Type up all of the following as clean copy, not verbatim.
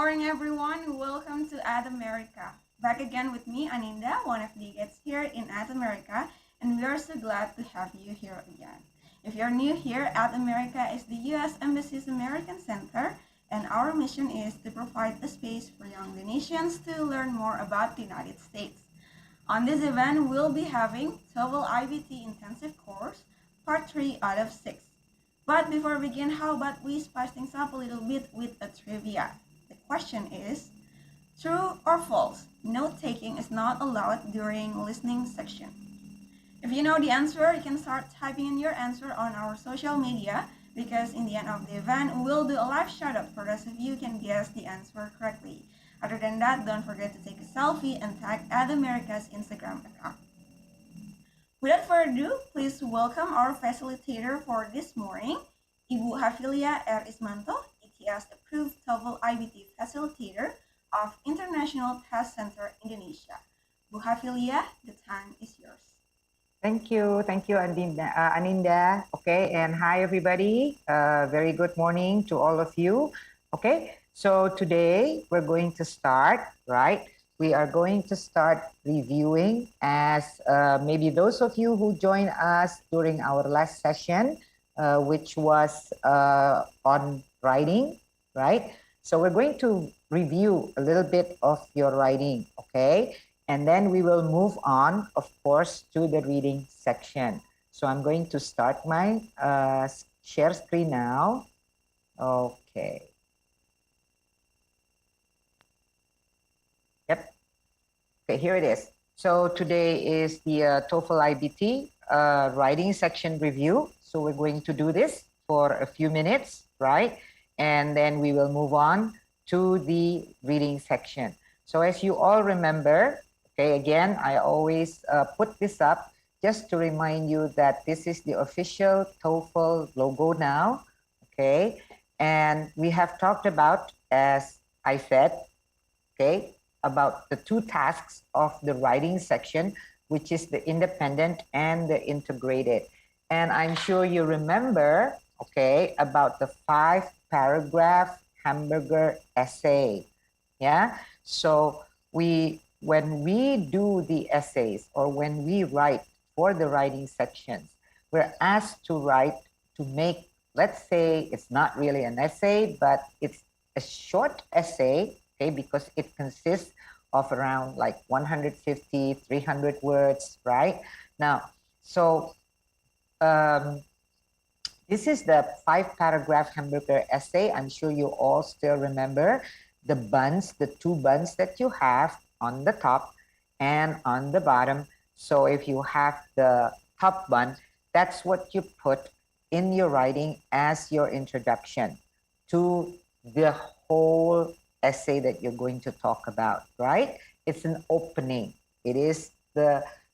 morning, everyone. Welcome to Ad America. Back again with me, Aninda, one of the guests here in Ad America, and we are so glad to have you here again. If you're new here, Ad America is the U.S. Embassy's American Center, and our mission is to provide a space for young Venetians to learn more about the United States. On this event, we'll be having TOEFL iBT Intensive Course, Part 3 out of 6. But before we begin, how about we spice things up a little bit with a trivia? The question is, true or false, note-taking is not allowed during listening section. If you know the answer, you can start typing in your answer on our social media because in the end of the event, we'll do a live shout-out for those of you who can guess the answer correctly. Other than that, don't forget to take a selfie and tag Ad America's Instagram account. Without further ado, please welcome our facilitator for this morning, Ibu Hafilia R. Ismanto, ETS approved TOEFL iBT facilitator of International Test Center Indonesia. Bu Hafilia, the time is yours. Thank you, Aninda. Okay, and hi everybody. Very good morning to all of you. Okay, so today we're going to start, right? We are going to start reviewing as maybe those of you who joined us during our last session, which was on writing, right? So we're going to review a little bit of your writing, okay? And then we will move on, of course, to the reading section. So I'm going to start my share screen now. Okay. Yep. Okay, here it is. So today is the TOEFL iBT writing section review. So we're going to do this for a few minutes, right? And then we will move on to the reading section. So as you all remember, okay, again, I always put this up just to remind you that this is the official TOEFL logo now, okay? And we have talked about, as I said, okay, about the two tasks of the writing section, which is the independent and the integrated. And I'm sure you remember, okay, about the 5-paragraph hamburger essay. Yeah, so when we do the essays or when we write for the writing sections, we're asked to write, to make, let's say it's not really an essay, but it's a short essay, okay, because it consists of around like 150, 300 words, right? Now, so this is the 5-paragraph hamburger essay. I'm sure you all still remember the buns, the two buns that you have on the top and on the bottom. So if you have the top bun, that's what you put in your writing as your introduction to the whole essay that you're going to talk about, right? It's an opening. It is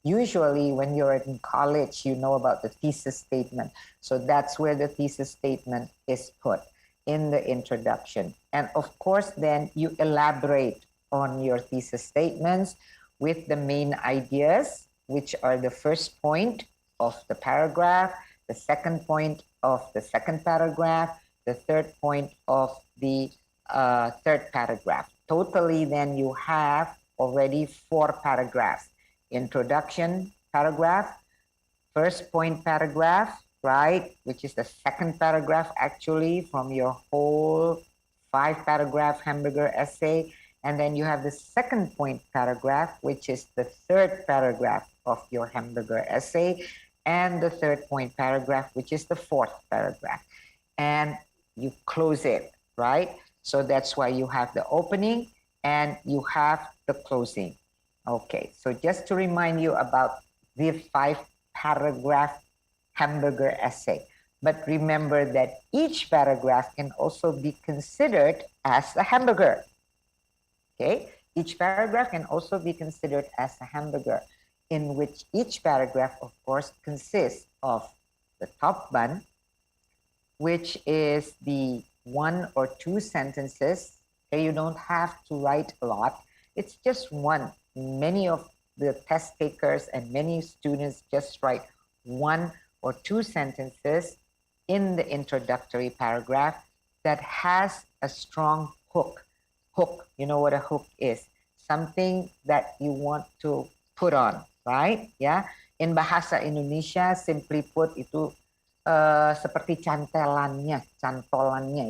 usually when you're in college, you know about the thesis statement. So that's where the thesis statement is put in the introduction. And of course, then you elaborate on your thesis statements with the main ideas, which are the first point of the paragraph, the second point of the second paragraph, the third point of the third paragraph. Totally, then you have already 4 paragraphs. Introduction paragraph, first point paragraph, right, which is the second paragraph actually from your whole 5-paragraph hamburger essay. And then you have the second point paragraph, which is the third paragraph of your hamburger essay, and the third point paragraph, which is the fourth paragraph. And you close it, right? So that's why you have the opening and you have the closing. Okay, so just to remind you about the 5-paragraph hamburger essay. But remember that each paragraph can also be considered as a hamburger. Okay, each paragraph can also be considered as a hamburger, in which each paragraph, of course, consists of the top bun, which is the 1 or 2 sentences. Okay, you don't have to write a lot. It's just one. Many of the test takers and many students just write 1 or 2 sentences in the introductory paragraph that has a strong hook hook. You know what a hook is? Something that you want to put on, right? Yeah. In bahasa Indonesia, simply put itu seperti cantolannya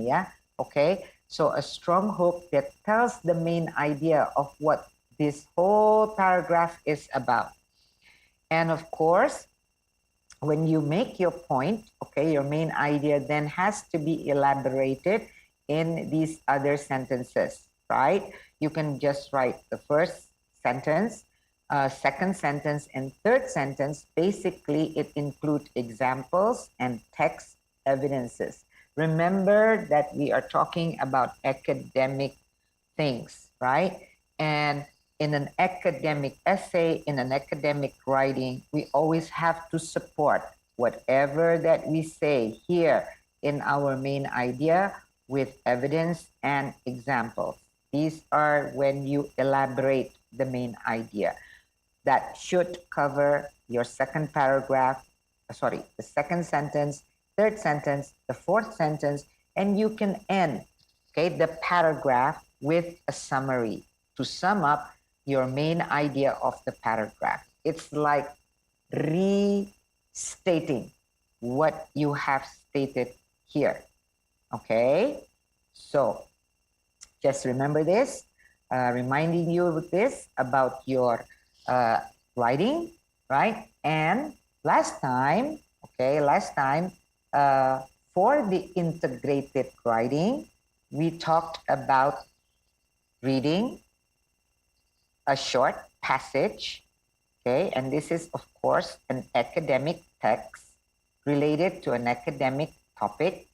ya. Okay. So a strong hook that tells the main idea of what this whole paragraph is about. And of course, when you make your point, okay, your main idea then has to be elaborated in these other sentences, right? You can just write the first sentence, second sentence, and third sentence. Basically, it includes examples and text evidences. Remember that we are talking about academic things, right? And in an academic essay, in an academic writing, we always have to support whatever that we say here in our main idea with evidence and examples. These are when you elaborate the main idea. That should cover your second paragraph, the second sentence, third sentence, the fourth sentence, and you can end, okay, the paragraph with a summary to sum up your main idea of the paragraph. It's like restating what you have stated here. Okay, so just remember this, reminding you of this about your writing, right? And last time, for the integrated writing, we talked about reading a short passage, okay? And this is, of course, an academic text related to an academic topic,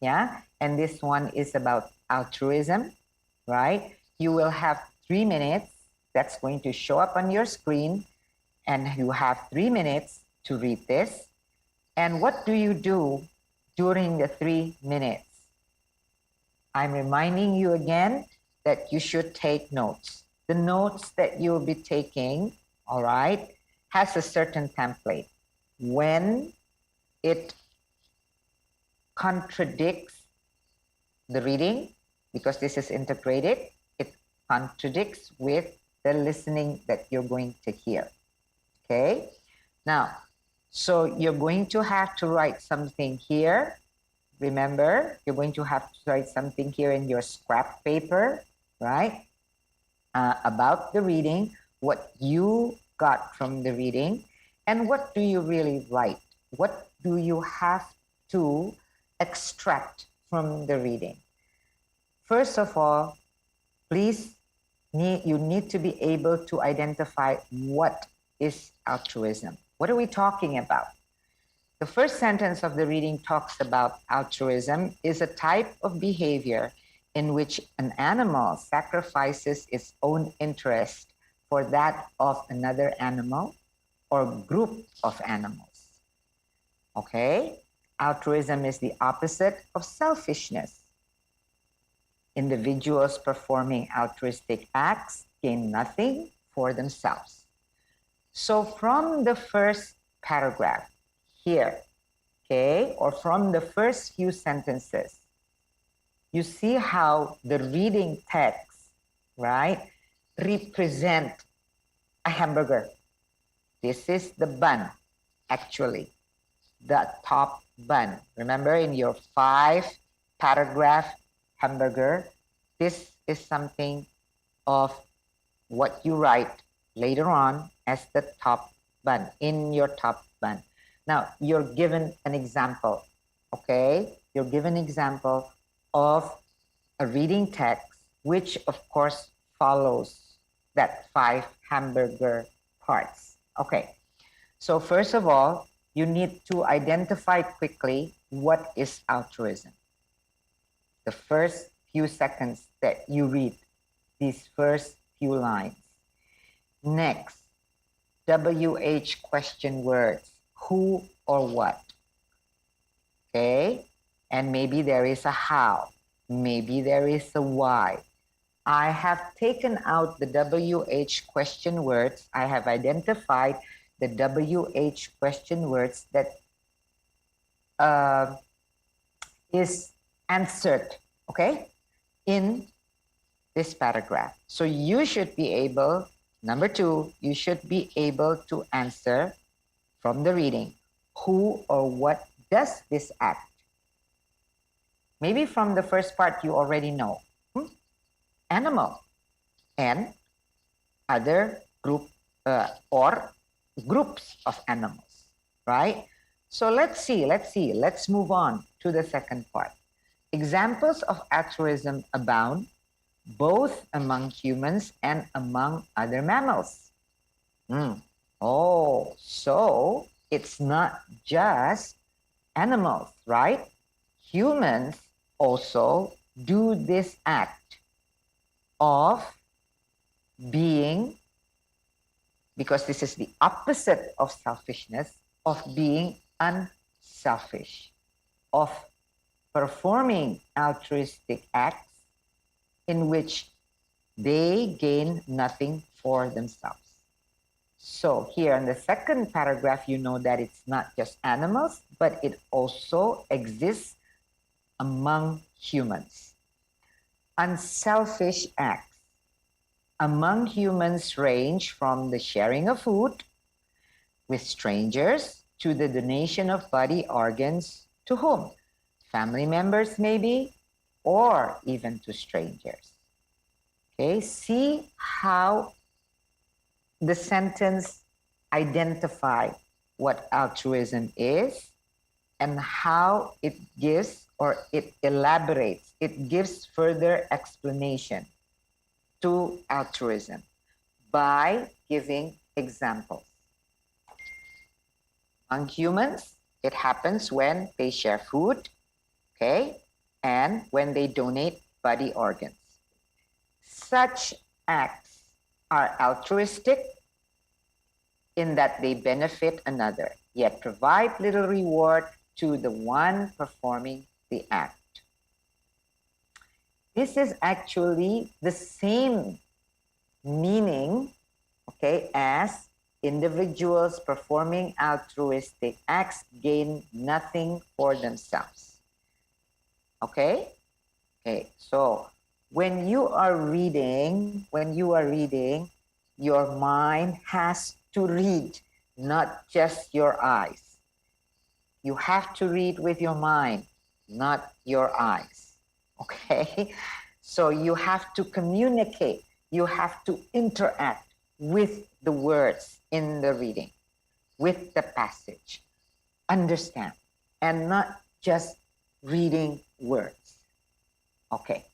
yeah? And this one is about altruism, right? You will have 3 minutes. That's going to show up on your screen, and you have 3 minutes to read this. And what do you do during the 3 minutes? I'm reminding you again that you should take notes. The notes that you'll be taking, all right, has a certain template. When it contradicts the reading, because this is integrated, it contradicts with the listening that you're going to hear. Okay? Now, so you're going to have to write something here. Remember, you're going to have to write something here in your scrap paper, right? About the reading, what you got from the reading, and what do you really write? What do you have to extract from the reading? First of all, you need to be able to identify what is altruism. What are we talking about? The first sentence of the reading talks about altruism is a type of behavior in which an animal sacrifices its own interest for that of another animal or group of animals. Okay? Altruism is the opposite of selfishness. Individuals performing altruistic acts gain nothing for themselves. So from the first paragraph here, okay, or from the first few sentences, you see how the reading text, right, represent a hamburger. This is the bun, actually, the top bun. Remember, in your 5-paragraph hamburger, this is something of what you write later on as the top bun, in your top bun. Now, you're given an example, okay? You're given an example of a reading text, which of course follows that 5 hamburger parts. Okay, so first of all, you need to identify quickly what is altruism. The first few seconds that you read these first few lines. Next, WH question words, who or what, okay? And maybe there is a how, maybe there is a why. I have taken out the WH question words. I have identified the WH question words that is answered, okay, in this paragraph. So you should be able, number two, you should be able to answer from the reading, who or what does this act? Maybe from the first part you already know. Animal and other group or groups of animals, right? So let's move on to the second part. Examples of altruism abound both among humans and among other mammals. Oh, so it's not just animals, right? Humans also do this act of being, because this is the opposite of selfishness, of being unselfish, of performing altruistic acts in which they gain nothing for themselves. So here in the second paragraph, you know that it's not just animals, but it also exists among humans. Unselfish acts among humans range from the sharing of food with strangers to the donation of body organs to whom? Family members maybe, or even to strangers. Okay, see how the sentence identify what altruism is and how it gives, or it elaborates, it gives further explanation to altruism by giving examples. Among humans, it happens when they share food, okay, and when they donate body organs. Such acts are altruistic in that they benefit another, yet provide little reward to the one performing the act. This is actually the same meaning, okay, as individuals performing altruistic acts gain nothing for themselves. Okay? Okay, so when you are reading, your mind has to read, not just your eyes. You have to read with your mind, not your eyes. Okay? So you have to communicate, you have to interact with the words in the reading, with the passage. Understand, and not just reading words. Okay.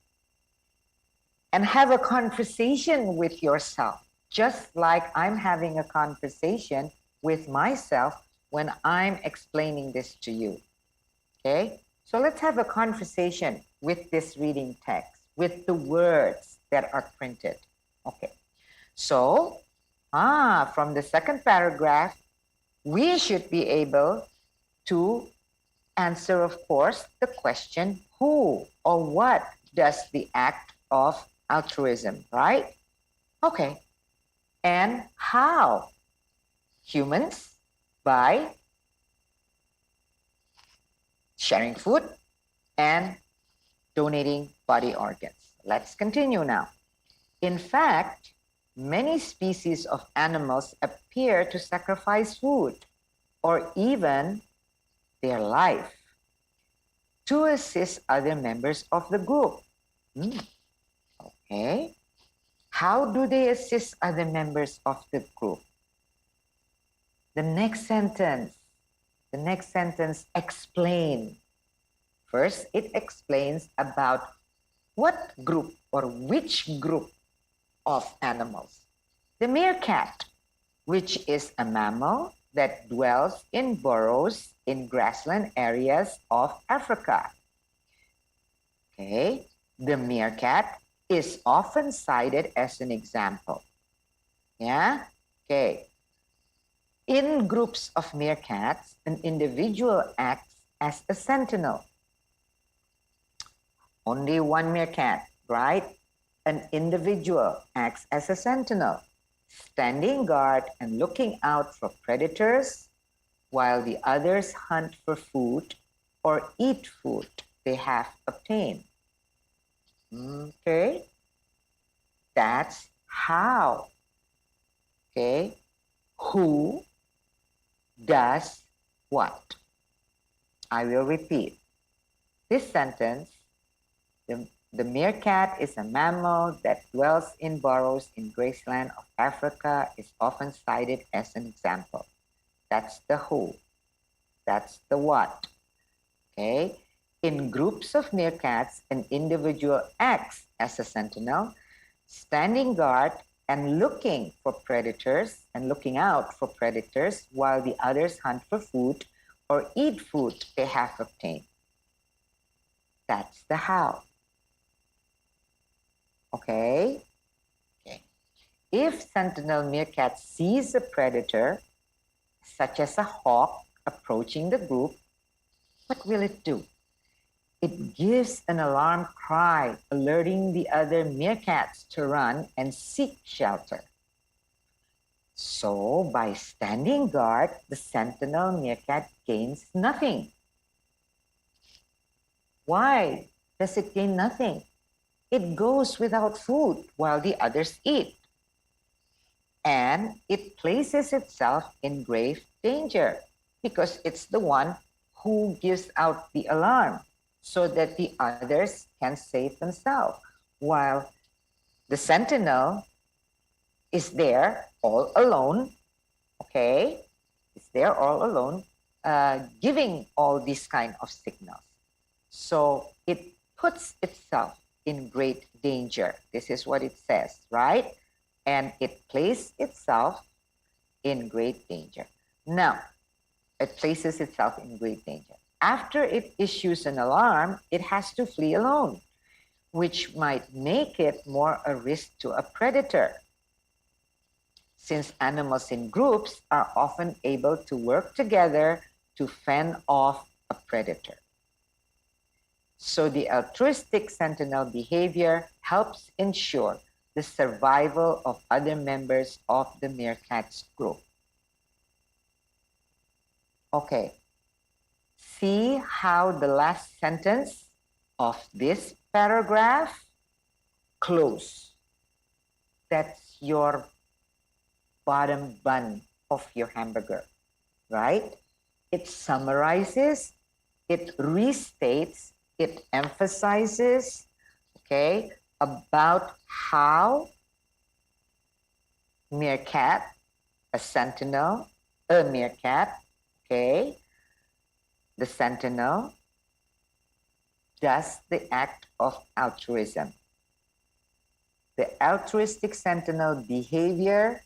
And have a conversation with yourself, just like I'm having a conversation with myself when I'm explaining this to you. Okay? So let's have a conversation with this reading text, with the words that are printed. Okay. So, from the second paragraph, we should be able to answer, of course, the question, who or what does the act of altruism, right? Okay. And how? Humans by sharing food and donating body organs. Let's continue now. In fact, many species of animals appear to sacrifice food or even their life to assist other members of the group. Okay. How do they assist other members of the group? The next sentence explain. First, it explains about what group or which group of animals. The meerkat, which is a mammal that dwells in burrows in grassland areas of Africa. Okay, the meerkat is often cited as an example. Yeah, okay. In groups of meerkats, an individual acts as a sentinel. Only one meerkat, right? An individual acts as a sentinel, standing guard and looking out for predators, while the others hunt for food or eat food they have obtained. Okay. That's how. Okay? Who does what? I will repeat. This sentence, the meerkat is a mammal that dwells in burrows in grassland of Africa, is often cited as an example. That's the who. That's the what. Okay? In groups of meerkats, an individual acts as a sentinel, standing guard and looking for predators and looking out for predators while the others hunt for food or eat food they have obtained. That's the how. Okay? Okay. If sentinel meerkat sees a predator, such as a hawk approaching the group, what will it do? It gives an alarm cry, alerting the other meerkats to run and seek shelter. So, by standing guard, the sentinel meerkat gains nothing. Why does it gain nothing? It goes without food while the others eat. And it places itself in grave danger because it's the one who gives out the alarm so that the others can save themselves, while the sentinel is there all alone, okay? It's there all alone, giving all these kind of signals. So it puts itself in great danger. This is what it says, right? And it places itself in great danger. Now, it places itself in great danger. After it issues an alarm, it has to flee alone, which might make it more a risk to a predator, since animals in groups are often able to work together to fend off a predator. So the altruistic sentinel behavior helps ensure the survival of other members of the meerkat's group. Okay, see how the last sentence of this paragraph close. That's your bottom bun of your hamburger, right? It summarizes, it restates, it emphasizes, okay, about how meerkat, a sentinel, a meerkat, okay, the sentinel does the act of altruism. The altruistic sentinel behavior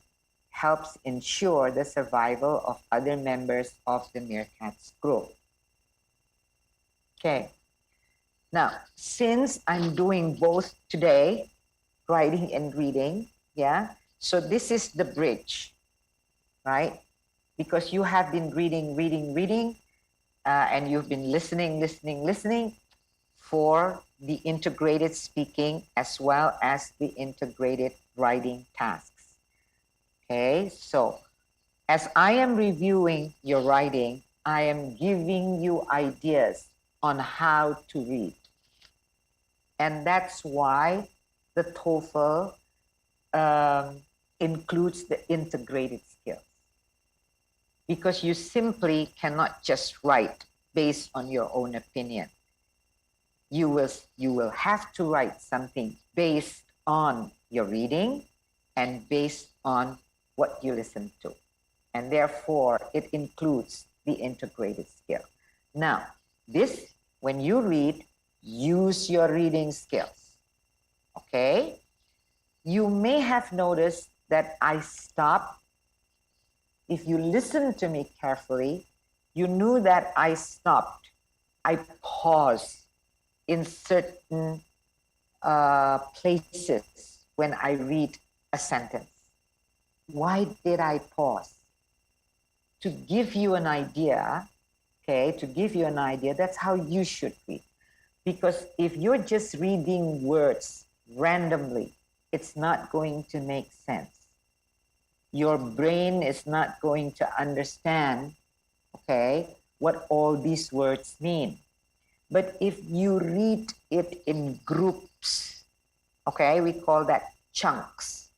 helps ensure the survival of other members of the meerkat's group. Okay. Now, since I'm doing both today, writing and reading, yeah, so this is the bridge, right? Because you have been reading, and you've been listening for the integrated speaking as well as the integrated writing tasks. Okay, so as I am reviewing your writing, I am giving you ideas on how to read. And that's why the TOEFL includes the integrated skills. Because you simply cannot just write based on your own opinion. You will have to write something based on your reading and based on what you listen to. And therefore, it includes the integrated skill. Now, this, when you read, use your reading skills, okay? You may have noticed that I stopped. If you listen to me carefully, you knew that I stopped. I paused in certain places when I read a sentence. Why did I pause? To give you an idea, okay, to give you an idea, that's how you should read. Because if you're just reading words randomly, it's not going to make sense. Your brain is not going to understand, okay, what all these words mean. But if you read it in groups, okay, we call that chunks.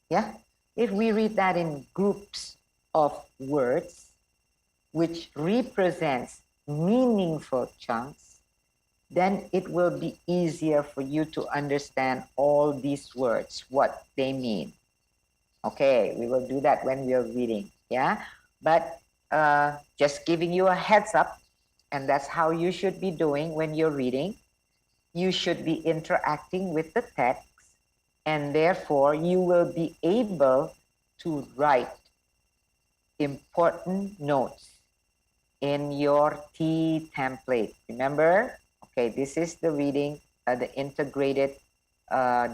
Yeah? If we read that in groups of words, which represents meaningful chunks, then it will be easier for you to understand all these words, what they mean. Okay, we will do that when we are reading, yeah? But just giving you a heads up, and that's how you should be doing when you're reading. You should be interacting with the text, and therefore you will be able to write important notes in your T template. Remember? Okay, this is the reading, the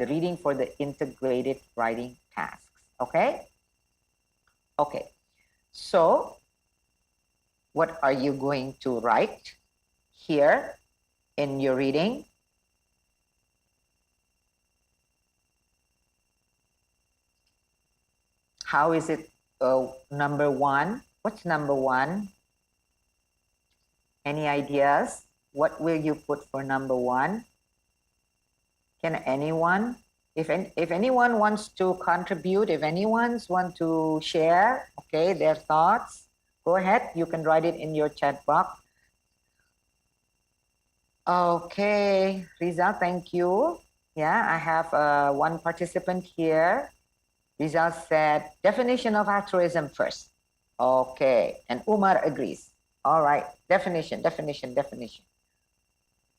reading for the integrated writing tasks. Okay? Okay. So, what are you going to write here in your reading? How is it number one? What's number one? Any ideas? What will you put for number one? Can anyone? If anyone wants to contribute, if anyone wants to share, okay, their thoughts, go ahead. You can write it in your chat box. Okay, Riza, thank you. Yeah, I have one participant here. Rizal said, definition of altruism first. Okay, and Umar agrees. All right, definition.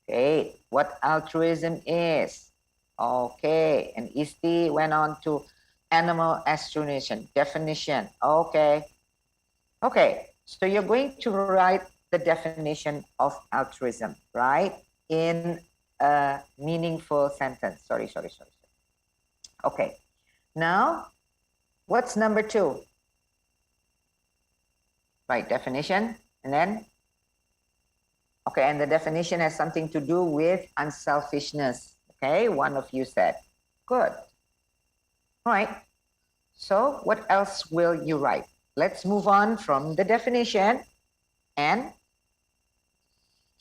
Okay, what altruism is. Okay, and Isti went on to animal astronation, definition. Okay, so you're going to write the definition of altruism, right? In a meaningful sentence. Sorry. Okay. Now, what's number two? Right, definition, and then? Okay, and the definition has something to do with unselfishness. Okay, one of you said. Good. All right. So, what else will you write? Let's move on from the definition. And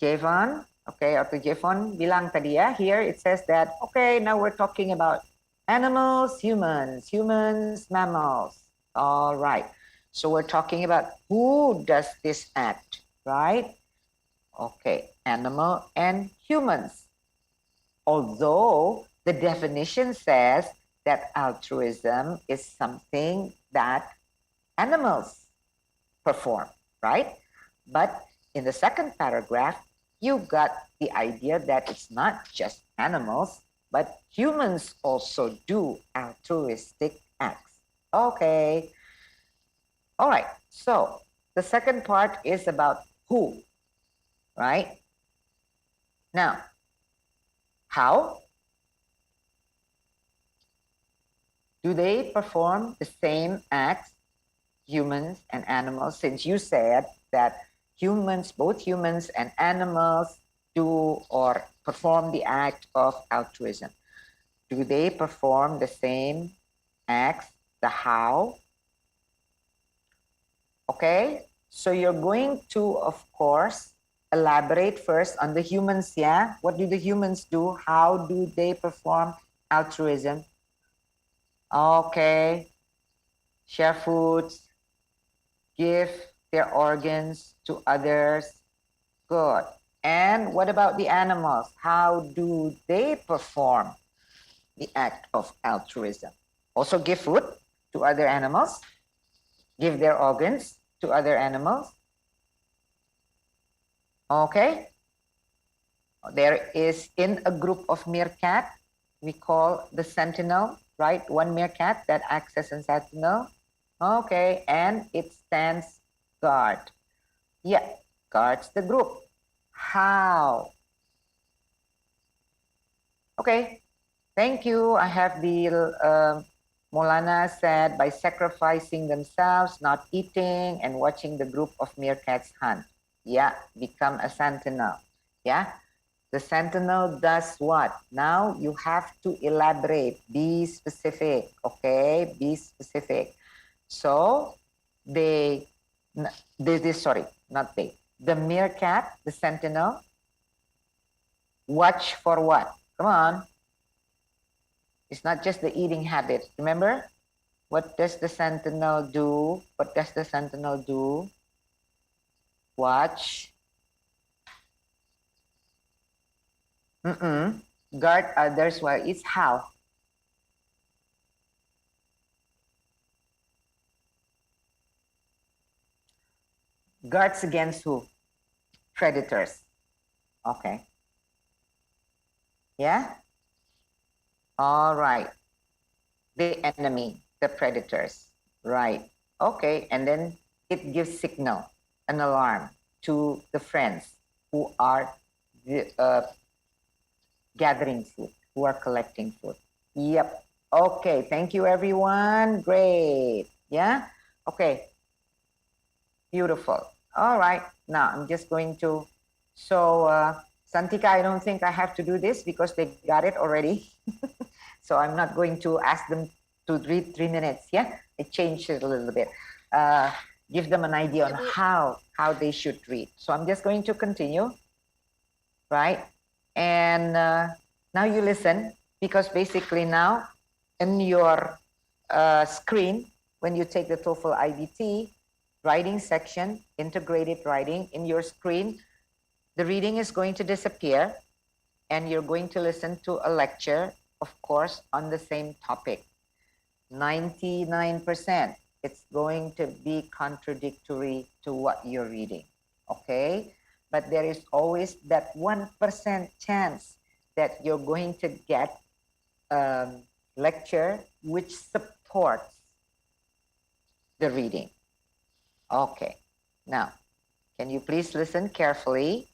Javon, okay, Dr. Javon bilang tadi ya, here it says that, okay, now we're talking about animals, humans, mammals. All right. So we're talking about who does this act, right? Okay, animal and humans. Although the definition says that altruism is something that animals perform, right? But in the second paragraph, you got the idea that it's not just animals, but humans also do altruistic acts. Okay. All right. So the second part is about who, right? Now, how do they perform the same acts, humans and animals? Since you said that humans, both humans and animals do or perform the act of altruism. Do they perform the same acts, the how? Okay, so you're going to, of course, elaborate first on the humans, yeah? What do the humans do? How do they perform altruism? Okay, share foods, give their organs to others. Good. And what about the animals? How do they perform the act of altruism? Also give food to other animals, give their organs to other animals. Okay. There is in a group of meerkat, we call the sentinel, right? One meerkat that acts as a sentinel. Okay, and it stands guard. Yeah, guards the group. How? Okay, thank you. I have the Molana said by sacrificing themselves, not eating, and watching the group of meerkats hunt. Yeah, become a sentinel. Yeah, the sentinel does what? Now you have to elaborate, be specific, okay? Be specific. So the meerkat, the sentinel, watch for what? Come on. It's not just the eating habit. Remember? What does the sentinel do? What does the sentinel do? Watch. Guard others while it's how? Guards against who? Predators. Okay. Yeah? All right. The enemy, the predators. Right. Okay. And then it gives signal, an alarm to the friends who are gathering food, who are collecting food. Yep. Okay. Thank you, everyone. Great. Yeah. Okay. Beautiful. All right. Now I'm just going to, Santika, I don't think I have to do this because they got it already. So I'm not going to ask them to read 3 minutes. Yeah, I changed it a little bit. Give them an idea on how they should read. So I'm just going to continue, right? And now you listen, because basically now in your screen, when you take the TOEFL iBT writing section, integrated writing, in your screen, the reading is going to disappear and you're going to listen to a lecture, of course, on the same topic. 99%, it's going to be contradictory to what you're reading, okay? But there is always that 1% chance that you're going to get a lecture which supports the reading. Okay, now, can you please listen carefully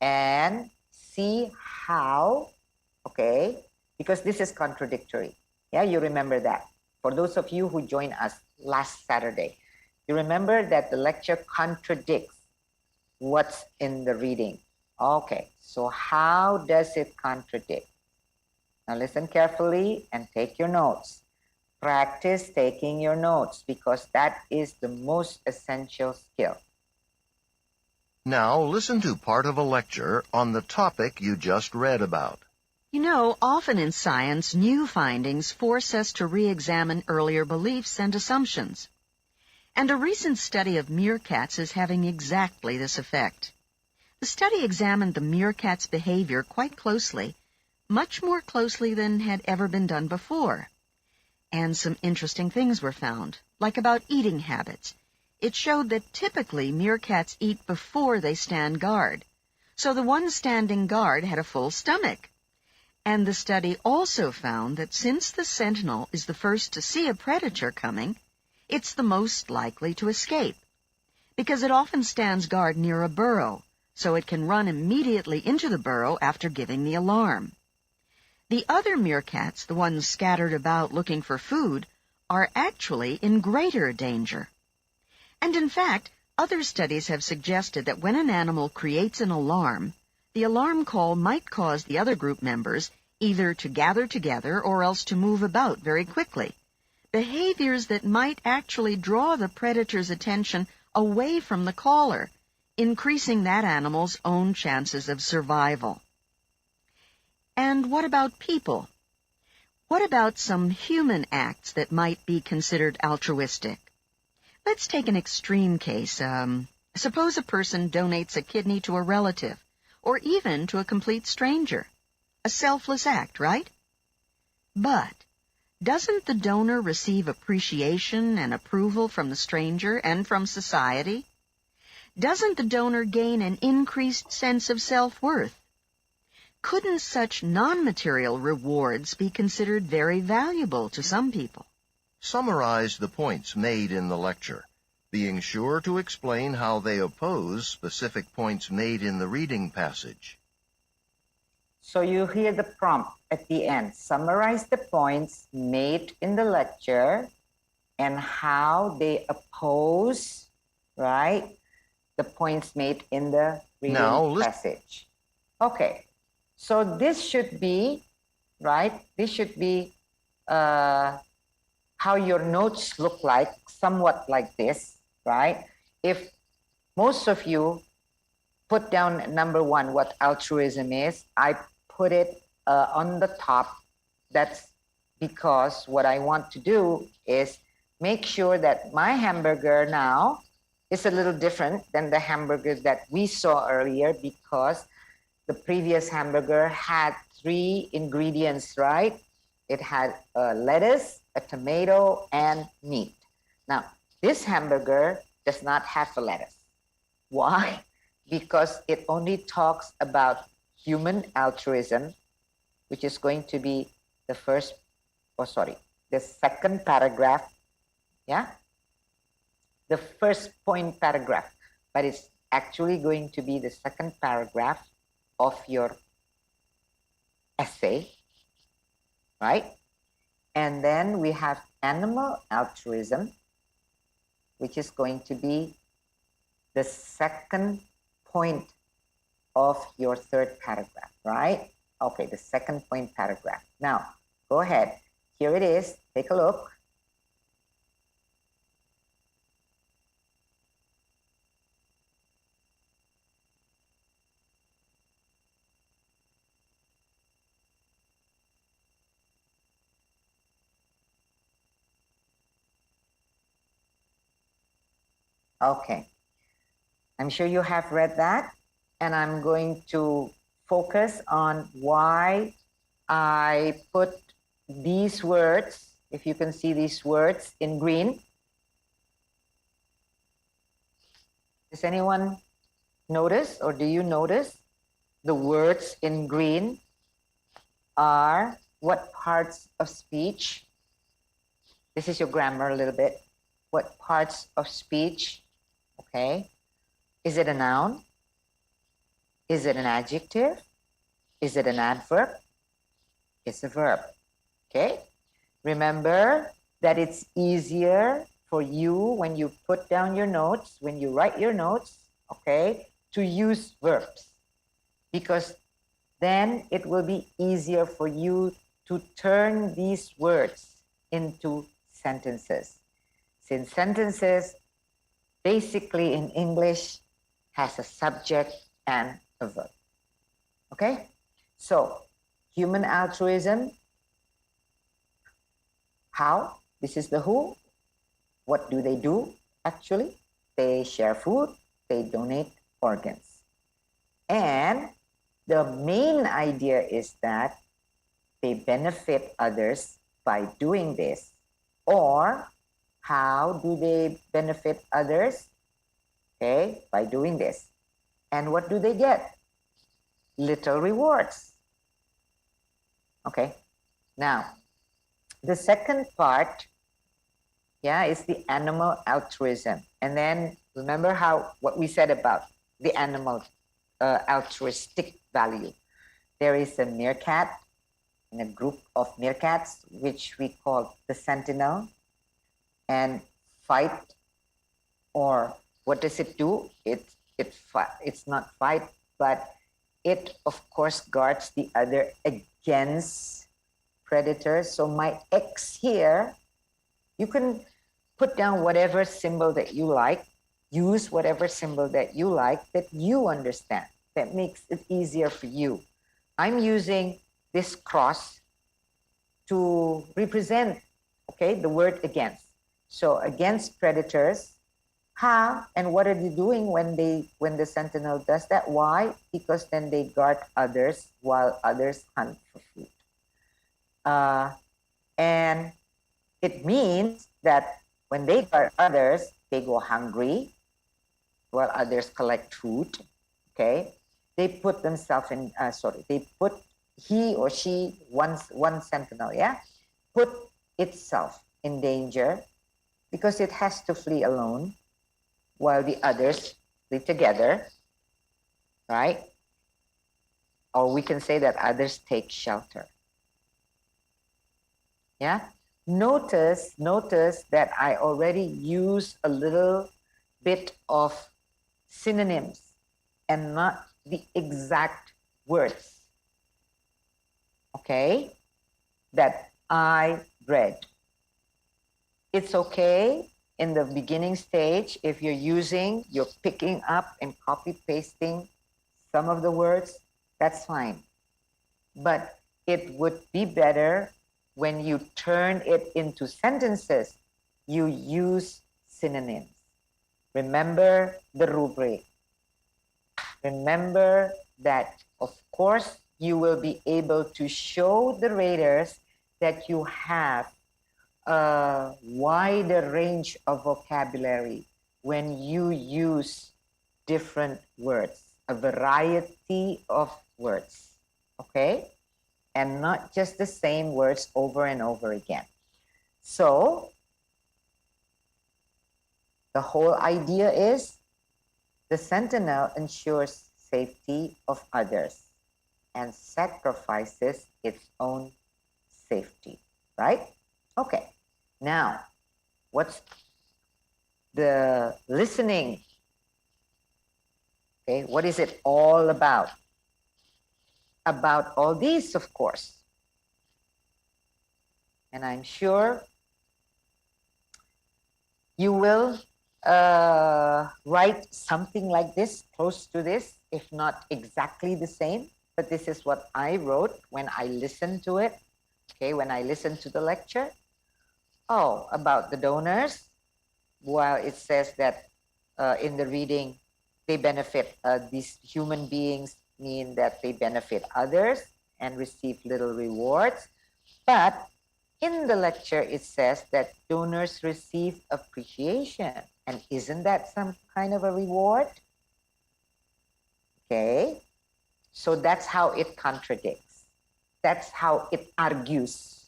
and see how, okay, because this is contradictory. Yeah, you remember that. For those of you who joined us last Saturday, you remember that the lecture contradicts what's in the reading. Okay, so how does it contradict? Now listen carefully and take your notes. Practice taking your notes because that is the most essential skill. Now listen to part of a lecture on the topic you just read about. You know, often in science, new findings force us to re-examine earlier beliefs and assumptions. And a recent study of meerkats is having exactly this effect. The study examined the meerkat's behavior quite closely, much more closely than had ever been done before. And some interesting things were found, like about eating habits. It showed that typically meerkats eat before they stand guard. So the one standing guard had a full stomach. And the study also found that since the sentinel is the first to see a predator coming, it's the most likely to escape, because it often stands guard near a burrow, so it can run immediately into the burrow after giving the alarm. The other meerkats, the ones scattered about looking for food, are actually in greater danger. And in fact, other studies have suggested that when an animal creates an alarm, the alarm call might cause the other group members either to gather together or else to move about very quickly, behaviors that might actually draw the predator's attention away from the caller, increasing that animal's own chances of survival. And what about people? What about some human acts that might be considered altruistic? Let's take an extreme case. Suppose a person donates a kidney to a relative, or even to a complete stranger. A selfless act, right? But doesn't the donor receive appreciation and approval from the stranger and from society? Doesn't the donor gain an increased sense of self-worth? Couldn't such non-material rewards be considered very valuable to some people? Summarize the points made in the lecture, being sure to explain how they oppose specific points made in the reading passage. So you hear the prompt at the end. Summarize the points made in the lecture and how they oppose, right, the points made in the reading passage. Okay, so this should be, right, this should be how your notes look like, somewhat like this, right? If most of you put down number 1, what altruism is, I put it on the top. That's because what I want to do is make sure that my hamburger now is a little different than the hamburger that we saw earlier, because the previous hamburger had 3 ingredients, right? It had a lettuce, a tomato, and meat. Now, this hamburger does not have a lettuce. Why? Because it only talks about human altruism, which is going to be the the second paragraph, yeah? The first point paragraph, but it's actually going to be the second paragraph of your essay, right? And then we have animal altruism, which is going to be the second point of your third paragraph, right? Okay, the second point paragraph. Now, go ahead. Here it is. Take a look. Okay, I'm sure you have read that, and I'm going to focus on why I put these words, if you can see these words in green. Does anyone notice, or do you notice the words in green are what parts of speech? This is your grammar a little bit. What parts of speech? Okay. Is it a noun? Is it an adjective? Is it an adverb? It's a verb. Okay. Remember that it's easier for you when you put down your notes, when you write your notes, okay, to use verbs, because then it will be easier for you to turn these words into sentences. Since sentences basically in English has a subject and a verb. Okay? So, human altruism, how? This is the who. What do they do? Actually, they share food, they donate organs. And the main idea is that they benefit others by doing this. Or how do they benefit others? Okay, by doing this. And what do they get? Little rewards. Okay, now the second part, yeah, is the animal altruism. And then remember what we said about the animal altruistic value. There is a meerkat in a group of meerkats, which we call the sentinel, and fight, or what does it do? It's not fight, but it of course guards the other against predators. So my X here, you can put down whatever symbol that you like, use whatever symbol that you like, that you understand, that makes it easier for you. I'm using this cross to represent, okay, the word against. So against predators, how and what are they doing when the sentinel does that? Why? Because then they guard others while others hunt for food. And it means that when they guard others, they go hungry while others collect food. Okay, they put themselves in. They put he or she, one sentinel, yeah, put itself in danger because it has to flee alone while the others flee together, right? Or we can say that others take shelter. Yeah. Notice that I already use a little bit of synonyms and not the exact words, okay, that I read. It's okay in the beginning stage if you're picking up and copy pasting some of the words, that's fine. But it would be better when you turn it into sentences, you use synonyms. Remember the rubric. Remember that, of course, you will be able to show the raters that you have a wider range of vocabulary when you use different words, a variety of words, okay? And not just the same words over and over again. So, the whole idea is the sentinel ensures safety of others and sacrifices its own safety, right? Okay, now, what's the listening? Okay, what is it all about? About all these, of course. And I'm sure you will write something like this, close to this, if not exactly the same. But this is what I wrote when I listened to it. Okay, when I listened to the lecture. Oh, about the donors. While it says that in the reading, they benefit, these human beings mean that they benefit others and receive little rewards. But in the lecture, it says that donors receive appreciation. And isn't that some kind of a reward? Okay, so that's how it contradicts. That's how it argues.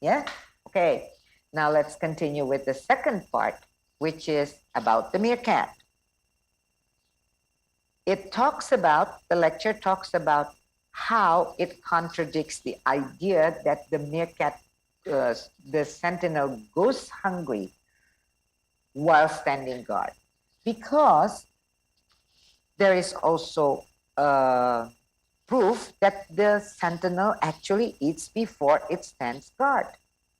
Yeah, okay. Now let's continue with the second part, which is about the meerkat. It talks about, the lecture talks about how it contradicts the idea that the meerkat, the sentinel goes hungry while standing guard. Because there is also proof that the sentinel actually eats before it stands guard.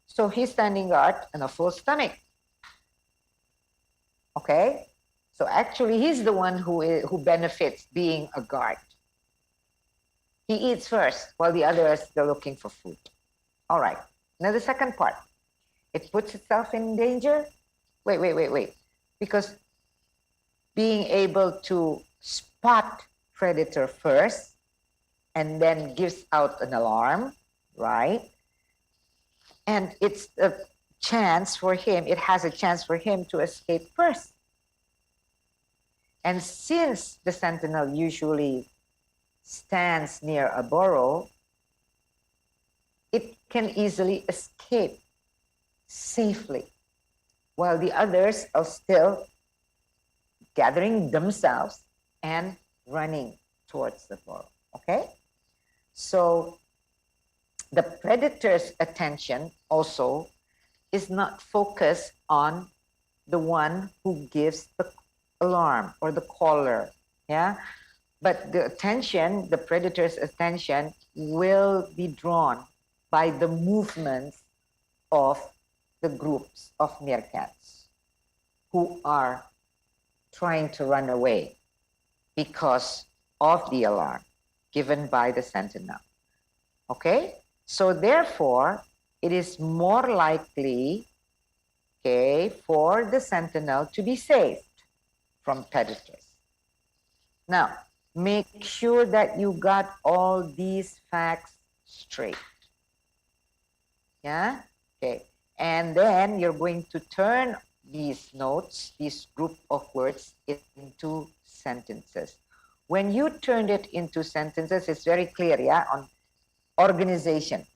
So he's standing guard on a full stomach. Okay? So actually he's the one who benefits being a guard. He eats first while the others, they're looking for food. All right. Now the second part. It puts itself in danger. Wait. Because being able to spot predator first and then gives out an alarm, right? And it's a chance for him, it has a chance for him to escape first. And since the sentinel usually stands near a burrow, it can easily escape safely, while the others are still gathering themselves and running towards the burrow, okay? So the predator's attention also is not focused on the one who gives the alarm or the caller, yeah? But the attention, the predator's attention will be drawn by the movements of the groups of meerkats who are trying to run away because of the alarm given by the sentinel. Okay? So therefore, it is more likely, okay, for the sentinel to be saved from predators. Now, make sure that you got all these facts straight. Yeah? Okay. And then you're going to turn these notes, this group of words, into sentences. When you turned it into sentences, it's very clear, yeah, on organization.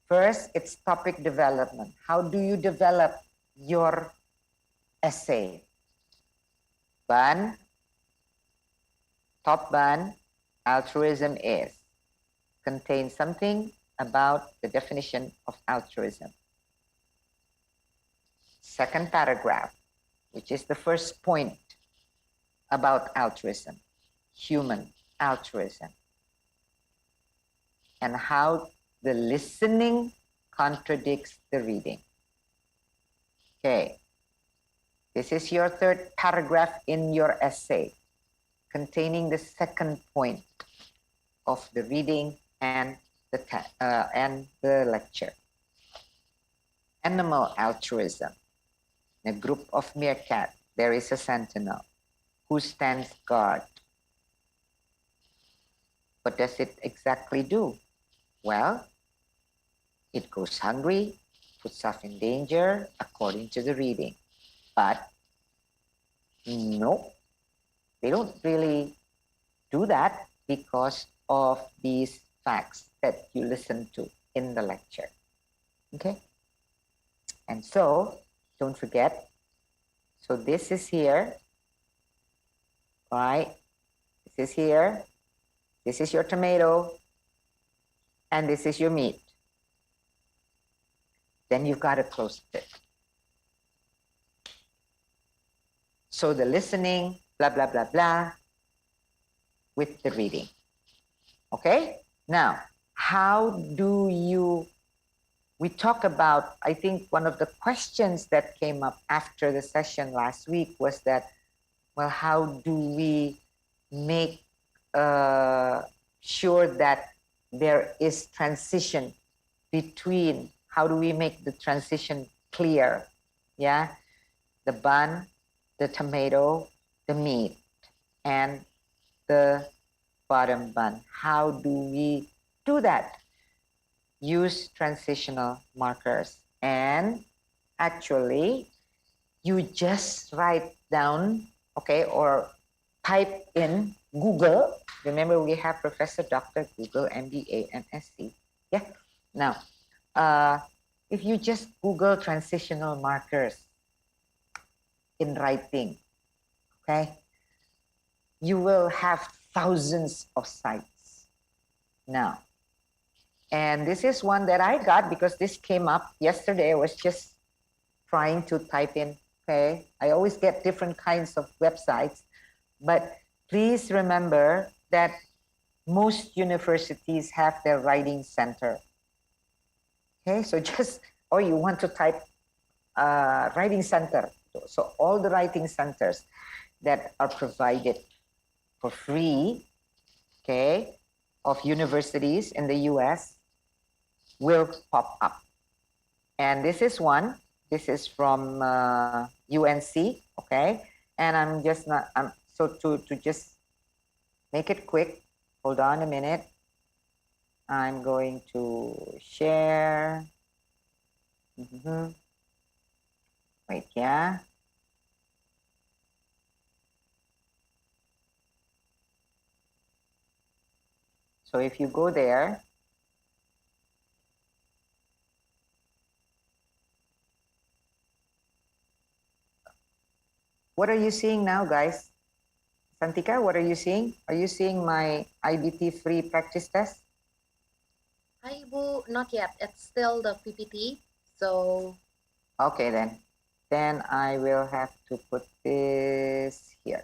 First, it's topic development. How do you develop your essay? Ban, top ban, altruism is. Contains something about the definition of altruism. Second paragraph, which is the first point about altruism, human altruism, and how the listening contradicts the reading. Okay, this is your third paragraph in your essay, containing the second point of the reading and the lecture. Animal altruism. In a group of meerkat, there is a sentinel who stands guard. What does it exactly do? Well, it goes hungry, puts itself in danger according to the reading. But no, they don't really do that because of these facts that you listen to in the lecture. Okay? And so, don't forget, so this is here, right? This is here, this is your tomato, and this is your meat. Then you've got to close it. So the listening, blah, blah, blah, blah, with the reading. Okay? Now, how do you, we talk about, I think one of the questions that came up after the session last week was that, well, how do we make sure that there is transition between, how do we make the transition clear? Yeah, the bun, the tomato, the meat, and the bottom bun. How do we do that? Use transitional markers. And actually, you just write down, okay, or type in Google. Remember, we have Professor Dr. Google, MBA, and SC. Yeah. Now, if you just Google transitional markers in writing, okay, you will have thousands of sites now. And this is one that I got because this came up yesterday. I was just trying to type in, okay, I always get different kinds of websites, but please remember that most universities have their writing center. Okay, so just, or you want to type writing center. So all the writing centers that are provided for free, okay, of universities in the US will pop up. And this is one. This is from UNC, okay? And I'm just not, so to just make it quick, hold on a minute. I'm going to share. Wait, yeah. So if you go there, what are you seeing now, guys? Santika, what are you seeing? Are you seeing my IBT free practice test? Hi, Ibu. Not yet. It's still the PPT. So. Okay, then I will have to put this here.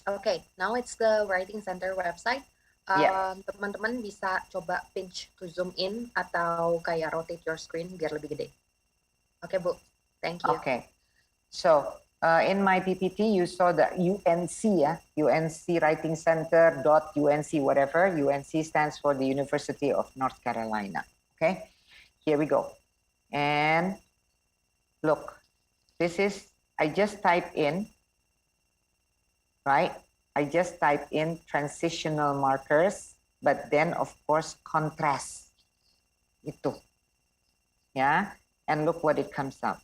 Okay, now it's the Writing Center website. Teman-teman bisa coba pinch to zoom in atau kayak rotate your screen biar lebih gede. Okay, Bu. Thank you. Okay. So in my PPT, you saw the UNC, yeah? UNC Writing Center .UNC whatever. UNC stands for the University of North Carolina. Okay, here we go. And look, this is, I just type in, right? I just type in transitional markers, but then of course contrast. Itu. Yeah, and look what it comes up.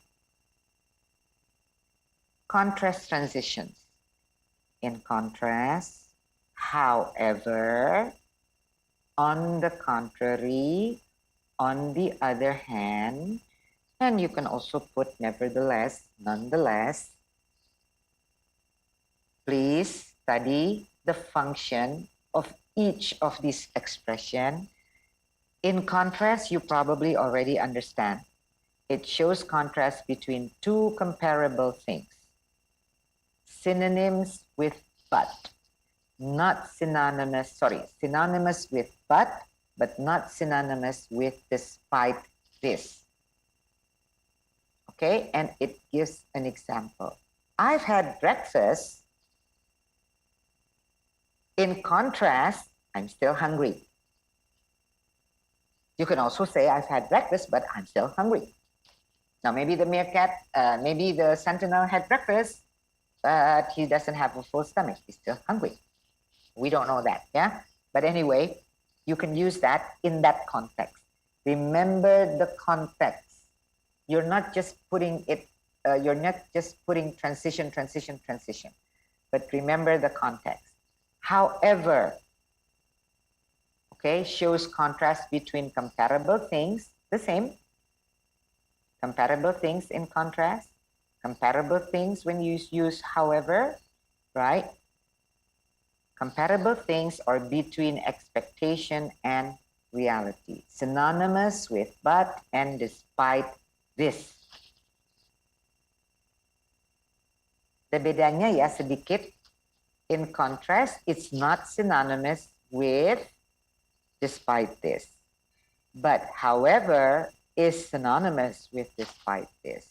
Contrast transitions. In contrast, however, on the contrary, on the other hand, and you can also put nevertheless, nonetheless. Please study the function of each of these expressions. In contrast, you probably already understand. It shows contrast between two comparable things. Synonyms with but, not synonymous, synonymous with but not synonymous with despite this. Okay, and it gives an example. I've had breakfast. In contrast, I'm still hungry. You can also say, I've had breakfast, but I'm still hungry. Now, maybe the meerkat, maybe the sentinel had breakfast, but he doesn't have a full stomach. He's still hungry. We don't know that, yeah? But anyway, you can use that in that context. Remember the context. You're not just putting it, you're not just putting transition, transition, transition, but remember the context. However, okay, shows contrast between comparable things, the same, comparable things in contrast, comparable things when you use however, right? Comparable things are between expectation and reality, synonymous with but and despite this. The bedanya ya sedikit, in contrast, it's not synonymous with despite this, but however is synonymous with despite this.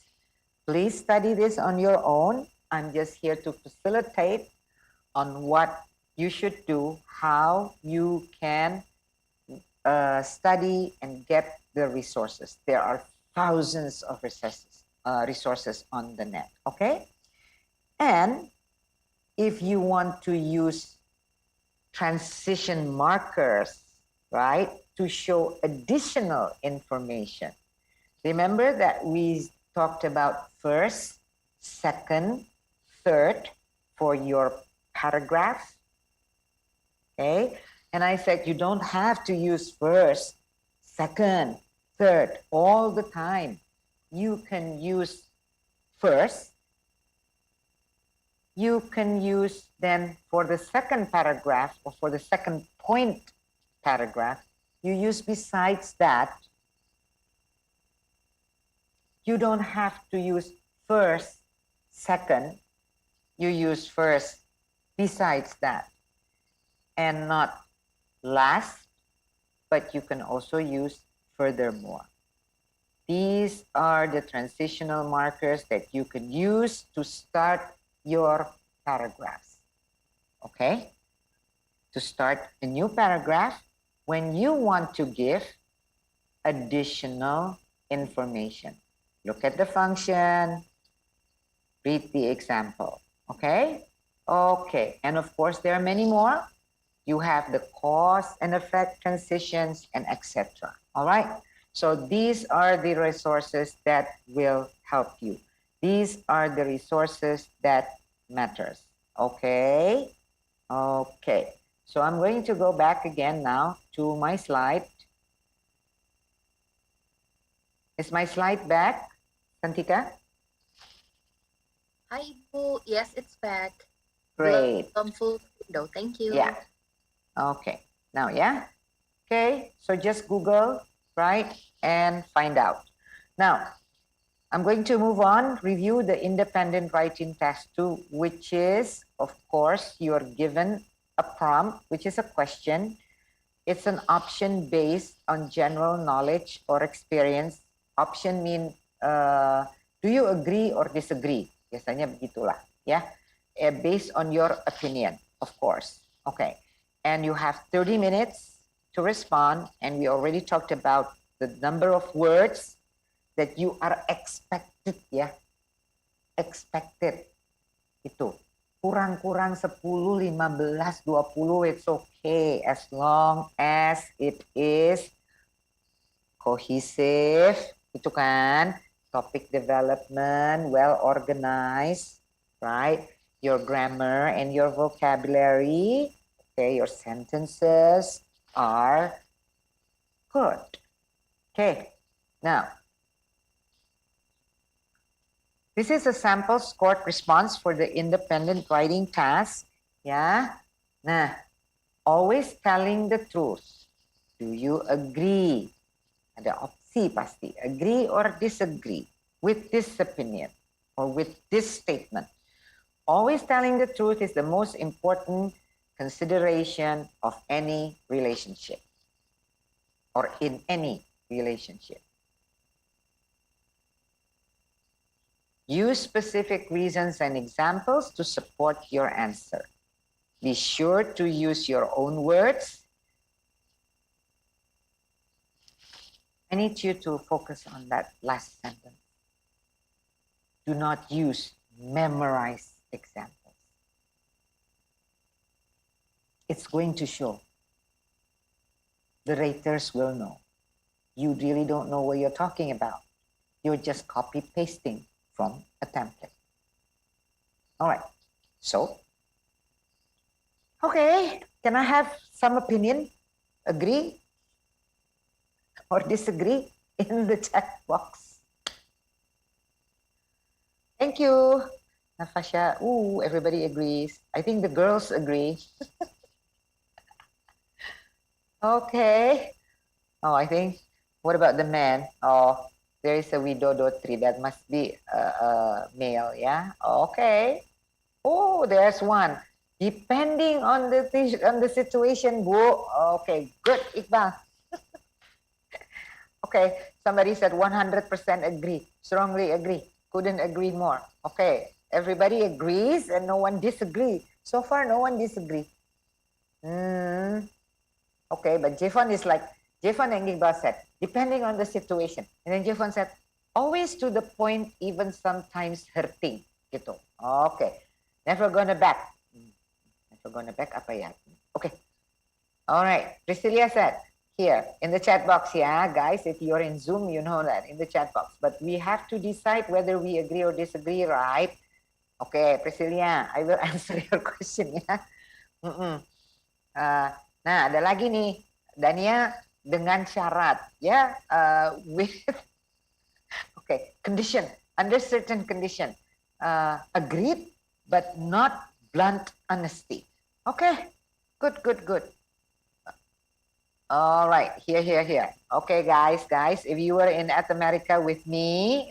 Please study this on your own. I'm just here to facilitate on what you should do, how you can study and get the resources. There are thousands of resources on the net, okay? And if you want to use transition markers, right, to show additional information, remember that we talked about first, second, third for your paragraph, okay? And I said you don't have to use first, second, third all the time. You can use first. You can use then for the second paragraph or for the second point paragraph, you use besides that. You don't have to use first, second. You use first, besides that, and not last, but you can also use furthermore. These are the transitional markers that you can use to start your paragraphs, okay? To start a new paragraph when you want to give additional information. Look at the function, read the example, okay? Okay, and of course there are many more. You have the cause and effect transitions and etc. All right, so these are the resources that will help you. These are the resources that matters, okay? Okay, so I'm going to go back again now to my slide. Is my slide back, Santika? Hi, Ibu. Yes, it's back. Great. Full window. Thank you. Yeah. Okay. Now, yeah. Okay. So just Google, right, and find out. Now, I'm going to move on, review the independent writing test 2, which is, of course, you're given a prompt, which is a question. It's an option based on general knowledge or experience. Option mean, do you agree or disagree? Biasanya begitulah, ya. Based on your opinion, of course. Okay. And you have 30 minutes to respond. And we already talked about the number of words that you are expected, ya. Expected. Itu. Kurang-kurang 10, 15, 20, it's okay. As long as it is cohesive. Itu kan. Topic development, well organized, right? Your grammar and your vocabulary, okay, your sentences are good. Okay, now, this is a sample scored response for the independent writing task, yeah? Nah, always telling the truth. Do you agree? Ada opsi pasti, agree or disagree with this opinion or with this statement. Always telling the truth is the most important consideration of any relationship or in any relationship. Use specific reasons and examples to support your answer. Be sure to use your own words I need you to focus on that last sentence. Do not use memorized examples. It's going to show. The raters will know. You really don't know what you're talking about. You're just copy pasting from a template. All right. So, okay. Can I have some opinion? Agree or disagree in the chat box? Thank you, Nafasha. Ooh, everybody agrees. I think the girls agree. Okay. Oh, I think, what about the man? Oh, there is a widodo tree. That must be a male, yeah? Okay. Oh, there's one. Depending on the situation, Bu. Okay, good, Iqbal. Okay, somebody said 100% agree. Strongly agree. Couldn't agree more. Okay, everybody agrees and no one disagree. So far, no one disagree. Okay, but Jeffon is like, Jeffon and Iqbal said, depending on the situation. And then Jeffon said, always to the point, even sometimes hurting. Gitu. Okay, never gonna back. Never gonna back apa ya? Okay. All right, Priscilla said, here in the chat box, yeah, guys, if you're in Zoom, you know that in the chat box. But we have to decide whether we agree or disagree, right? Okay, Priscilla, I will answer your question, ya. Nah, ada lagi nih, Dania dengan syarat, ya, with, okay, condition, under certain condition, agreed, but not blunt honesty. Okay, good. All right, here. Okay, guys, if you were in At America with me,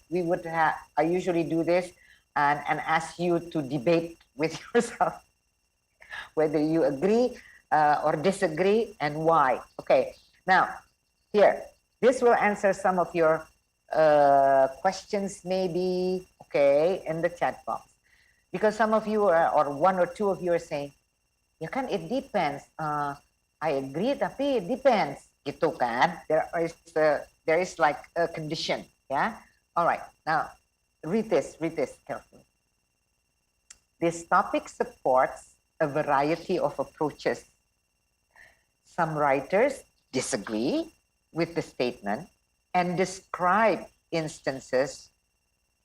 we would have, I usually do this and ask you to debate with yourself whether you agree or disagree and why. Okay, now here, this will answer some of your questions maybe, okay, in the chat box. Because some of you are, or one or two of you are saying, ya kan it depends. I agree, tapi it depends, gitu kan? There is like a condition, yeah. All right, now read this carefully. This topic supports a variety of approaches. Some writers disagree with the statement and describe instances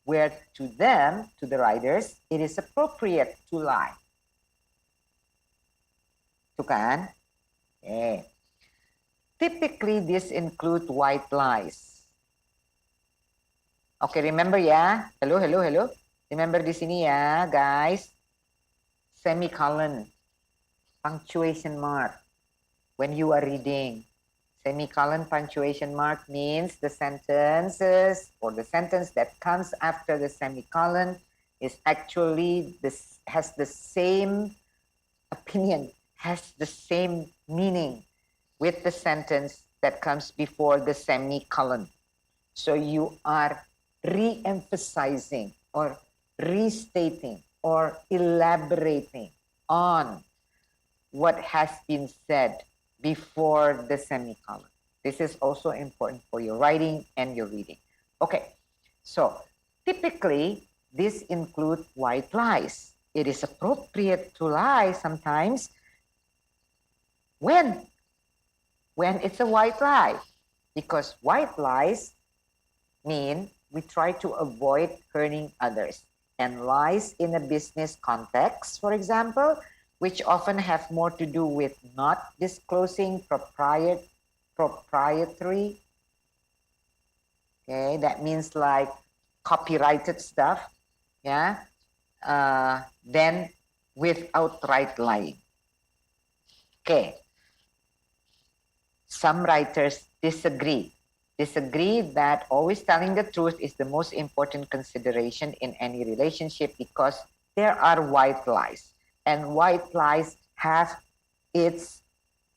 where to them, to the writers, it is appropriate to lie. Itu kan? Okay. Typically, this include white lies. Okay, remember ya? Hello. Remember di sini ya, guys. Semicolon, punctuation mark. When you are reading, semicolon, punctuation mark means the sentences or the sentence that comes after the semicolon is actually has the same opinion, has the same meaning with the sentence that comes before the semicolon. So you are re-emphasizing or restating or elaborating on what has been said before the semicolon. This is also important for your writing and your reading. Okay, so typically this includes white lies. It is appropriate to lie sometimes. When it's a white lie, because white lies mean we try to avoid hurting others, and lies in a business context, for example, which often have more to do with not disclosing proprietary, okay, that means like copyrighted stuff, yeah, than with outright lying. Okay. Some writers disagree that always telling the truth is the most important consideration in any relationship because there are white lies. And white lies have its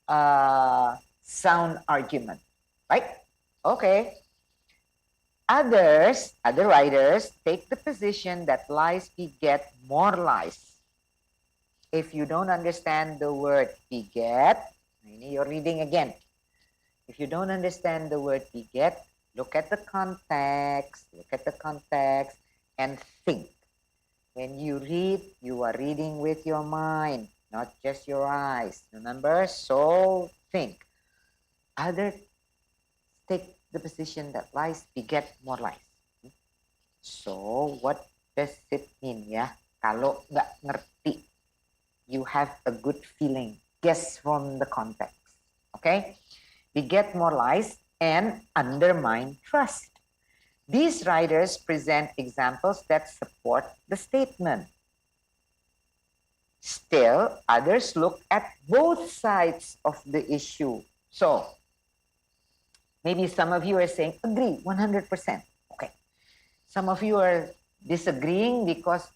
sound argument, right? Okay. Other writers take the position that lies beget more lies. If you don't understand the word beget, you're reading again. If you don't understand the word beget, look at the context, and think. When you read, you are reading with your mind, not just your eyes. Remember? So think. Others take the position that lies beget more lies. So what does it mean ya? Kalau nggak ngerti, you have a good feeling. Guess from the context. Okay? Beget more lies and undermine trust. These writers present examples that support the statement. Still, others look at both sides of the issue. So, maybe some of you are saying, agree, 100%. Okay. Some of you are disagreeing because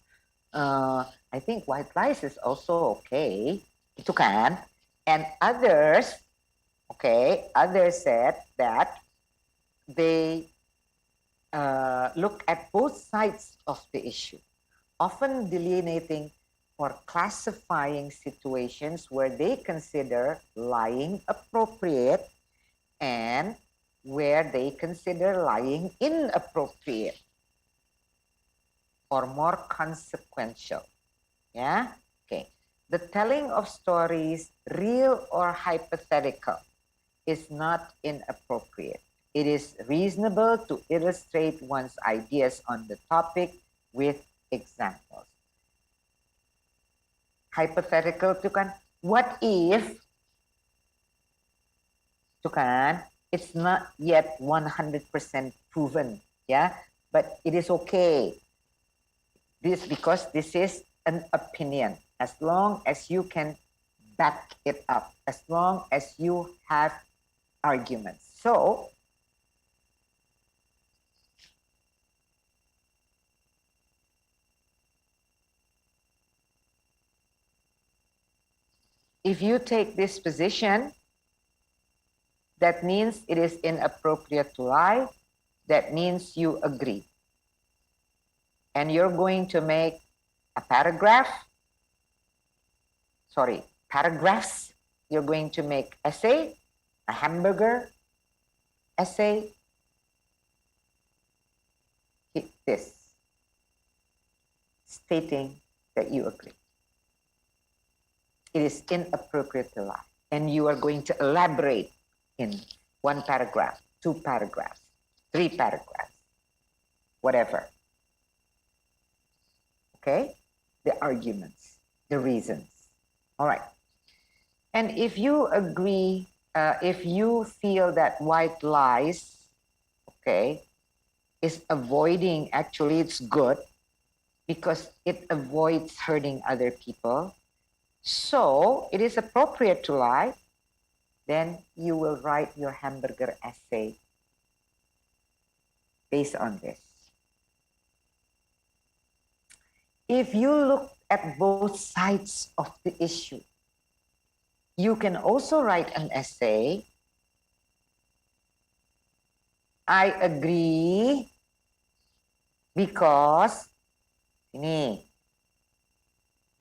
I think white lies is also okay. Itu kan? And others, okay, others said that they look at both sides of the issue, often delineating or classifying situations where they consider lying appropriate and where they consider lying inappropriate or more consequential. Yeah? Okay. The telling of stories, real or hypothetical, is not inappropriate. It is reasonable to illustrate one's ideas on the topic with examples. Hypothetical itu kan, what if, itu kan, it's not yet 100% proven, yeah, but it is okay. This because this is an opinion. As long as you can back it up, as long as you have arguments. So, if you take this position, that means it is inappropriate to lie. That means you agree. And you're going to make a paragraphs. You're going to make essay, a hamburger essay. Hit this, stating that you agree. It is inappropriate to lie. And you are going to elaborate in 1 paragraph, 2 paragraphs, 3 paragraphs, whatever. Okay? The arguments, the reasons. All right. And if you agree, if you feel that white lies, okay, is avoiding, actually it's good because it avoids hurting other people. So it is appropriate to lie, then you will write your hamburger essay based on this. If you look at both sides of the issue, you can also write an essay. I agree because ini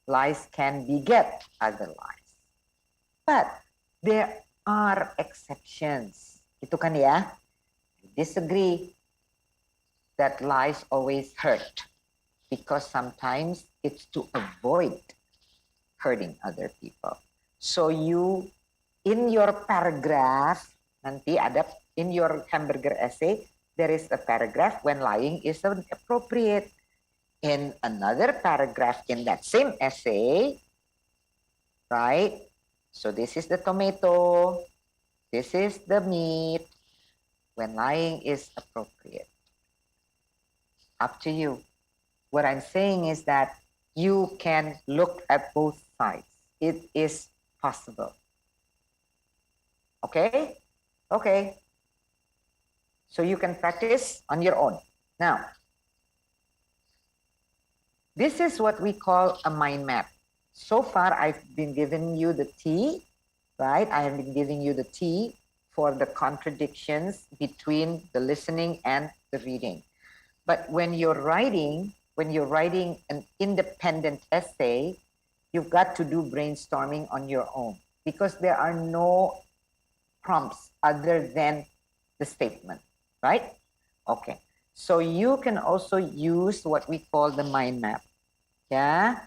lies can beget other lies. But there are exceptions. Itu kan ya? I disagree that lies always hurt because sometimes it's to avoid hurting other people. So you, in your paragraph, nanti ada in your hamburger essay, there is a paragraph when lying is appropriate. In another paragraph in that same essay, right? So this is the tomato, this is the meat, when lying is appropriate. Up to you. What I'm saying is that you can look at both sides. It is possible. Okay? Okay. So you can practice on your own. Now, this is what we call a mind map. So far, I've been giving you the T, right? I have been giving you the T for the contradictions between the listening and the reading. But when you're writing an independent essay, you've got to do brainstorming on your own because there are no prompts other than the statement, right? Okay, so you can also use what we call the mind map. Yeah,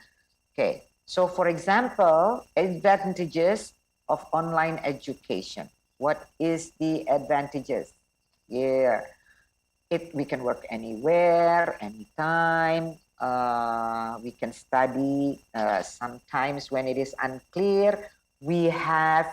okay. So for example, advantages of online education. What is the advantages? Yeah, we can work anywhere, anytime. We can study. Sometimes when it is unclear, we have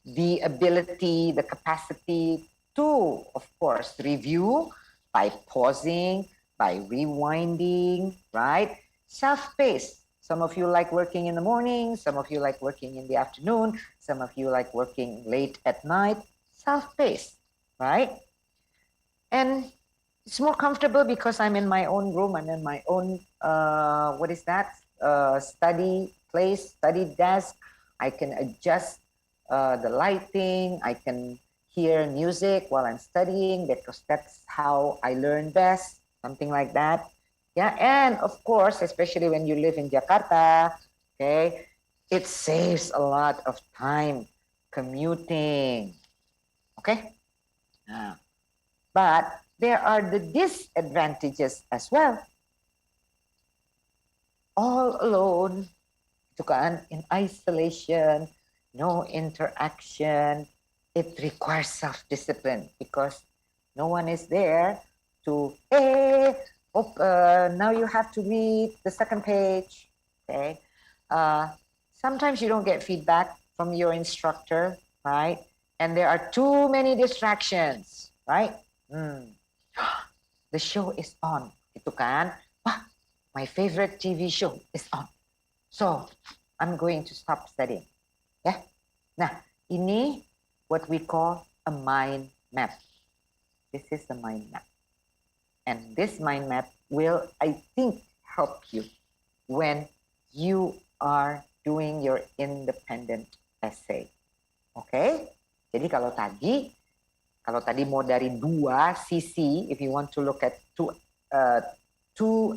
the ability, the capacity to, of course, review by pausing, by rewinding, right? Self-paced. Some of you like working in the morning, some of you like working in the afternoon, some of you like working late at night. Self-paced, right? And it's more comfortable because I'm in my own room. I'm in my own, what is that? Study place, study desk. I can adjust the lighting. I can hear music while I'm studying because that's how I learn best, something like that. Yeah, and of course, especially when you live in Jakarta, okay, it saves a lot of time commuting. Okay? But there are the disadvantages as well. All alone, itu kan, in isolation, no interaction. It requires self-discipline because no one is there to, hey, now you have to read the second page. Okay. Sometimes you don't get feedback from your instructor, right? And there are too many distractions, right? The show is on. Itu kan, my favorite TV show is on. So, I'm going to stop studying. Yeah. Nah, ini what we call a mind map. This is the mind map. And this mind map will, I think, help you when you are doing your independent essay. Okay? Jadi kalau tadi mau dari dua sisi, if you want to look at two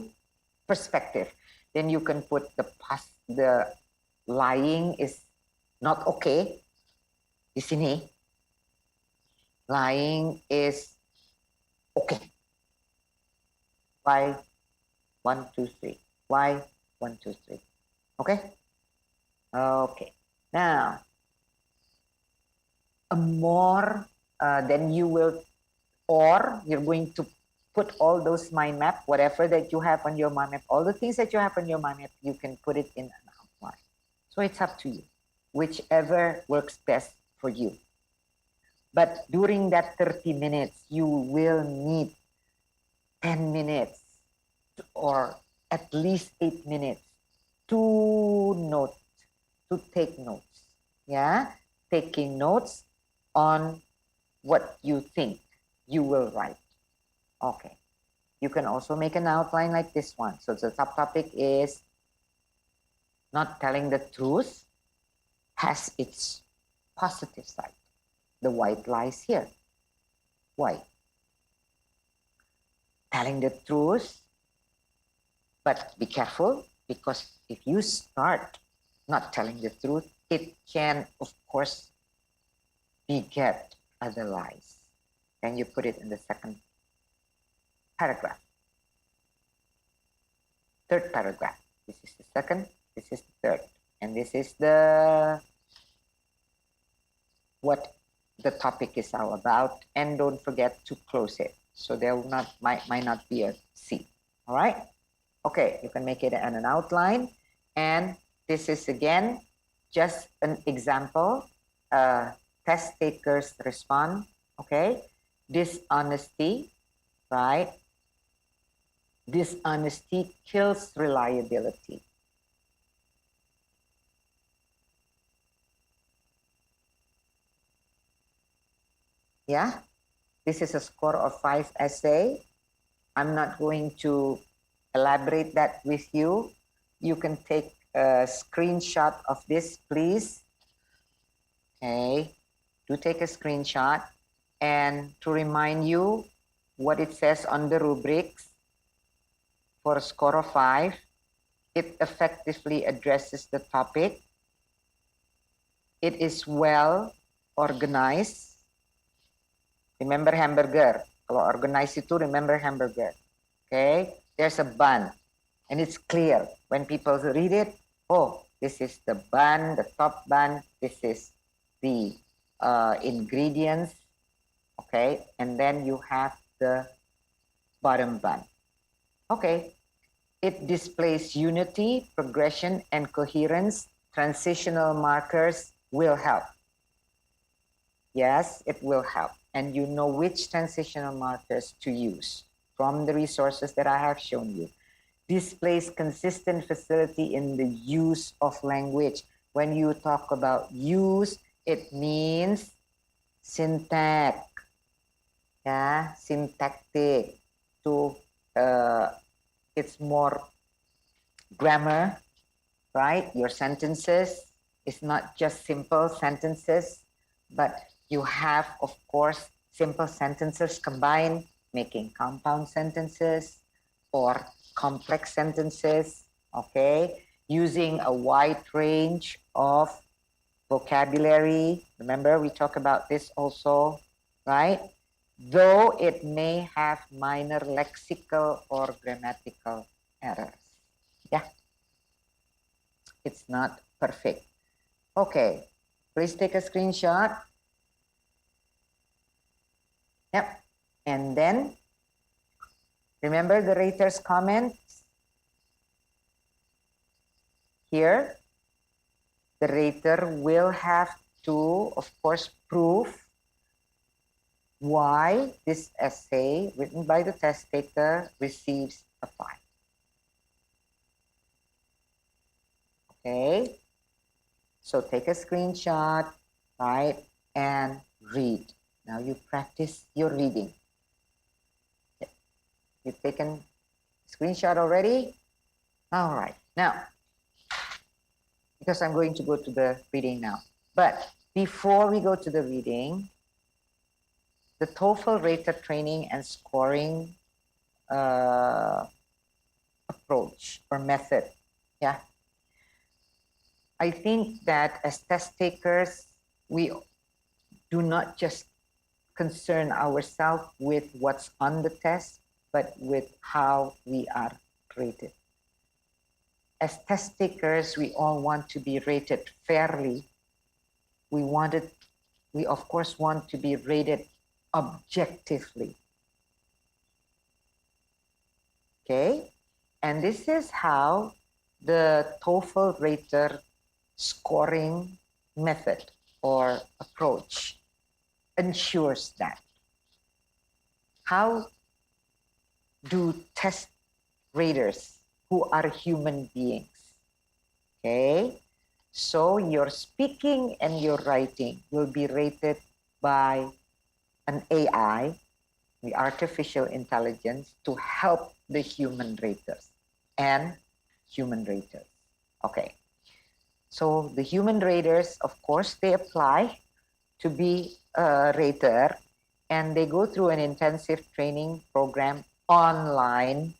perspective, then you can put the lying is not okay. Di sini, lying is okay. Why? 1, 2, 3. Why? 1, 2, 3. Okay? Okay. Now, then you will, or you're going to put all those mind map, whatever that you have on your mind map, all the things that you have on your mind map, you can put it in an outline. So it's up to you, whichever works best for you. But during that 30 minutes, you will need 10 minutes or at least 8 minutes to take notes. Yeah, taking notes on what you think you will write. Okay, you can also make an outline like this one. So the subtopic is not telling the truth has its positive side. The white lies here. Why? Telling the truth, but be careful because if you start not telling the truth, it can, of course, beget other lies. And you put it in the second paragraph. Third paragraph. This is the second, this is the third. And this is what the topic is all about. And don't forget to close it. So there might not be a C. All right? Okay, you can make it an outline. And this is again just an example. Test takers respond. Okay? Dishonesty, right? Dishonesty kills reliability. Yeah, this is a score of 5 essay. I'm not going to elaborate that with you. You can take a screenshot of this, please. Okay, do take a screenshot. And to remind you what it says on the rubrics, for a score of 5, it effectively addresses the topic. It is well organized. Remember hamburger. Kalau organize itu remember hamburger. Okay, there's a bun, and it's clear when people read it. Oh, this is the bun, the top bun. This is the ingredients. Okay, and then you have the bottom bun. Okay, it displays unity, progression, and coherence. Transitional markers will help. Yes, it will help. And you know which transitional markers to use from the resources that I have shown you. Displays consistent facility in the use of language. When you talk about use, it means syntax, yeah, syntactic. To it's more grammar, right? Your sentences is not just simple sentences, but you have, of course, simple sentences combined, making compound sentences or complex sentences, okay? Using a wide range of vocabulary. Remember, we talk about this also, right? Though it may have minor lexical or grammatical errors. Yeah, it's not perfect. Okay, please take a screenshot. Yep, and then remember the rater's comments here. The rater will have to, of course, prove why this essay written by the test taker receives a 5. Okay, so take a screenshot, right, and read. Now you practice your reading. You've taken a screenshot already? All right, now, because I'm going to go to the reading now. But before we go to the reading, the TOEFL rater training and scoring approach or method, yeah. I think that as test takers, we do not just concern ourselves with what's on the test, but with how we are rated. As test takers, we all want to be rated fairly. We of course want to be rated objectively. Okay, and this is how the TOEFL rater scoring method or approach ensures that. How do test raters, who are human beings, okay, so your speaking and your writing will be rated by an AI, the artificial intelligence, to help the human raters and human raters. Okay, so the human raters, of course, they apply to be a rater, and they go through an intensive training program online.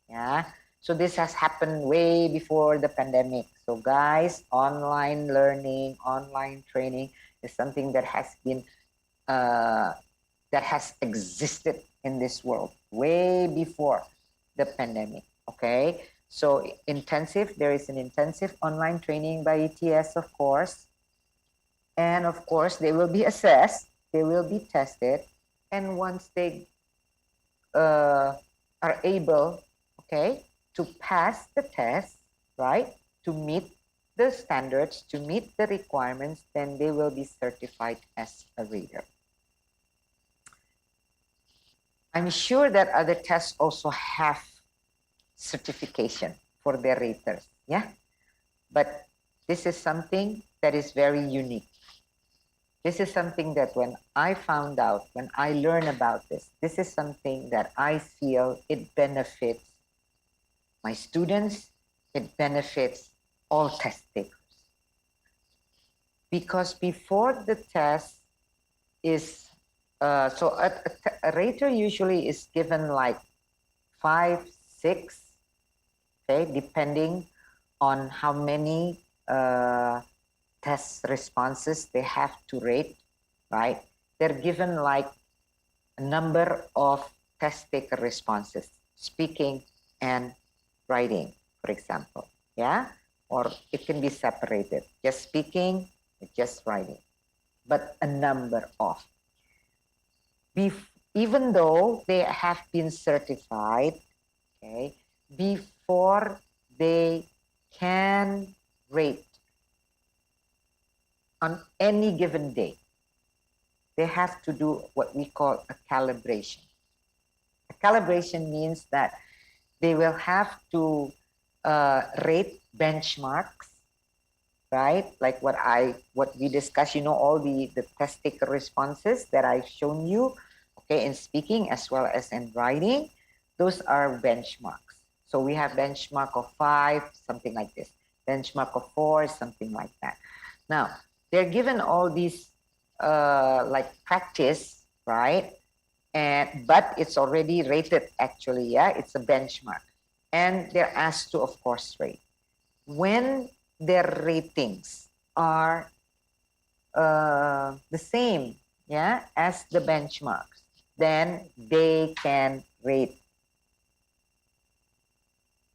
Yeah, so this has happened way before the pandemic. So guys, online learning, online training is something that has been that has existed in this world way before the pandemic. Okay, so intensive, there is an intensive online training by ETS, of course, and of course they will be assessed, they will be tested, and once they are able, okay, to pass the test, right, to meet the standards, to meet the requirements, then they will be certified as a reader. I'm sure that other tests also have certification for their raters, yeah? But this is something that is very unique. This is something that when I found out, when I learned about this is something that I feel it benefits my students, it benefits all test takers. Because before the test is, so a rater usually is given like 5, 6, okay, depending on how many test responses they have to rate, right? They're given like a number of test taker responses, speaking and writing, for example, yeah? Or it can be separated, just speaking, just writing, but a number of. Even though they have been certified, okay, before they can rate on any given day, they have to do what we call a calibration. A calibration means that they will have to rate benchmarks, right? Like what we discussed, you know, all the test taker responses that I've shown you, okay, in speaking as well as in writing, those are benchmarks. So we have benchmark of 5, something like this. Benchmark of 4, something like that. Now, they're given all these like practice, right? But it's already rated actually, yeah? It's a benchmark. And they're asked to, of course, rate. When their ratings are the same, yeah, as the benchmarks, then they can rate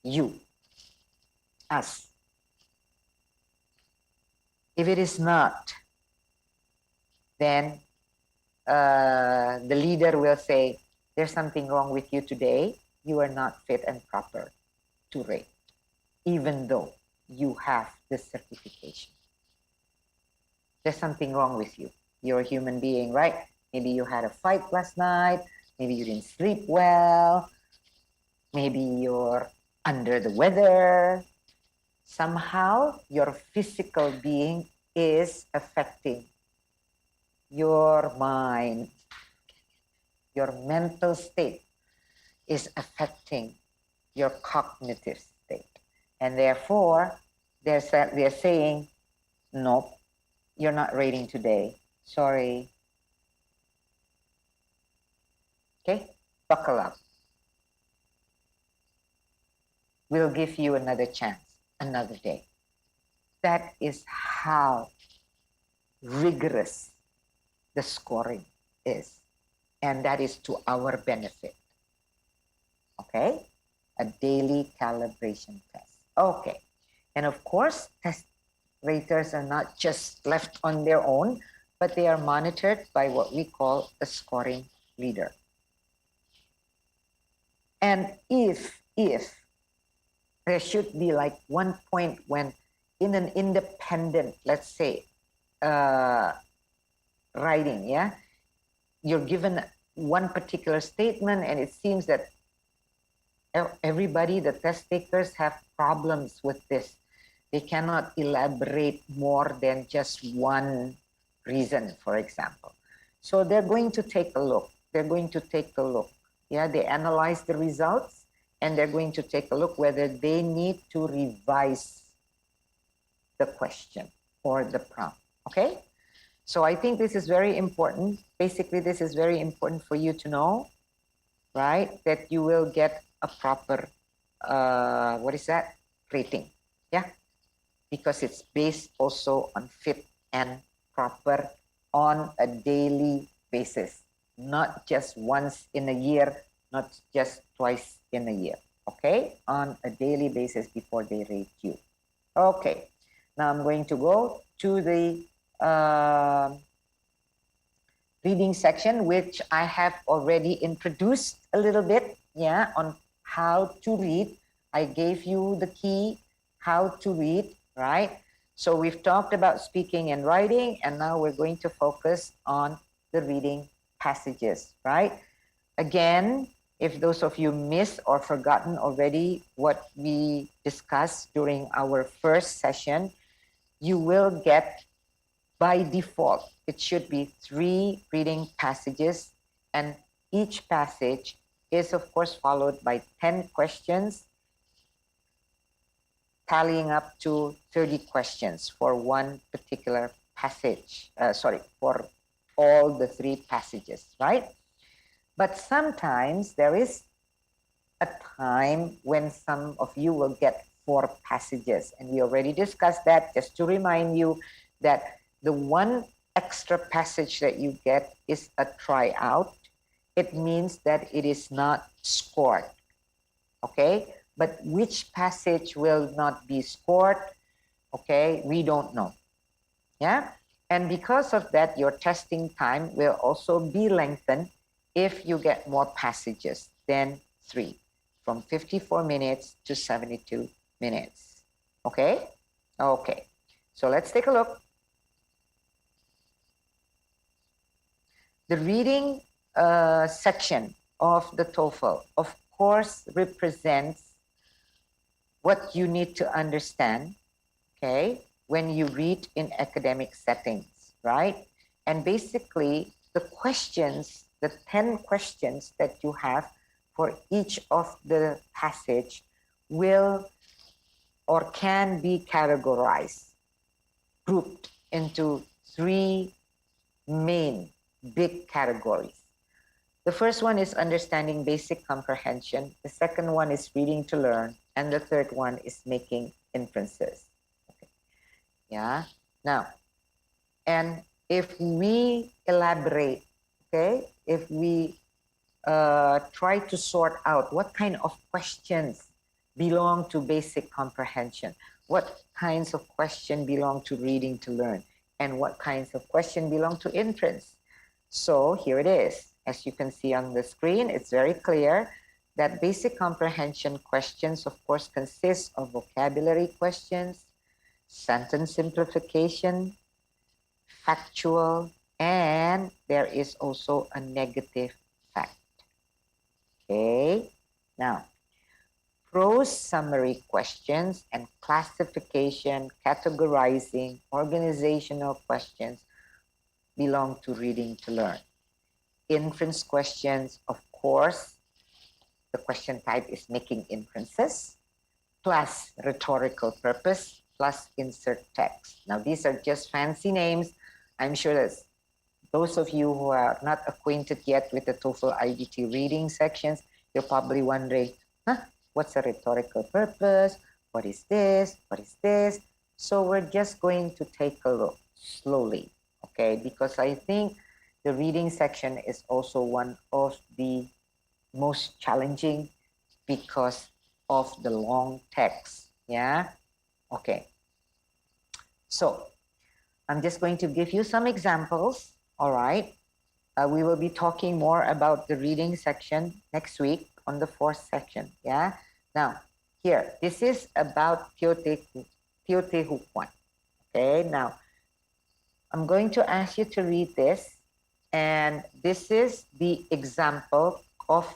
you, us. If it is not, then the leader will say, there's something wrong with you today. You are not fit and proper to rate, even though you have the certification. There's something wrong with you. You're a human being, right? Maybe you had a fight last night. Maybe you didn't sleep well. Maybe you're under the weather. Somehow your physical being is affecting your mind. Your mental state is affecting your cognitive state. And therefore, they're saying, nope, you're not rating today. Sorry. Okay, buckle up. We'll give you another chance, another day. That is how rigorous the scoring is. And that is to our benefit. Okay, a daily calibration test. Okay, and of course, test raters are not just left on their own, but they are monitored by what we call a scoring leader. And if there should be like one point when in an independent, let's say, writing, yeah, you're given one particular statement and it seems that everybody, the test takers, have problems with this. They cannot elaborate more than just one reason, for example. So they're going to take a look. Yeah, they analyze the results and they're going to take a look whether they need to revise the question or the prompt, okay? So I think this is very important. Basically, this is very important for you to know, right? That you will get a proper, rating, yeah? Because it's based also on fit and proper on a daily basis, not just once in a year, not just twice in a year, okay? On a daily basis before they rate you. Okay, now I'm going to go to the reading section, which I have already introduced a little bit, yeah, on how to read. I gave you the key, how to read, right? So we've talked about speaking and writing, and now we're going to focus on the reading passages, right? Again, if those of you missed or forgotten already what we discussed during our first session, you will get, by default, it should be 3 reading passages, and each passage is of course followed by 10 questions, tallying up to 30 questions for one particular passage, for all the 3 passages, right? But sometimes there is a time when some of you will get 4 passages, and we already discussed that. Just to remind you that the one extra passage that you get is a tryout, it means that it is not scored. Okay? But which passage will not be scored? Okay, we don't know. Yeah? And because of that, your testing time will also be lengthened if you get more passages than 3, from 54 minutes to 72 minutes. Okay? Okay. So let's take a look. The reading section of the TOEFL, of course, represents what you need to understand, okay, when you read in academic settings, right? And basically, the questions, the 10 questions that you have for each of the passage will or can be categorized, grouped into 3 main big categories. The first one is understanding basic comprehension. The second one is reading to learn. And the third one is making inferences. Okay. Yeah. Now, and if we elaborate, okay, if we try to sort out what kind of questions belong to basic comprehension, what kinds of questions belong to reading to learn, and what kinds of questions belong to inference. So here it is. As you can see on the screen, it's very clear that basic comprehension questions, of course, consist of vocabulary questions, sentence simplification, factual, and there is also a negative fact. Okay, now, prose summary questions and classification, categorizing, organizational questions belong to reading to learn. Inference questions, of course, the question type is making inferences, plus rhetorical purpose, plus insert text. Now, these are just fancy names. I'm sure that those of you who are not acquainted yet with the TOEFL iBT reading sections, you're probably wondering, what's a rhetorical purpose? What is this? What is this? So we're just going to take a look slowly, okay? Because I think the reading section is also one of the most challenging because of the long text, yeah? Okay. So I'm just going to give you some examples, all right? We will be talking more about the reading section next week on the 4th section, yeah? Now, here, this is about Teotihuacan, okay? Now, I'm going to ask you to read this, and this is the example of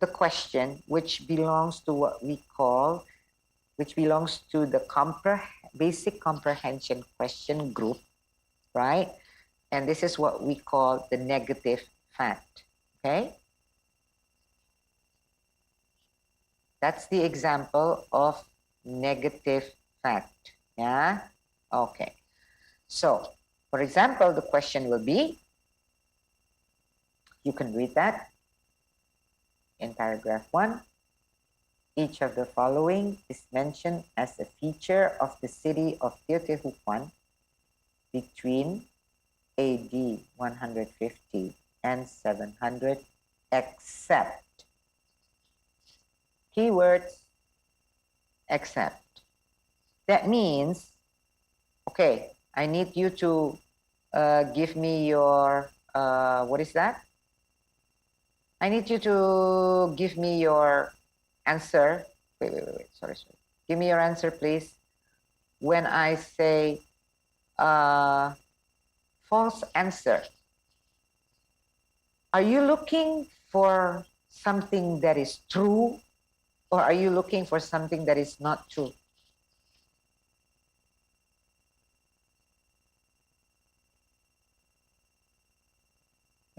the question which belongs to what we call, which belongs to the basic comprehension question group, right? And this is what we call the negative fact, okay? That's the example of negative fact, yeah? Okay. So, for example, the question will be, you can read that in paragraph 1. Each of the following is mentioned as a feature of the city of Teotihuacan between AD 150 and 700, except, keywords, except. That means, okay, I need you to give me your, what is that? I need you to give me your answer. Wait, sorry. Give me your answer, please. When I say false answer, are you looking for something that is true, or are you looking for something that is not true?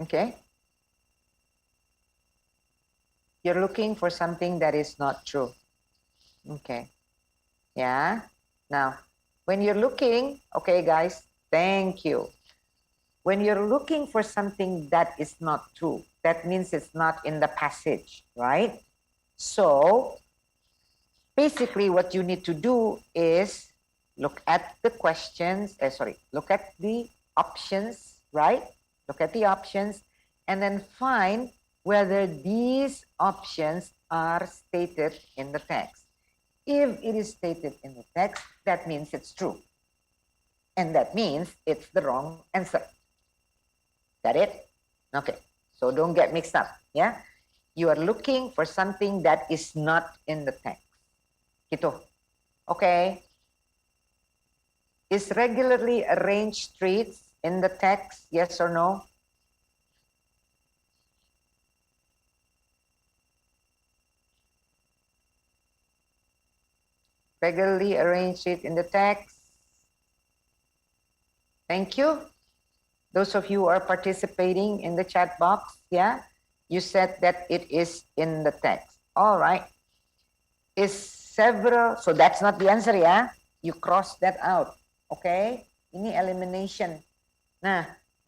Okay. You're looking for something that is not true. Okay. Yeah. Now, when you're looking, okay, guys, thank you. When you're looking for something that is not true, that means it's not in the passage, right? So, basically what you need to do is look at the questions, look at the options, right? Look at the options and then find whether these options are stated in the text. If it is stated in the text, that means it's true. And that means it's the wrong answer. Got it? Okay. So don't get mixed up. Yeah. You are looking for something that is not in the text. Gitu. Okay. Is regularly arranged streets in the text? Yes or no? Regularly arranged street in the text. Thank you. Those of you who are participating in the chat box, yeah, you said that it is in the text. All right. Is several, so that's not the answer, yeah? You cross that out, okay? Ini elimination. Nah,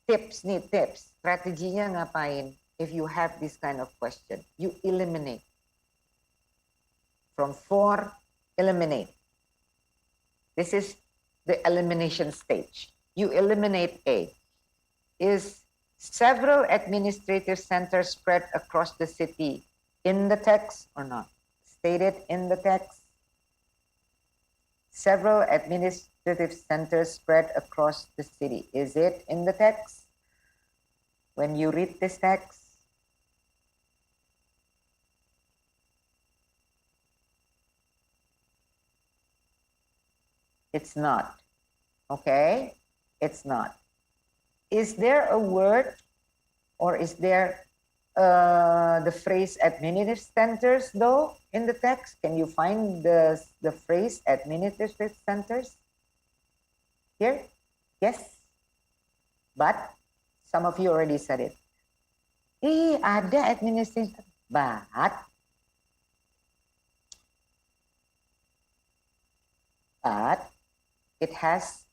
tips nih, tips. Strateginya ngapain? If you have this kind of question, you eliminate. From 4, eliminate. This is the elimination stage. You eliminate A. Is several administrative centers spread across the city in the text or not? Stated in the text. Several administrative centers spread across the city. Is it in the text? When you read this text, it's not. Okay? It's not. Is there a word or is there the phrase administrative centers though in the text? Can you find the phrase administrative centers here? Yes. But some of you already said it. Ada administrative, but it has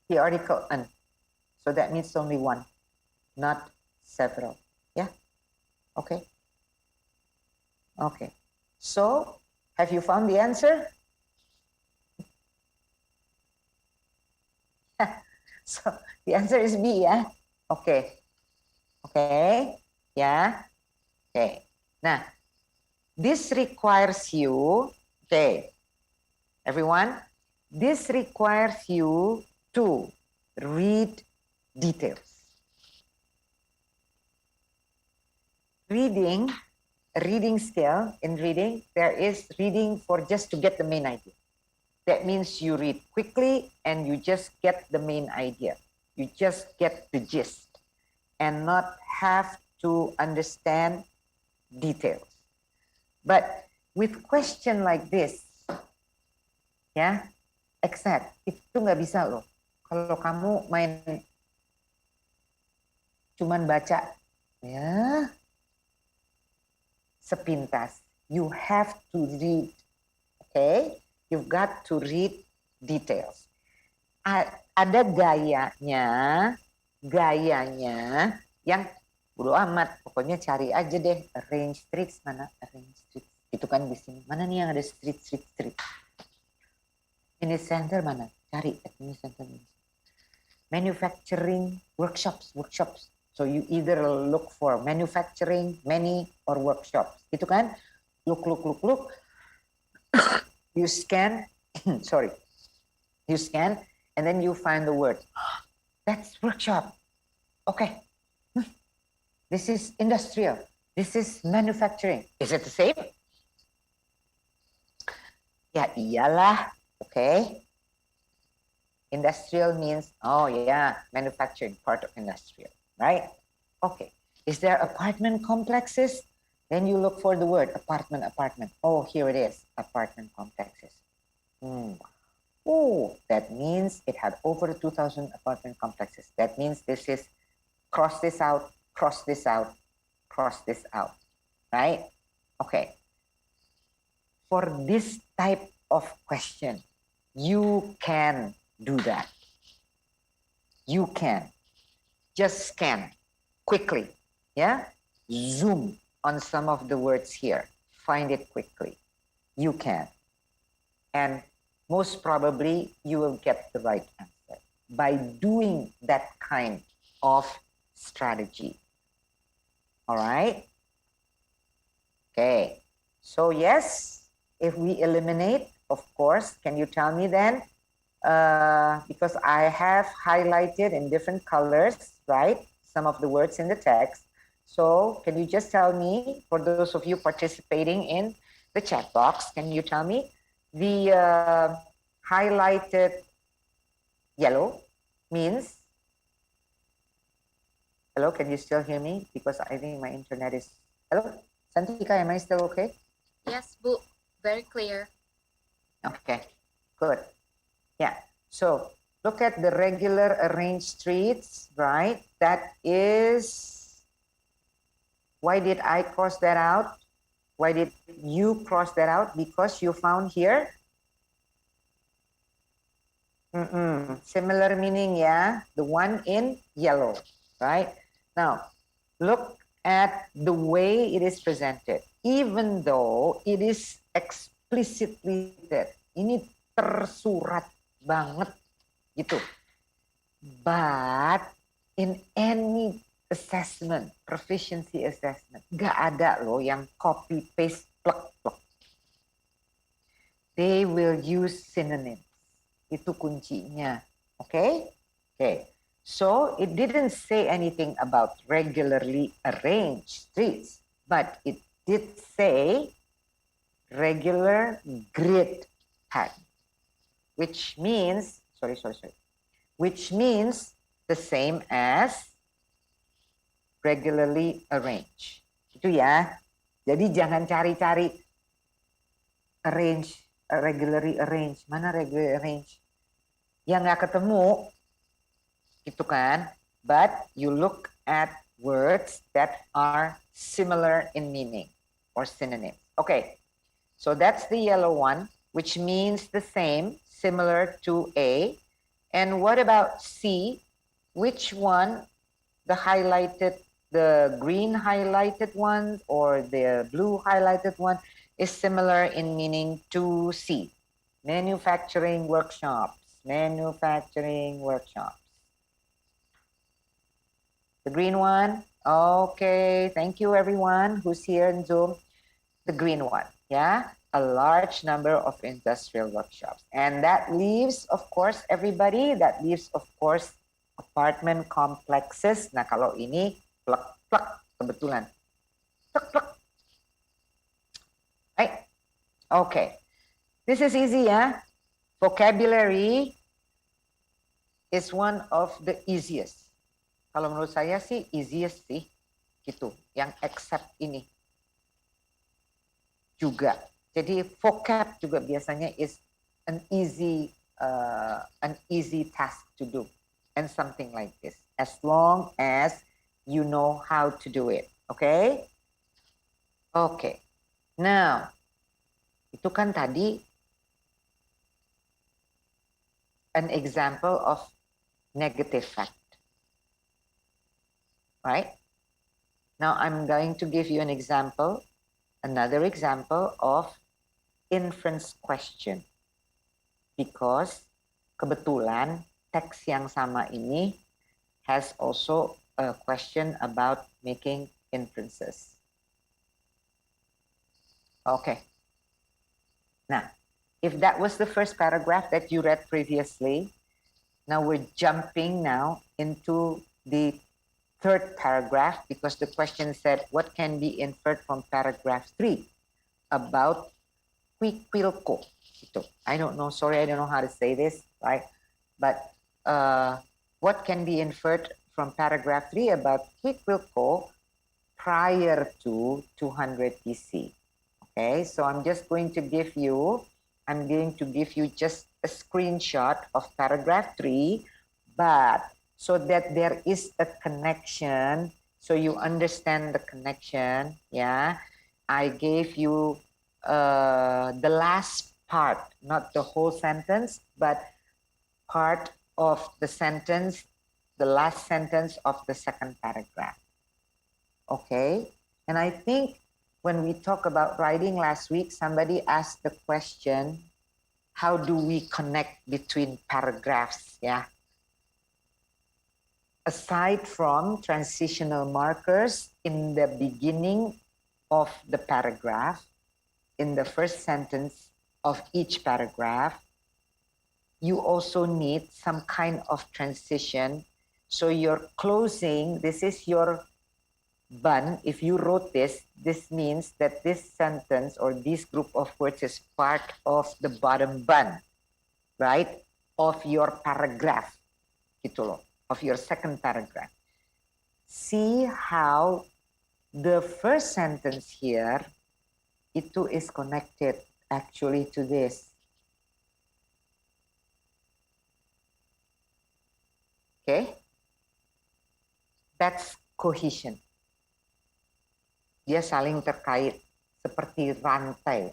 the article an. So that means only one, not several. Yeah? Okay. Okay. So, have you found the answer? So, the answer is B, yeah? Okay. Okay. Yeah? Okay. Now, this requires you, okay, everyone, this requires you to read details. Reading skill in reading, there is reading for just to get the main idea. That means you read quickly and you just get the main idea. You just get the gist and not have to understand details. But with question like this, ya, exact, itu nggak bisa loh. Kalau kamu main cuman baca, ya, sepintas. You have to read, okay? You've got to read details. Ada gayanya yang bodo amat, pokoknya cari aja deh arrange streets, mana arrange streets. Itu kan di sini. Mana nih yang ada street. Ini center mana? Cari ini center. Manufacturing workshops. So you either look for manufacturing, many or workshops. Itu kan? Look. You scan, sorry. You scan and then you find the word. That's workshop. Okay. This is industrial. This is manufacturing. Is it the same? Ya iyalah. Okay. Industrial means, oh yeah, manufacturing, part of industrial, right? Okay. Is there apartment complexes? Then you look for the word apartment. Oh, here it is, apartment complexes. Oh, that means it had over 2,000 apartment complexes. That means this is cross this out, right? Okay. For this type of question, you can do that. You can just scan quickly, yeah? Zoom on some of the words here. Find it quickly. You can. And most probably, you will get the right answer. by doing that kind of strategy. All right? Okay. So yes, if we eliminate, of course, can you tell me then? Because I have highlighted in different colors, right? Some of the words in the text. So can you just tell me, for those of you participating in the chat box, can you tell me the highlighted yellow means? Hello, can you still hear me? Because I think my internet is, hello? Santika, am I still okay? Yes, Bu. Very clear. Okay, good. Yeah, so look at the regular arranged streets, right? That is, why did I cross that out? Why did you cross that out? Because you found here similar meaning, yeah, the one in yellow, right? Now, look at the way it is presented. Even though it is explicitly stated, ini tersurat banget gitu. But in any assessment, proficiency assessment, gak ada loh yang copy paste plek. They will use synonyms. Itu kuncinya. Okay? Okay. So it didn't say anything about regularly arranged streets, but it did say regular grid pattern, which means, which means the same as regularly arranged. Itu ya. Jadi jangan cari-cari arrange, regularly arranged. Mana regularly arranged? Yang nggak ketemu, gitu kan? But you look at words that are similar in meaning or synonyms. Okay, so that's the yellow one, which means the same, similar to A. And what about C? Which one? The highlighted, the green highlighted one or the blue highlighted one is similar in meaning to C. Manufacturing workshops. Manufacturing workshops. The green one. Okay, thank you everyone who's here in Zoom. The green one, yeah? A large number of industrial workshops. And that leaves, of course, everybody, that leaves, of course, apartment complexes. Nah, kalau ini plek-plek kebetulan. Plek-plek. Right? Okay. This is easy, yeah? Vocabulary is one of the easiest. Kalau menurut saya sih easiest sih, gitu. Yang except ini juga. Jadi vocab juga biasanya is an easy task to do, and something like this. As long as you know how to do it, okay? Okay. Now, itu kan tadi an example of negative fact. Right? Now I'm going to give you an example, another example of inference question. Because kebetulan teks yang sama ini has also a question about making inferences. Okay. Now, if that was the first paragraph that you read previously, now we're jumping now into the third paragraph because the question said, what can be inferred from paragraph 3 about quiquilco? I don't know, sorry, I don't know how to say this, right? But what can be inferred from paragraph 3 about quiquilco prior to 200 BC? Okay, so I'm just going to give you, just a screenshot of paragraph 3, but so that there is a connection, so you understand the connection, yeah, I gave you the last part, not the whole sentence, but part of the sentence, the last sentence of the second paragraph. Okay, and I think when we talk about writing last week, somebody asked the question, how do we connect between paragraphs, yeah? aside from transitional markers in the beginning of the paragraph, in the first sentence of each paragraph, you also need some kind of transition. So your closing, this is your bun. If you wrote this, this means that this sentence or this group of words is part of the bottom bun, right? Of your paragraph, gitu loh, of your second paragraph. See how the first sentence here, itu is connected actually to this. Okay? That's cohesion. Dia saling terkait seperti rantai,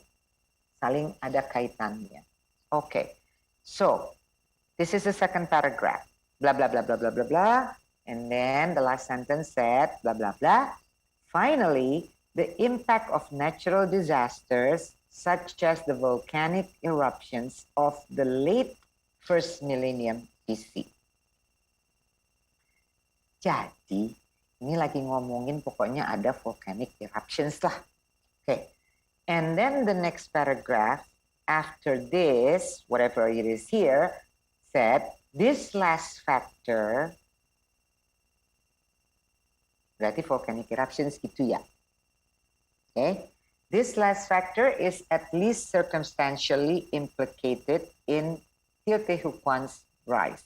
saling ada kaitannya. Okay, so this is the second paragraph. Blah, blah, blah, blah, blah, blah, blah. And then the last sentence said, blah, blah, blah. Finally, the impact of natural disasters, such as the volcanic eruptions of the late first millennium BC. Jadi, ini lagi ngomongin pokoknya ada volcanic eruptions lah. Okay. And then the next paragraph, after this, whatever it is here, said, this last factor, berarti volcanic eruptions itu ya. Okay. This last factor is at least circumstantially implicated in Teotihuacan's rise.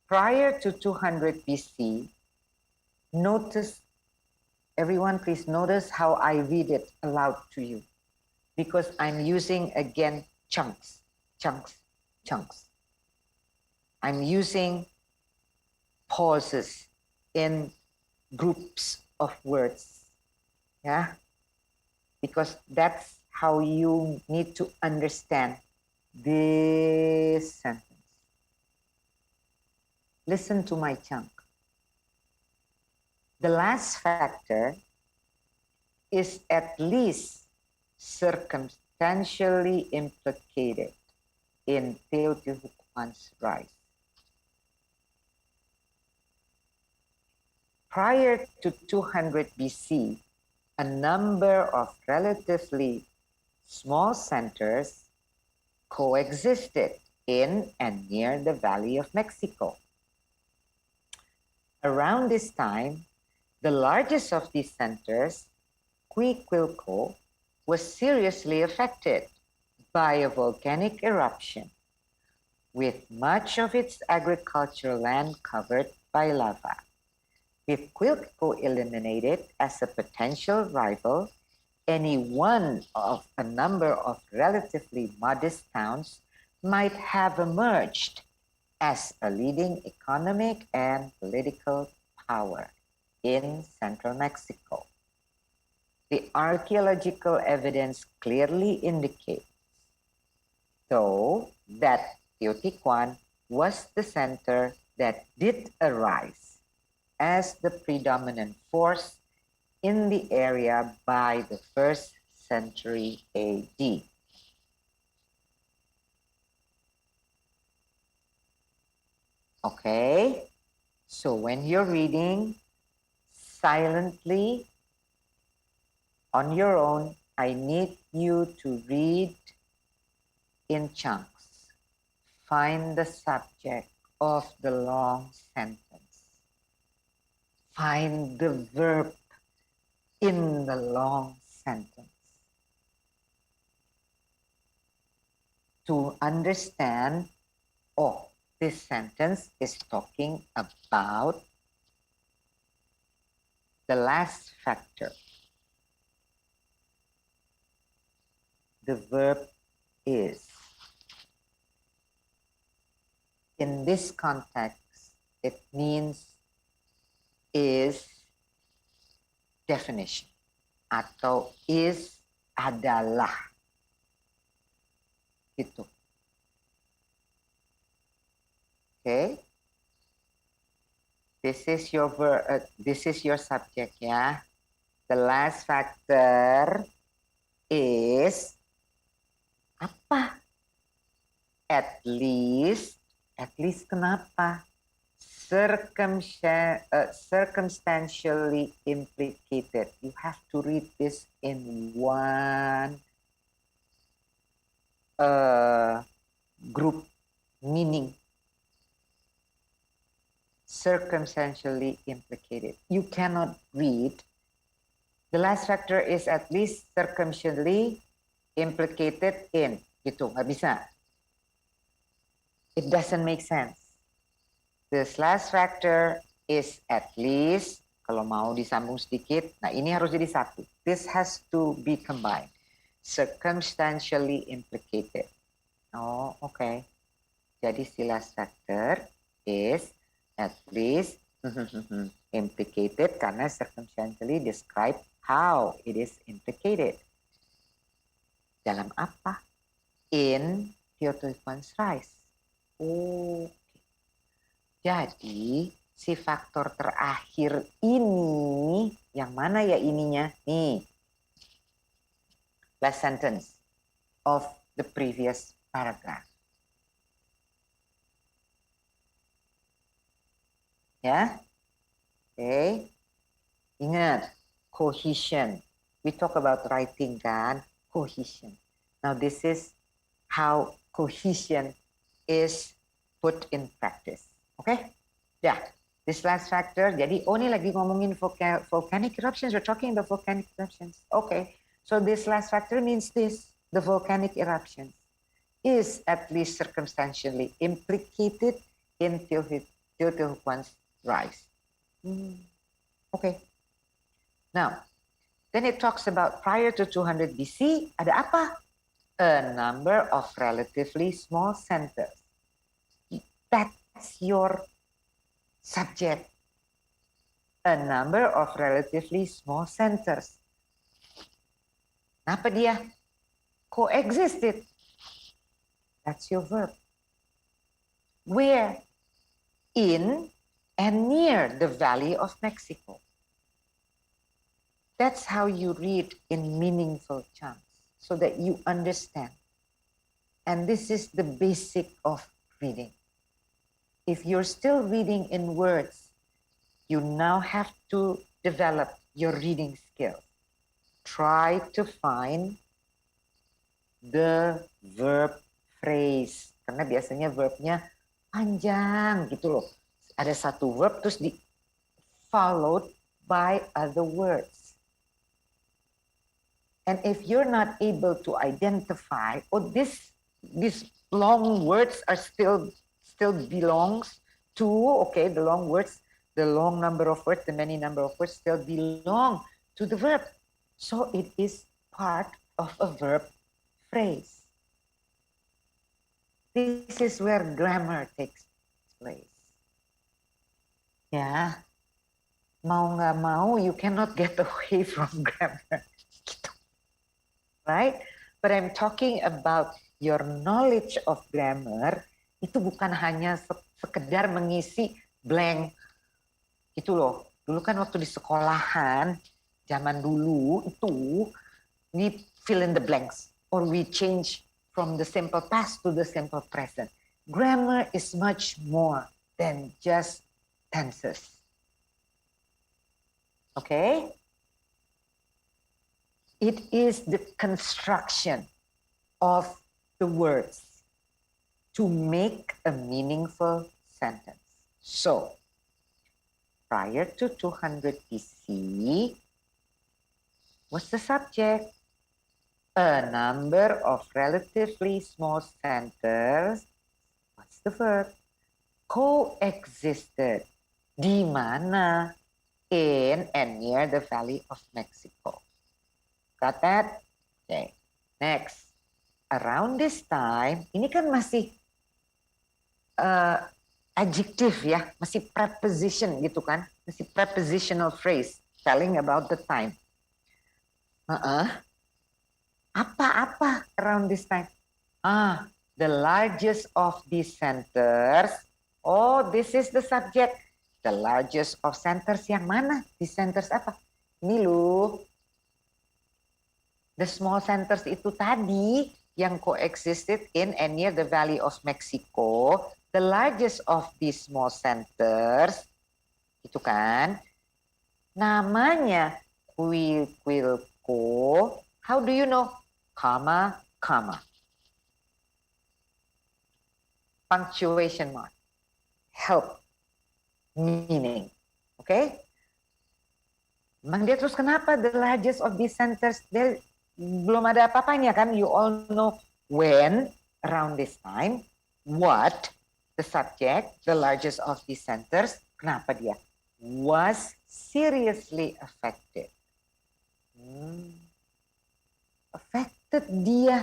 Prior to 200 BC, notice, everyone please notice how I read it aloud to you, because I'm using again chunks, chunks, chunks. I'm using pauses in groups of words, yeah? Because that's how you need to understand this sentence. Listen to my chunk. The last factor is at least circumstantially implicated in Teotihuacan's rise. Prior to 200 BC, a number of relatively small centers coexisted in and near the Valley of Mexico. Around this time, the largest of these centers, Cuicuilco, was seriously affected by a volcanic eruption, with much of its agricultural land covered by lava. With Cuicuilco eliminated as a potential rival, any one of a number of relatively modest towns might have emerged as a leading economic and political power in central Mexico. The archaeological evidence clearly indicates, though, that Teotihuacan was the center that did arise as the predominant force in the area by the 1st century AD. Okay, so when you're reading silently on your own, I need you to read in chunks. Find the subject of the long sentence. Find the verb in the long sentence. To understand, oh, this sentence is talking about the last factor. The verb is. In this context, it means is definition atau is adalah. Gitu. Okay, this is your this is your subject, yeah. The last factor is apa? At least At least kenapa? Circumstantially implicated. You have to read this in one group meaning. Circumstantially implicated. You cannot read. The last factor is at least circumstantially implicated in. Gitu, nggak bisa. It doesn't make sense. This last factor is at least, kalau mau disambung sedikit, nah ini harus jadi satu. This has to be combined. Circumstantially implicated. Oh, okay. Jadi si last factor is at least implicated karena circumstantially describe how it is implicated. Dalam apa? In Teotihuacan's rise. Oh, jadi si faktor terakhir ini, yang mana ya ininya? Nih, last sentence of the previous paragraph. Ya, oke. Ingat, cohesion. We talk about writing kan, cohesion. Now this is how cohesion is put in practice. Oke? Ya, this last factor. Jadi, ini lagi ngomongin volcanic eruptions. We're talking about volcanic eruptions. Okay. So this last factor means this. The volcanic eruptions is at least circumstantially implicated in Teotihuacan's rise. Okay. Now, then it talks about prior to 200 BC, ada apa? A number of relatively small centers. That's your subject. A number of relatively small centers. Kenapa dia? Coexisted. That's your verb. Where? In and near the Valley of Mexico. That's how you read in meaningful chunks so that you understand. And this is the basic of reading. If you're still reading in words, you now have to develop your reading skills. Try to find the verb phrase. Karena biasanya verbnya panjang gitu loh. Ada satu verb terus followed by other words. And if you're not able to identify, these long words are still belongs to, okay, the long words, the long number of words, the many number of words still belong to the verb. So it is part of a verb phrase. This is where grammar takes place. Ya, mau nggak mau, you cannot get away from grammar. Right? But I'm talking about your knowledge of grammar, itu bukan hanya sekedar mengisi blank. Gitu loh. Dulu kan waktu di sekolahan, zaman dulu itu, we fill in the blanks. Or we change from the simple past to the simple present. Grammar is much more than just tenses. Okay? It is the construction of the words to make a meaningful sentence. So, prior to 200 BC, what's the subject? A number of relatively small centers. What's the verb? Coexisted. Di mana? In and near the Valley of Mexico. Got that? Okay. Next. Around this time, ini kan masih adjective ya, masih preposition gitu kan, masih prepositional phrase telling about the time. Apa-apa around this time? The largest of these centers. Oh, this is the subject. The largest of centers yang mana? Di centers apa? Ini loh. The small centers itu tadi yang coexisted in and near the Valley of Mexico. the largest of these small centers, itu kan, namanya Quilco. How do you know? Comma, comma. Punctuation mark. Help. Meaning. Okay? Emang dia terus kenapa the largest of these centers? Dia belum ada apa-apanya kan? You all know when, around this time, what, the subject, the largest of these centers, kenapa dia? Was seriously affected. Affected dia.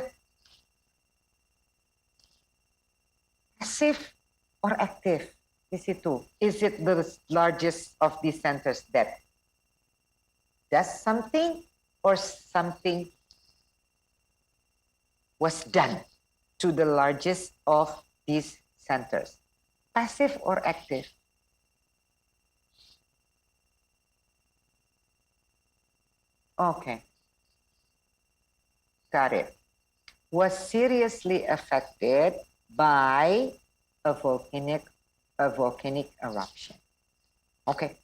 Passive or active di situ. Is it the largest of these centers that does something or something was done to the largest of these centers? Passive or active? Okay. Got it. Was seriously affected by a volcanic eruption. Okay.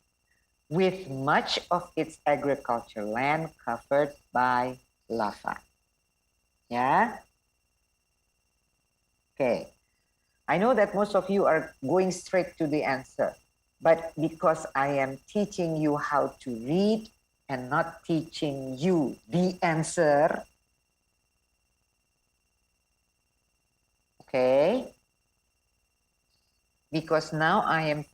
With much of its agricultural land covered by lava. Yeah? Okay. I know that most of you are going straight to the answer, but because I am teaching you how to read and not teaching you the answer, okay? Because now I am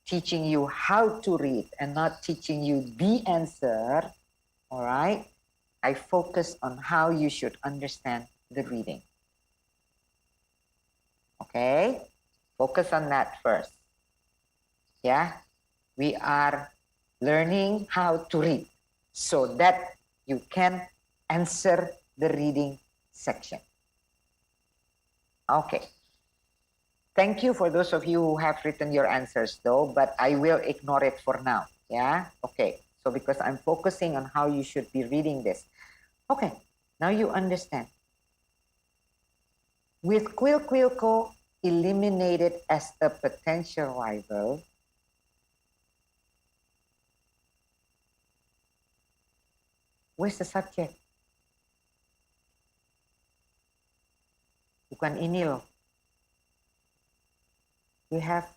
teaching you how to read and not teaching you the answer, all right? I focus on how you should understand the reading. Okay? Focus on that first. Yeah? We are learning how to read so that you can answer the reading section. Okay. Thank you for those of you who have written your answers though, but I will ignore it for now. Yeah? Okay. So because I'm focusing on how you should be reading this. Okay. Now you understand. With Quilco eliminated as a potential rival, where's the subject? Bukan ini loh. We have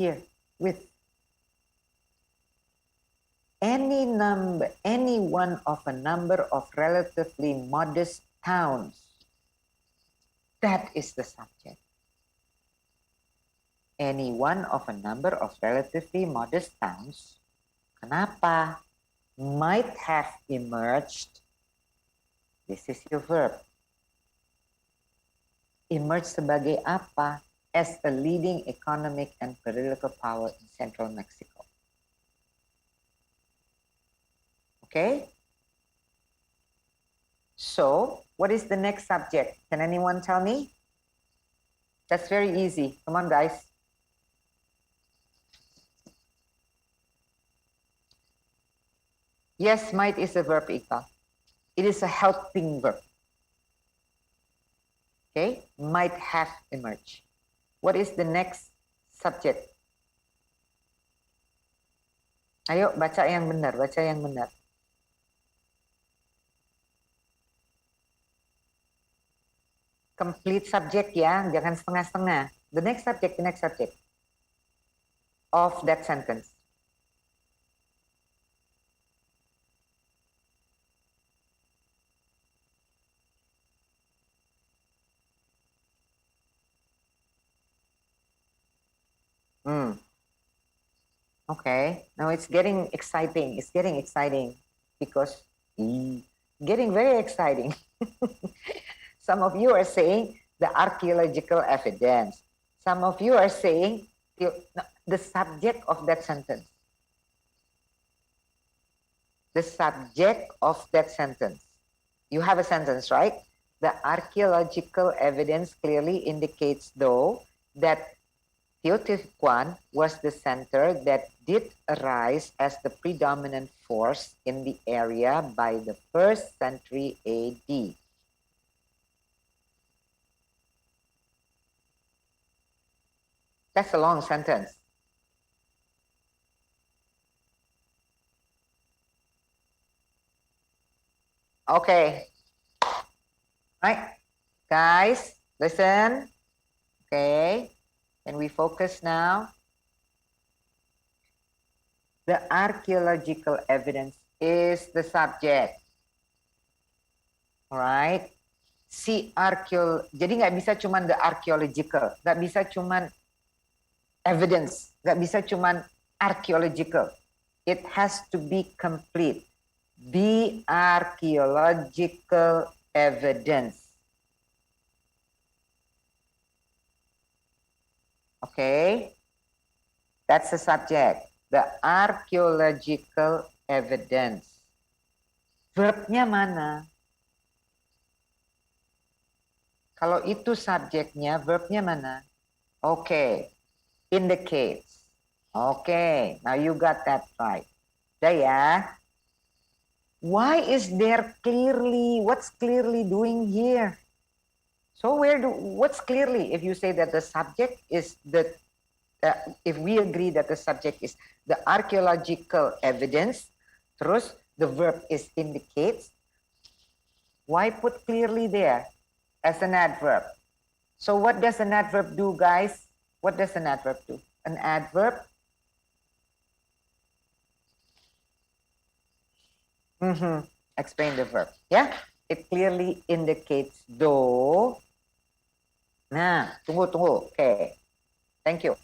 here with any one of a number of relatively modest towns. That is the subject. Any one of a number of relatively modest towns. Kenapa? Might have emerged. This is your verb. Emerge sebagai apa? As a leading economic and political power in central Mexico. Okay? So, what is the next subject? Can anyone tell me? That's very easy. Come on, guys. Yes, might is a verb, Ika. It is a helping verb. Okay? Might have emerged. What is the next subject? Ayo, baca yang benar, baca yang benar. Complete subject ya, jangan setengah-setengah. The next subject of that sentence. Okay, now it's getting exciting. It's getting exciting because getting very exciting. Some of you are saying the archaeological evidence. Some of you are saying the subject of that sentence. The subject of that sentence. You have a sentence, right? The archaeological evidence clearly indicates, though, that Teotihuacan was the center that did arise as the predominant force in the area by the 1st century AD. That's a long sentence. Okay. Right. Guys, listen. Okay. Can we focus now? The archaeological evidence is the subject. Alright. Jadi nggak bisa cuman the archaeological, nggak bisa cuman evidence, nggak bisa cuman archaeological. It has to be complete. The archaeological evidence. Okay, that's the subject. The archaeological evidence. Verbnya mana? Kalau itu subjeknya, verbnya mana? Okay, indicates. Okay, now you got that right. Udah ya. Why is there clearly? What's clearly doing here? So what's clearly? If you say that the subject is if we agree that the subject is the archaeological evidence, terus the verb is indicates, why put clearly there as an adverb? So what does an adverb do, guys? What does an adverb do? An adverb explain the verb. Yeah, it clearly indicates though. Nah, tunggu. Okay, thank you.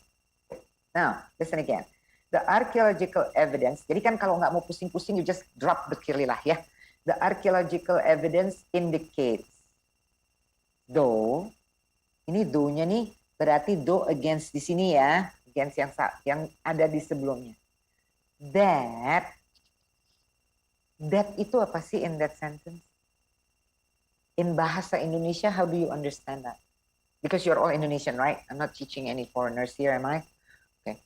Now, listen again. The archaeological evidence, jadi kan kalau nggak mau pusing-pusing, you just drop the clearly lah ya. The archaeological evidence indicates, though, ini though-nya nih, berarti though against di sini ya, against yang ada di sebelumnya. That itu apa sih in that sentence? In bahasa Indonesia, how do you understand that? Because you're all Indonesian, right? I'm not teaching any foreigners here, am I? Okay.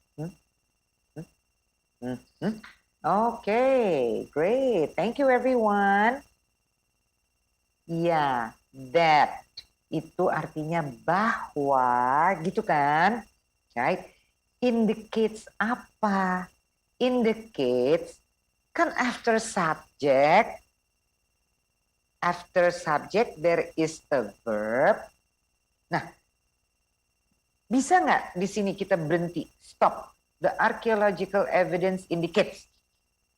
Okay, great. Thank you, everyone. Ya, that itu artinya bahwa, gitu kan? Right? Indicates apa? Indicates, kan after subject there is a verb. Nah, bisa nggak di sini kita berhenti? Stop. The archaeological evidence indicates.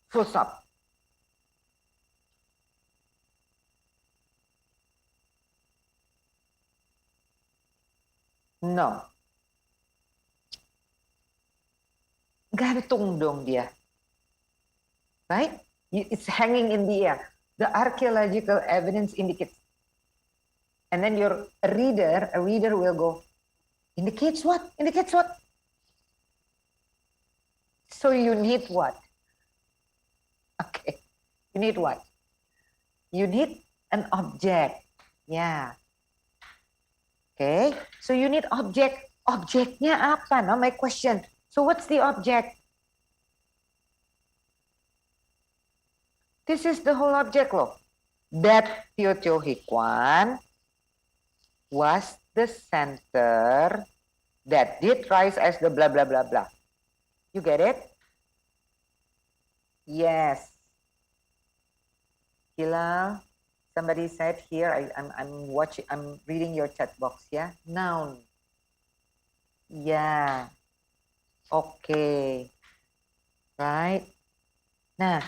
Full stop. No. Gantung dong dia. Right? It's hanging in the air. The archaeological evidence indicates. And then a reader will go, indicates what? Indicates what? So you need what? Okay. You need what? You need an object. Yeah. Okay. So you need object. Objeknya apa? Now my question. So what's the object? This is the whole object loh. That Teotihuacan was the center that did rise as the blah, blah, blah, blah. You get it? Yes. Hilal, somebody said here, I'm reading your chat box, yeah? Noun. Yeah. Okay. Right? Nah,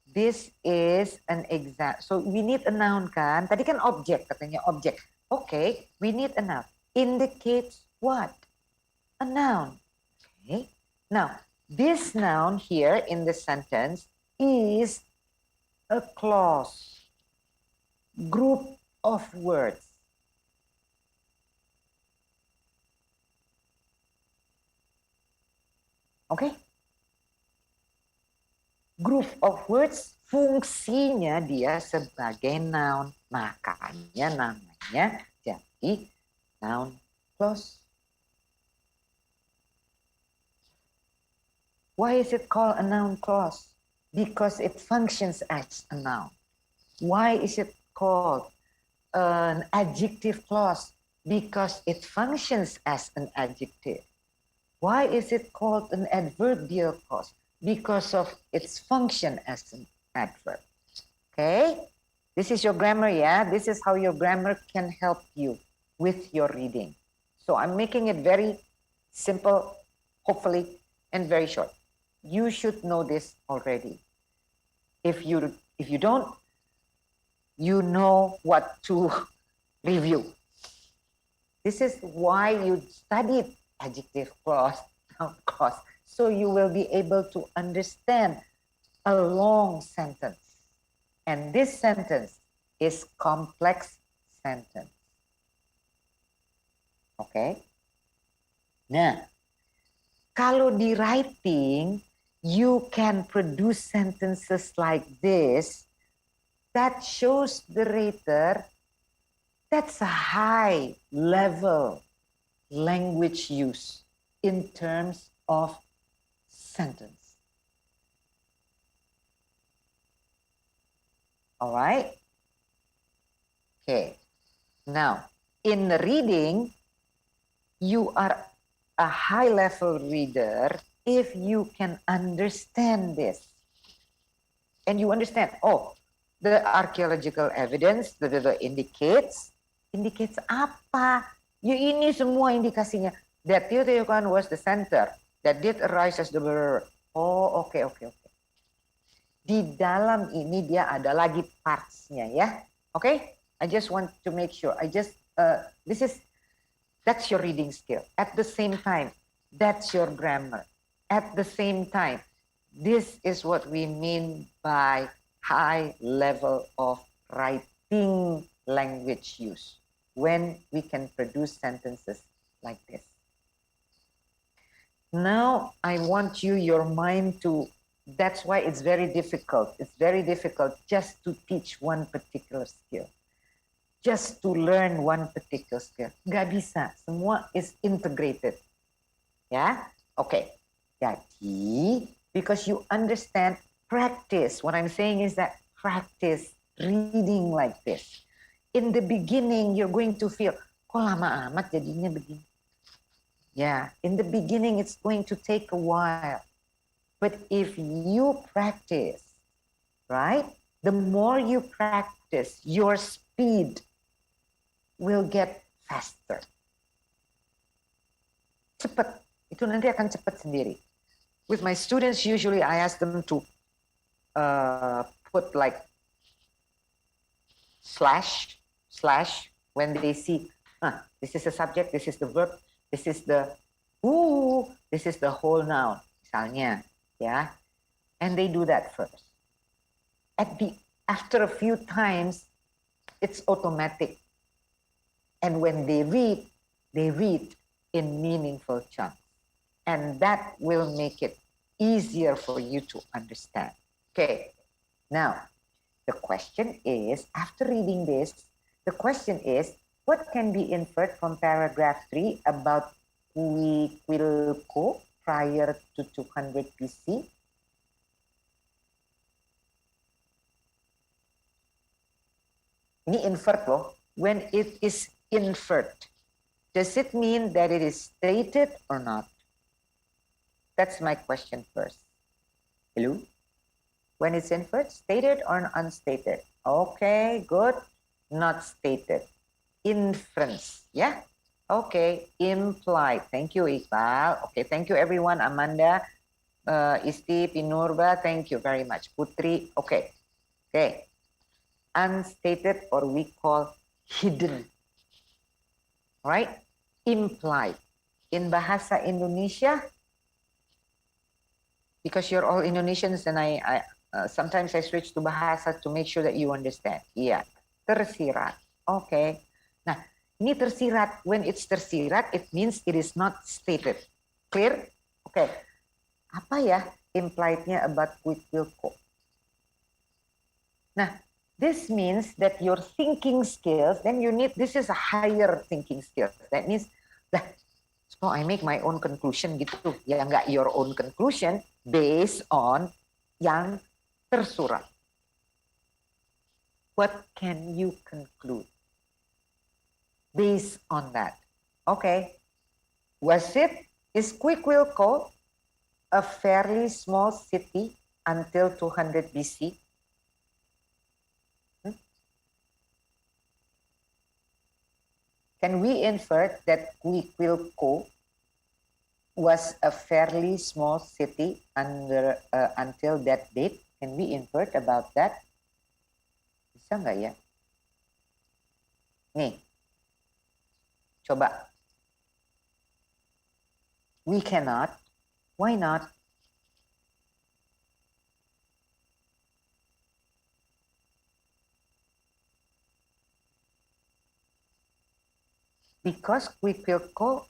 this is an example. So we need a noun kan? Tadi kan object, katanya object. Okay, we need a noun. Indicates what? A noun. Okay. Now, this noun here in the sentence is a clause, group of words. Okay? Group of words, fungsinya dia sebagai noun. Makanya namanya jadi noun clause. Why is it called a noun clause? Because it functions as a noun. Why is it called an adjective clause? Because it functions as an adjective. Why is it called an adverbial clause? Because of its function as an adverb. Okay? This is your grammar, yeah? This is how your grammar can help you with your reading. So I'm making it very simple, hopefully, and very short. You should know this already. If you don't, you know what to review. This is why you studied adjective clause, noun clause, so you will be able to understand a long sentence. And this sentence is complex sentence. Okay? Nah, kalau di writing, you can produce sentences like this that shows the reader that's a high level language use in terms of sentence. All right? Okay. Now, in the reading, you are a high level reader if you can understand this. And you understand, oh, the archaeological evidence indicates apa? Ya ini semua indikasinya. That Teotihuacan was the center that did arise as the oh, oke. Di dalam ini dia ada lagi parts-nya ya. Okay? I just want to make sure. That's your reading skill. At the same time, that's your grammar. At the same time, this is what we mean by high level of writing language use, when we can produce sentences like this. Now, I want your mind to, that's why it's very difficult. It's very difficult just to teach one particular skill. Just to learn one particular skill. Nggak bisa, semua is integrated. Ya, okay. Jadi, because you understand, practice. What I'm saying is that practice reading like this. In the beginning, you're going to feel, kok lama amat jadinya begini. Yeah, in the beginning, it's going to take a while. But if you practice, right, the more you practice, your speed will get faster. Cepat, itu nanti akan cepat sendiri. With my students, usually I ask them to put like slash when they see, this is the subject, this is the verb, this is the this is the whole noun, misalnya, yeah, and they do that first. After a few times, it's automatic, and when they read in meaningful chunks, and that will make it easier for you to understand. Okay, now the question is, after reading this, the question is, what can be inferred from paragraph 3 about Huiquilco prior to 200 BC? Ini inferred loh. When it is inferred, does it mean that it is stated or not? That's my question first. Hello? When it's inferred, stated or unstated? Okay, good. Not stated. Inference, yeah? Okay, implied. Thank you, Iqbal. Okay, thank you, everyone. Amanda, Isti, Pinurba, thank you very much. Putri, okay. Okay. Unstated, or we call hidden. Right? Implied. In Bahasa Indonesia, because you're all Indonesians and I sometimes I switch to Bahasa to make sure that you understand. Iya, tersirat. Okay. Nah, ini tersirat. When it's tersirat, it means it is not stated. Clear? Okay. Apa ya implied-nya about Huiquilco? Nah, this means that your thinking skills, then you need, this is a higher thinking skills. That means, so I make my own conclusion gitu. Ya enggak your own conclusion based on yang tersurat. What can you conclude based on that? Okay. Was it Is Quiquilco a fairly small city until 200 BC? Can we infer that Quiquilco was a fairly small city until that date? Can we infer about that? Bisa nggak ya? Nih, coba. We cannot. Why not? Because Quiquilco,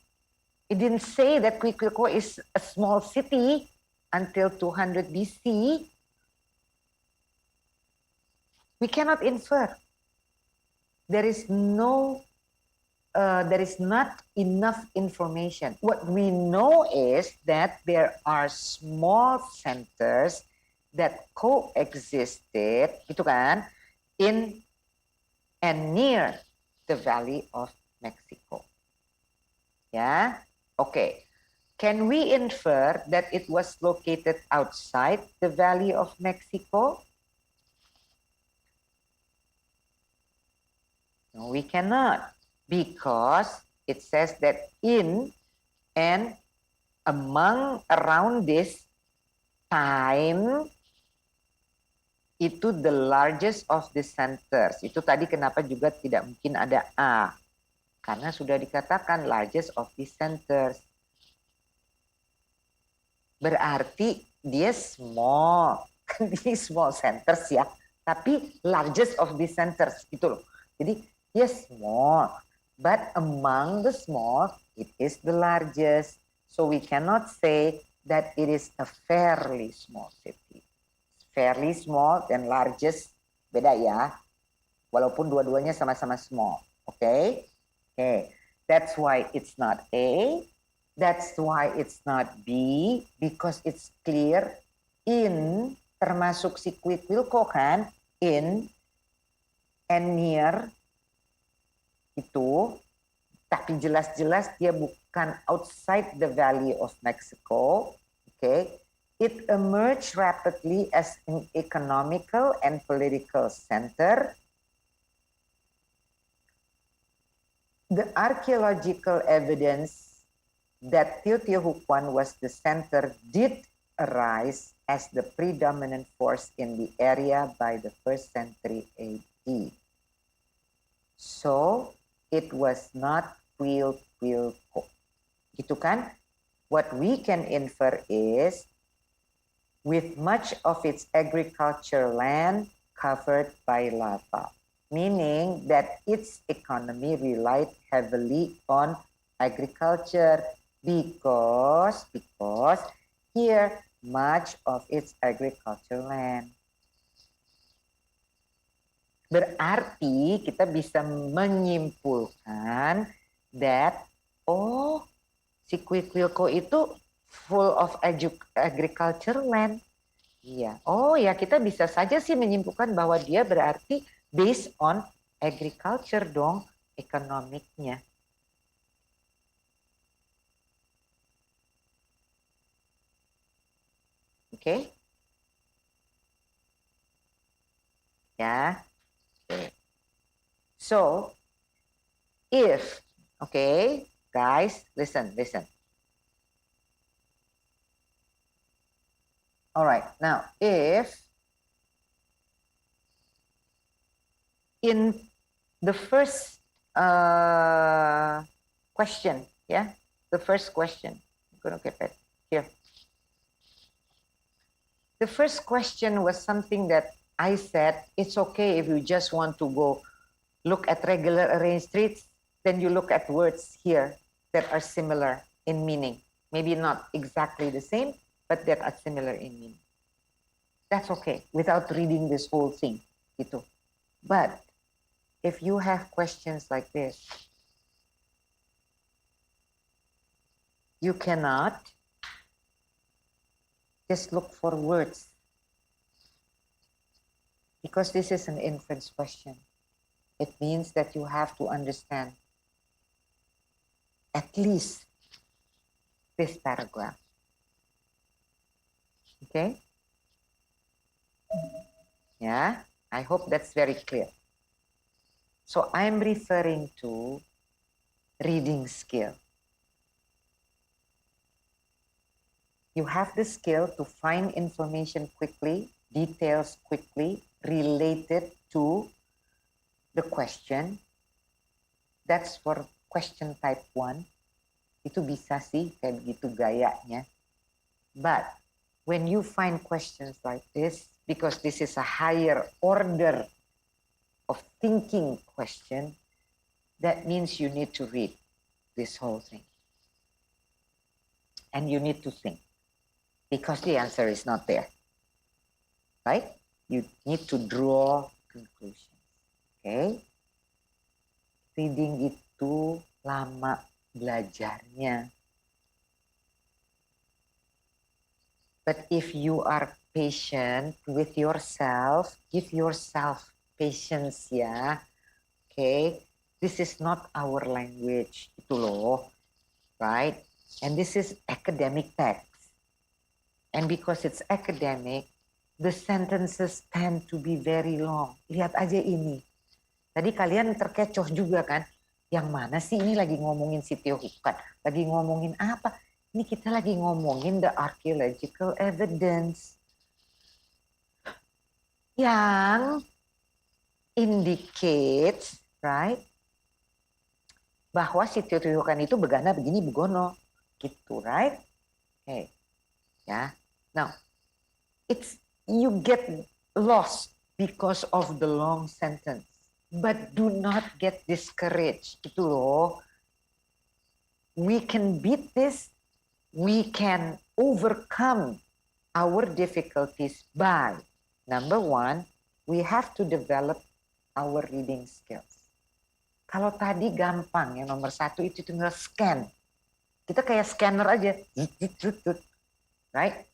it didn't say that Quiquilco is a small city until 200 BC. We cannot infer. There is not enough information. What we know is that there are small centers that coexisted, gitu kan, in and near the Valley of Mexico. Yeah, okay. Can we infer that it was located outside the Valley of Mexico? No, we cannot, because it says that in and around this time, itu the largest of the centers. Itu tadi kenapa juga tidak mungkin ada A. Karena sudah dikatakan largest of the centers. Berarti dia small. Dia small centers ya. Tapi largest of the centers gitu loh. Jadi dia small. But among the small, it is the largest. So we cannot say that it is a fairly small city. Fairly small dan largest beda ya. Walaupun dua-duanya sama-sama small. Okay? Okay. That's why it's not A. That's why it's not B. Because it's clear in, termasuk si Quiquilco kan, in and near itu, tapi jelas-jelas dia bukan outside the Valley of Mexico. Okay? It emerged rapidly as an economical and political center. The archaeological evidence that Teotihuacan was the center did arise as the predominant force in the area by the 1st century AD. So, it was not Quiquilco. Gitu kan? What we can infer is, with much of its agriculture land covered by lava, meaning that its economy relied heavily on agriculture because here much of its agriculture land. Berarti kita bisa menyimpulkan that si Quiquilco itu full of agriculture land. Iya. Oh ya, kita bisa saja sih menyimpulkan bahwa dia berarti based on agriculture dong, ekonomiknya. Oke? Okay? Ya. Okay. So, if, okay, guys, listen. All right, now if in the first question, yeah, the first question, I'm going to get it here. The first question was something that I said, it's okay if you just want to go look at regular arranged streets, then you look at words here that are similar in meaning. Maybe not exactly the same, but that are similar in meaning. That's okay, without reading this whole thing. Gitu. But if you have questions like this, you cannot just look for words. Because this is an inference question. It means that you have to understand at least this paragraph. Okay? Yeah, I hope that's very clear. So I'm referring to reading skill. You have the skill to find information quickly, details quickly, related to the question. That's for question type 1. Itu bisa sih kayak begitu gayanya. But when you find questions like this, because this is a higher order of thinking question, that means you need to read this whole thing. And you need to think, because the answer is not there. Right? You need to draw conclusions. Okay? Reading itu lama belajarnya. But if you are patient with yourself, give yourself patience ya. Okay? This is not our language. Itu loh. Right? And this is academic text. And because it's academic, the sentences tend to be very long. Lihat aja ini. Tadi kalian terkecoh juga kan? Yang mana sih ini lagi ngomongin Siti Hukan? Lagi ngomongin apa? Ini kita lagi ngomongin the archaeological evidence. Yang indicates, right? Bahwa Siti Hukan itu begana begini begono. Gitu, right? Okay. Ya. Now, you get lost because of the long sentence. But do not get discouraged. Gitu loh. We can beat this. We can overcome our difficulties by, number 1, we have to develop our reading skills. Kalau tadi gampang, yang nomor 1 itu tinggal scan. Kita kayak scanner aja. Right?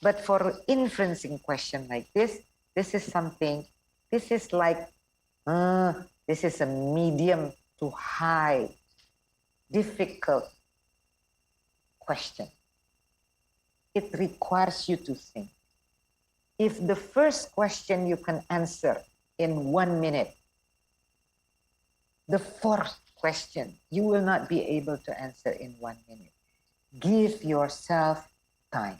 But for inferencing question like this is something, this is like, this is a medium to high, difficult question. It requires you to think. If the first question you can answer in 1 minute, the 4th question you will not be able to answer in 1 minute. Give yourself time.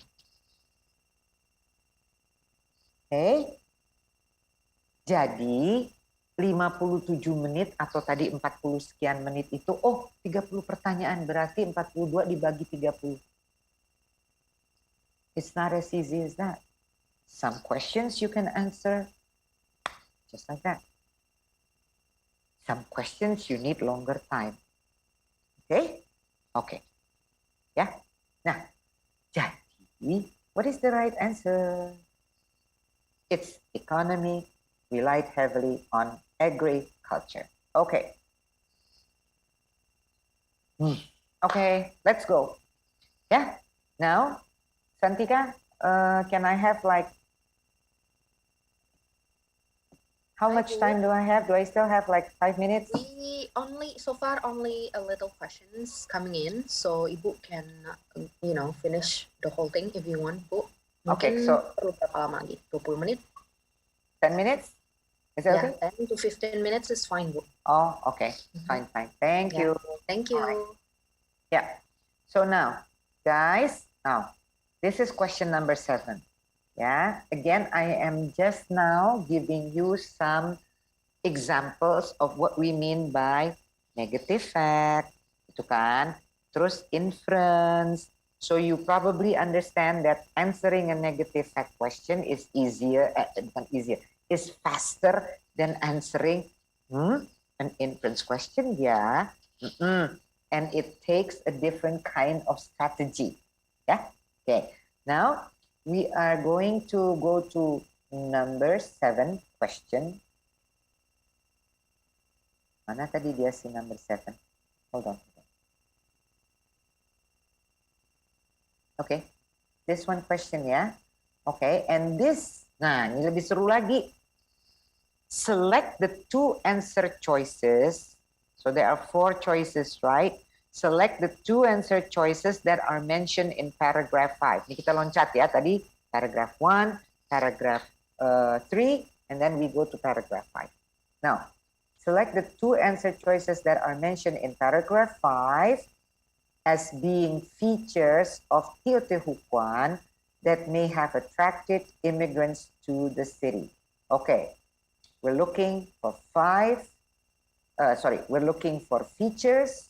Okay? Jadi 57 menit atau tadi 40 sekian menit itu, 30 pertanyaan, berarti 42 dibagi 30. It's not as easy as that. Some questions you can answer just like that. Some questions you need longer time. Okay? Okay. Ya. Nah, jadi what is the right answer? It's economy. Relied heavily on agriculture. Okay. Okay, let's go. Yeah. Now, Santika, can I have like, how much time do I have? Do I still have like 5 minutes? We so far only a little questions coming in, so Ibu can, finish the whole thing if you want, Bu. Okay, so perlu berapa lama lagi? 20 menit? 10 minutes? Is that okay? 10 to 15 minutes is fine, Bu. Oh, okay. Fine. Thank you. Thank you. Right. Yeah. So now, guys, this is question number 7. Yeah. Again, I am just now giving you some examples of what we mean by negative fact, itu kan. Terus inference. So you probably understand that answering a negative fact question is is faster than answering an inference question, yeah. And it takes a different kind of strategy. Yeah. Okay. Now we are going to go to number 7 question. Mana tadi dia si number 7? Hold on. Okay. This one question ya. Okay. And this, nah ini lebih seru lagi. Select the 2 answer choices. So there are 4 choices, right? select the two answer choices that are mentioned in paragraph 5. Ini kita loncat ya, tadi paragraph 1, paragraph 3, and then we go to paragraph 5. Now, select the two answer choices that are mentioned in paragraph 5 as being features of Teotihuacan that may have attracted immigrants to the city. Okay, we're looking for we're looking for features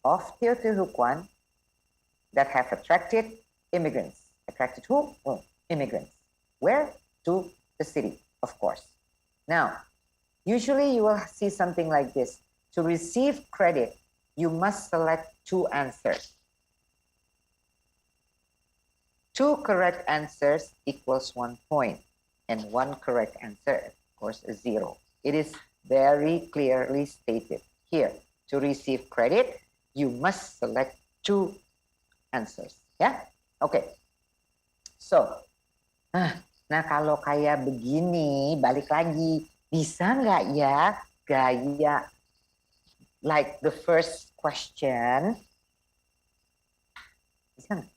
of Teotihuacan that have attracted immigrants. Attracted who? Oh, immigrants. Where? To the city, of course. Now, usually you will see something like this. To receive credit, you must select two answers. Two correct answers equals 1 point, and one correct answer, of course, is 0. It is very clearly stated here. To receive credit, you must select two answers. Ya, oke. So, nah kalau kayak begini, balik lagi, bisa nggak ya gaya like the first question? Bisa nggak?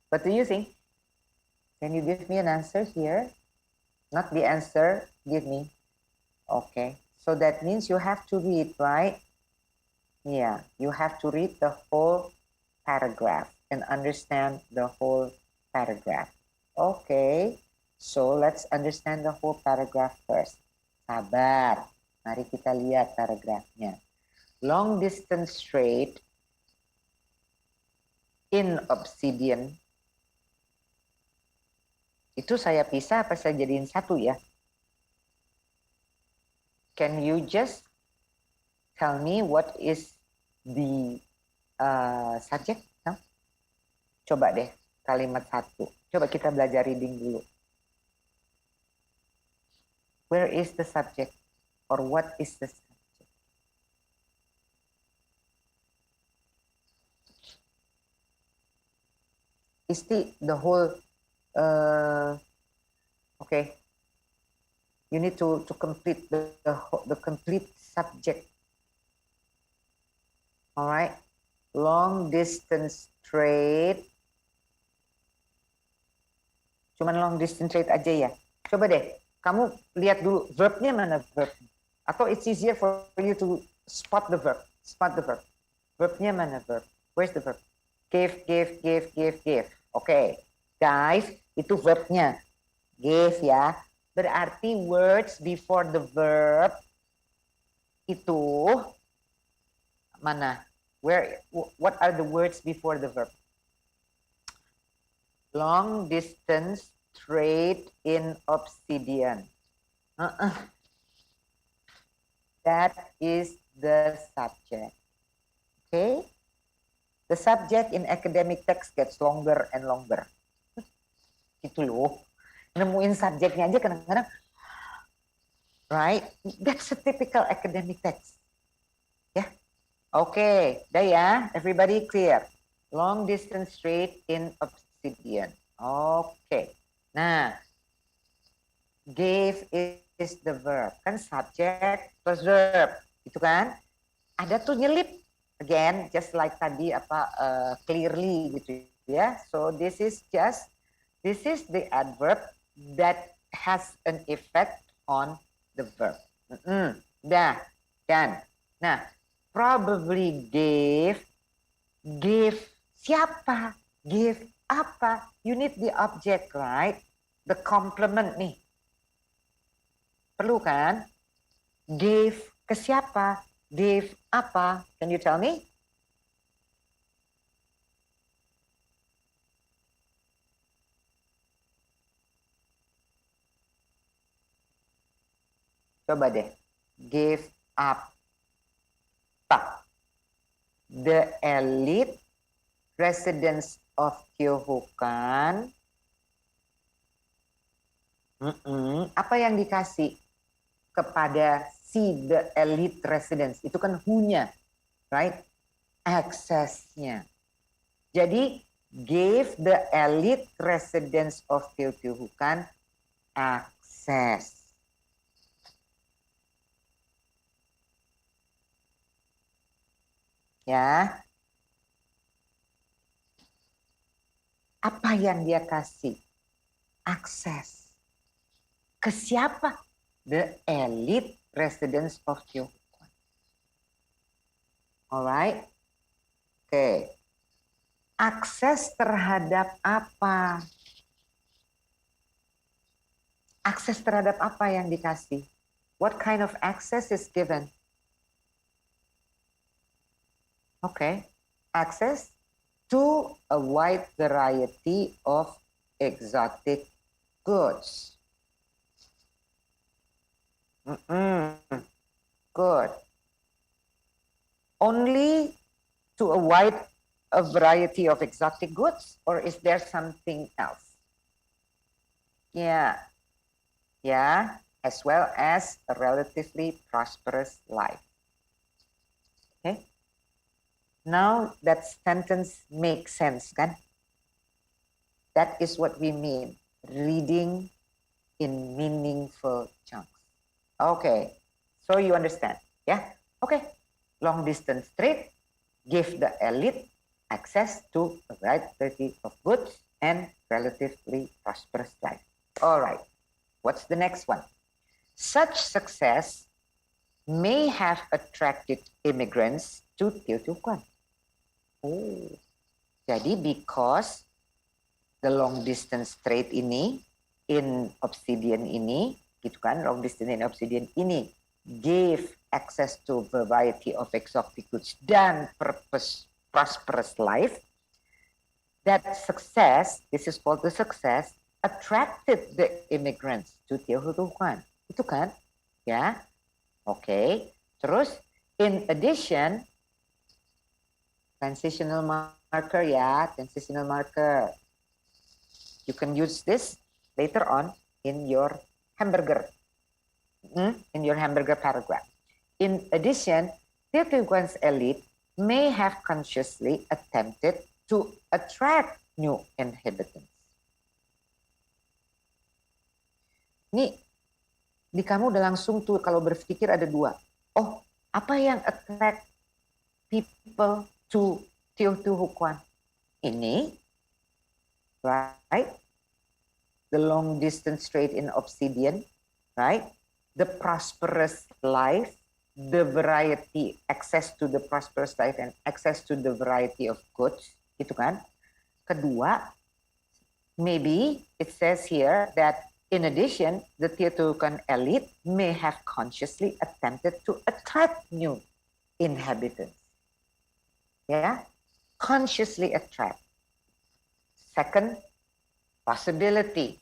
What do you think? Can you give me an answer here? Not the answer, give me. Okay, so that means you have to read, right? Yeah, you have to read the whole paragraph and understand the whole paragraph. Okay, so let's understand the whole paragraph first. Sabar, mari kita lihat paragrafnya. Long distance trade in obsidian. Itu saya pisah apa saya jadiin satu ya? Can you just tell me what is the subject? No? Coba deh kalimat satu. Coba kita belajar reading dulu. Where is the subject? Or what is the subject? Is the whole okay. You need to complete the complete subject. All right. Long distance trade. Cuman long distance trade aja ya. Coba deh, kamu lihat dulu verbnya mana verb. Atau it's easier for you to spot the verb. Spot the verb. Verbnya mana verb? Where's the verb? Give. Okay. Guys, itu verbnya. Give ya. Berarti words before the verb itu mana? What are the words before the verb? Long distance trade in obsidian. That is the subject. Okay? The subject in academic text gets longer and longer. Gitu loh. Nemuin subjeknya aja kadang-kadang. Right? That's a typical academic text. Ya. Yeah? Okay. Dah ya. Everybody clear. Long distance trade in obsidian. Okay. Nah. Gave is the verb. Kan subject plus verb. Itu kan. Ada tuh nyelip. Again, just like tadi clearly gitu ya. So this is the adverb that has an effect on the verb. Dah, dan. Nah, probably give siapa? Give apa? You need the object, right? The complement nih. Perlu kan? Give ke siapa? Give apa? Can you tell me? Coba deh. Give up. The elite residents of Teotihuacan. Apa yang dikasih kepada the elite residents? Itu kan who-nya, right? Access-nya. Jadi, gave the elite residents of Teotihuacan access. Ya. Apa yang dia kasih? Akses. Ke siapa? The elite residents of Tiongkok. Alright. Oke. Akses terhadap apa? Akses terhadap apa yang dikasih? What kind of access is given? Okay. Access to a wide variety of exotic goods. Good. Only to a wide variety of exotic goods, or is there something else? Yeah. Yeah, as well as a relatively prosperous life. Okay. Now that sentence makes sense, kan? That is what we mean, reading in meaningful chunks. Okay, so you understand, yeah? Okay, long distance trade give the elite access to a variety of goods and relatively prosperous life. All right, what's the next one? Such success may have attracted immigrants to Teotihuacan. Oh, jadi because the long distance trade ini in obsidian ini, gitu kan, long distance in obsidian ini gave access to variety of exotic goods dan prosperous life. That success, this is called the success, attracted the immigrants to Teotihuacan. Itu kan? Ya. Oke. Terus, in addition, transitional marker ya, transitional marker. You can use this later on in your hamburger, in your hamburger paragraph. In addition, Teotihuacan's elite may have consciously attempted to attract new inhabitants. Nih, di kamu udah langsung tuh kalau berpikir ada dua. Oh, apa yang attract people to Teotihuacan? Ini, right? The long distance trade in obsidian, right? The prosperous life, the variety, access to the prosperous life and access to the variety of goods, gitu kan? Kedua, maybe it says here that in addition, the Teotihuacan elite may have consciously attempted to attract new inhabitants. Yeah, consciously attract. Second possibility,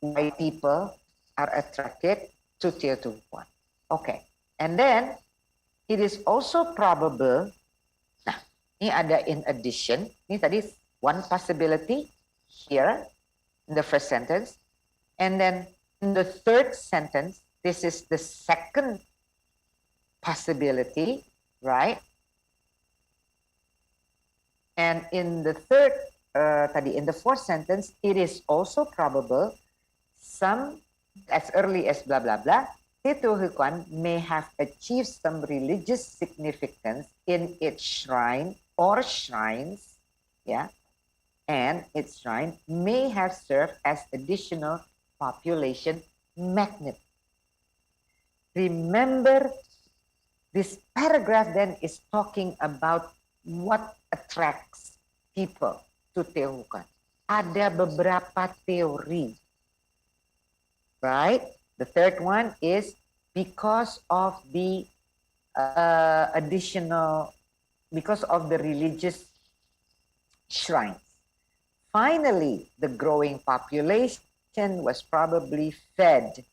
why people are attracted to Teotihuacan. Okay, and then it is also probable. Nah, ini ada in addition. Ini tadi one possibility here in the first sentence. And then in the third sentence, this is the second possibility, right? And in the third, in the fourth sentence, it is also probable some, as early as blah, blah, blah, Teotihuacan may have achieved some religious significance in its shrine or shrines, yeah, and its shrine may have served as additional population magnet. Remember, this paragraph then is talking about what attracts people to Teotihuacan. Ada beberapa teori, right? The third one is because of the because of the religious shrines. Finally, the growing population was probably fed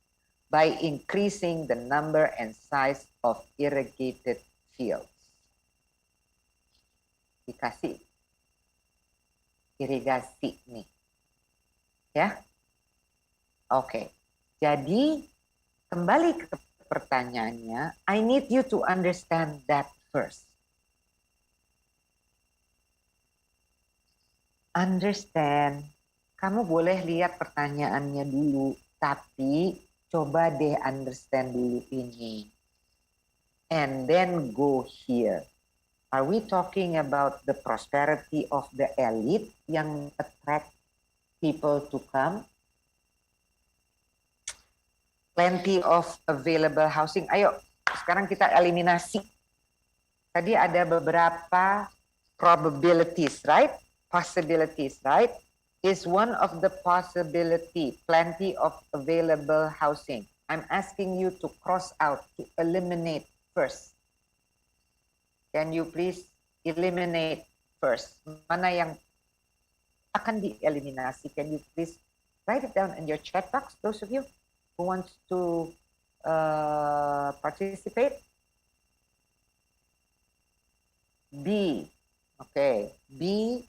by increasing the number and size of irrigated fields. Dikasih irigasi nih. Ya. Oke. Jadi kembali ke pertanyaannya, I need you to understand that first. Understand. Kamu boleh lihat pertanyaannya dulu, tapi coba deh understand dulu ini. And then go here. Are we talking about the prosperity of the elite yang attract people to come? Plenty of available housing. Ayo, sekarang kita eliminasi. Tadi ada beberapa probabilities, right? Possibilities, right? Is one of the possibility, plenty of available housing. I'm asking you to cross out, to eliminate first. Can you please eliminate first? Mana yang akan dieliminasi? Can you please write it down in your chat box, those of you who wants to participate? B. Okay. B,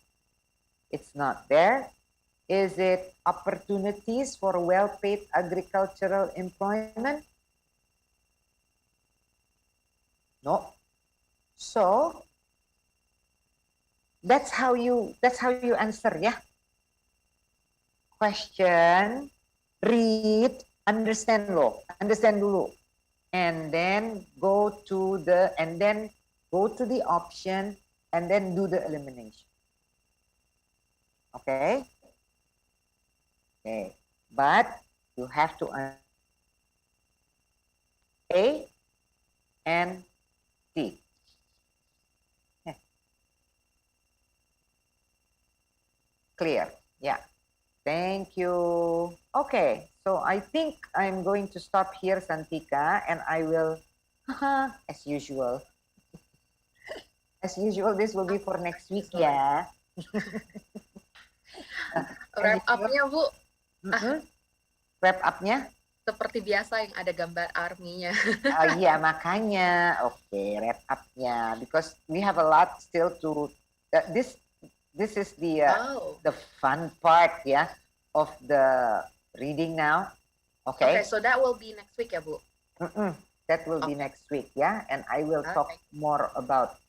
it's not there. Is it opportunities for well-paid agricultural employment? No. So that's how you answer, yeah. Question, read, understand dulu, and then go to the option and then do the elimination. Okay. Okay, but you have to A and C. Okay. Clear? Yeah. Thank you. Okay, so I think I'm going to stop here, Santika, and I will, as usual, this will be for next week, ya. Wrap up-nya, Bu. Wrap up-nya? Seperti biasa yang ada gambar army-nya. Oh iya, makanya. Oke, wrap up-nya. Because we have a lot still to, this is the fun part, yeah, of the reading now. Okay. Okay, so that will be next week, ya, Bu? That will be next week, yeah. And I will talk more about,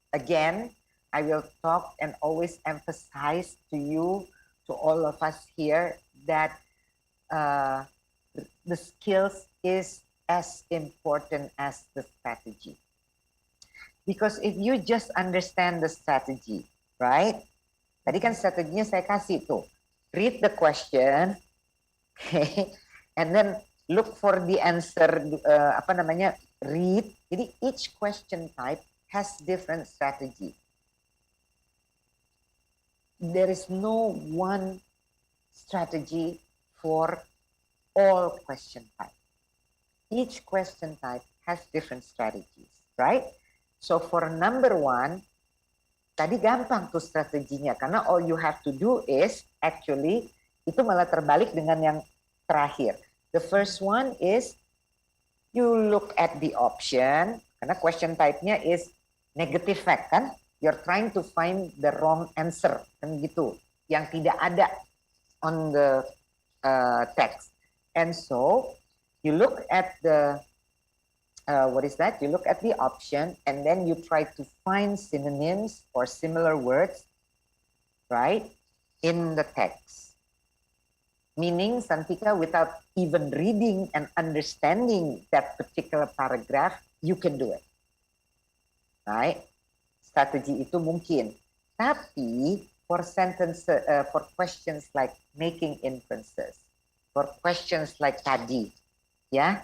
again, I will talk and always emphasize to you, to all of us here, that the skills is as important as the strategy. Because if you just understand the strategy, right? Tadi kan strateginya saya kasih tuh. Read the question, okay, and then look for the answer, read. Jadi each question type has different strategy. There is no one strategy for all question type. Each question type has different strategies, right? So for number 1, tadi gampang tuh strateginya, karena all you have to do is, actually, itu malah terbalik dengan yang terakhir. The first one is, you look at the option, karena question type-nya is negative fact, kan? You're trying to find the wrong answer, kan gitu, yang tidak ada on the text. And so, you look at the, you look at the option, and then you try to find synonyms or similar words, right, in the text. Meaning, Santika, without even reading and understanding that particular paragraph, you can do it. Right? Strategi itu mungkin. Tapi, for questions like making inferences, for questions like tadi, yeah,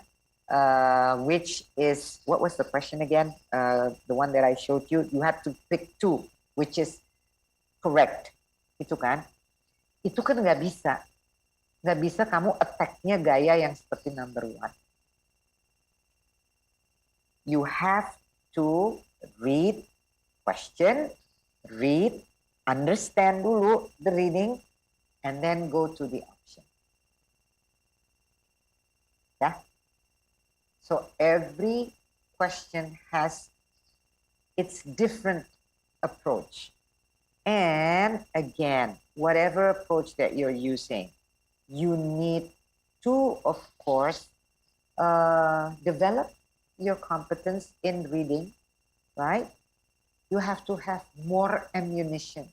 which is, what was the question again? The one that I showed you, you have to pick 2, which is correct. Itu kan? Itu kan nggak bisa. Nggak bisa kamu attack-nya gaya yang seperti number 1. You have to read question, read, understand dulu the reading, and then go to the option. Yeah? So every question has its different approach. And again, whatever approach that you're using, you need to, of course, develop your competence in reading, right? You have to have more ammunition.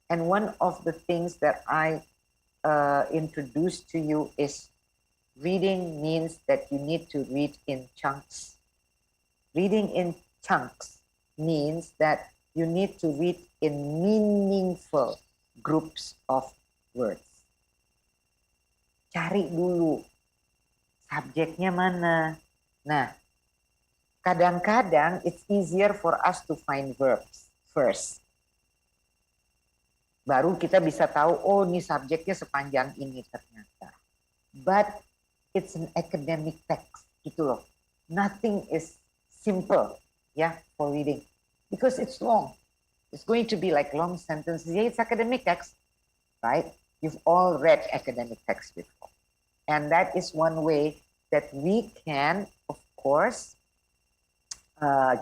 And one of the things that I introduced to you is reading means that you need to read in chunks. Reading in chunks means that you need to read in meaningful groups of words. Cari dulu subjeknya mana. Nah, kadang-kadang it's easier for us to find verbs first. Baru kita bisa tahu, oh ini subjeknya sepanjang ini ternyata. But it's an academic text, gitu loh. Nothing is simple, yeah, for reading. Because it's long. It's going to be like long sentences. Yeah, it's academic text, right? You've all read academic text before. And that is one way that we can, of course,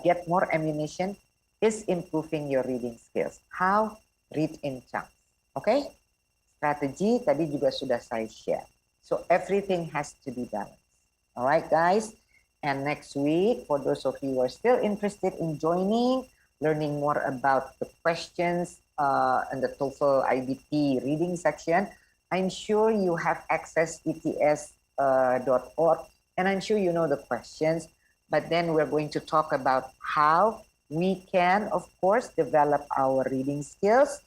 get more ammunition is improving your reading skills. How? Read in chunks. Okay? Strategi tadi juga sudah saya share. So everything has to be balanced. All right, guys? And next week, for those of you who are still interested in joining, learning more about the questions and the TOEFL iBT reading section, I'm sure you have access ets.org, and I'm sure you know the questions, but then we're going to talk about how we can, of course, develop our reading skills,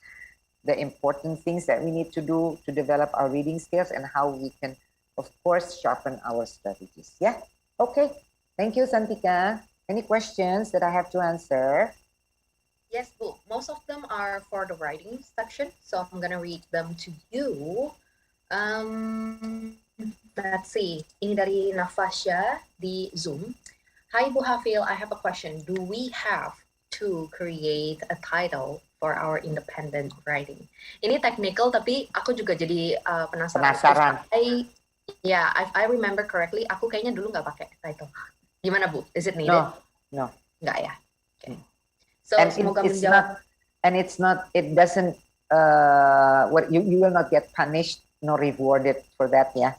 the important things that we need to do to develop our reading skills, and how we can, of course, sharpen our strategies. Yeah? Okay. Thank you, Santika. Any questions that I have to answer? Yes, Bu. Most of them are for the writing section, so I'm going to read them to you. Let's see. Ini dari Nafasha di Zoom. Hi, Bu Hafil. I have a question. Do we have to create a title for our independent writing? Ini technical, tapi aku juga jadi penasaran. If I remember correctly, aku kayaknya dulu nggak pakai title. Gimana, Bu? Is it needed? No. Nggak ya? Okay. So and semoga it's menjawab. It doesn't, you will not get punished nor rewarded for that, yeah.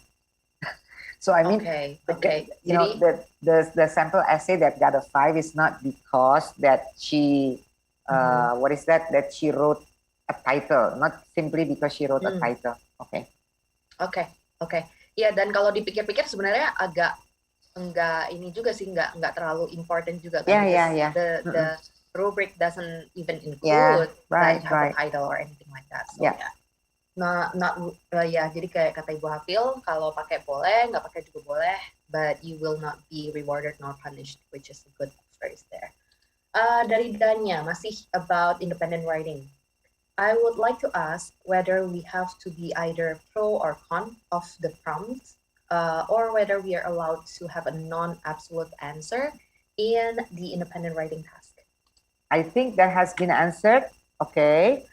So I mean, okay. You know, the sample essay that got a 5 is not because that she, that she wrote a title, not simply because she wrote a title. Okay. Ya, dan kalau dipikir-pikir sebenarnya agak enggak ini juga sih, enggak terlalu important juga kan. Yeah. The rubric doesn't even include that you have a title or anything like that. So jadi kayak kata Ibu Hafil, kalau pakai boleh, nggak pakai juga boleh, but you will not be rewarded nor punished, which is a good phrase there. Dari Danya, masih about independent writing. I would like to ask whether we have to be either pro or con of the prompts, or whether we are allowed to have a non-absolute answer in the independent writing task. I think that has been answered. Okay.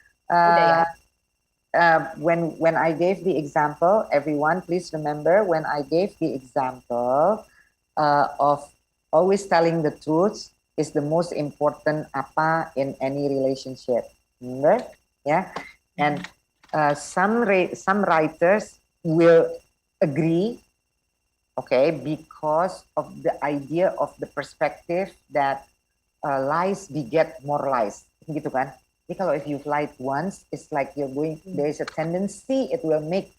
When I gave the example, everyone, please remember when I gave the example of always telling the truth is the most important apa in any relationship. Remember? Yeah. And some writers will agree, okay, because of the idea of the perspective that lies beget more lies, gitu kan? Jadi kalau if you've lied once, it's like you're going. There is a tendency it will make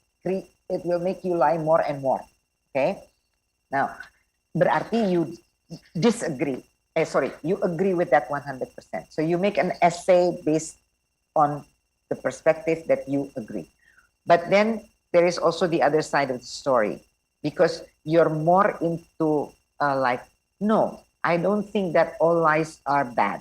you lie more and more. Okay. Now, berarti you disagree. You agree with that 100%. So you make an essay based on the perspective that you agree. But then there is also the other side of the story, because you're more into no, I don't think that all lies are bad.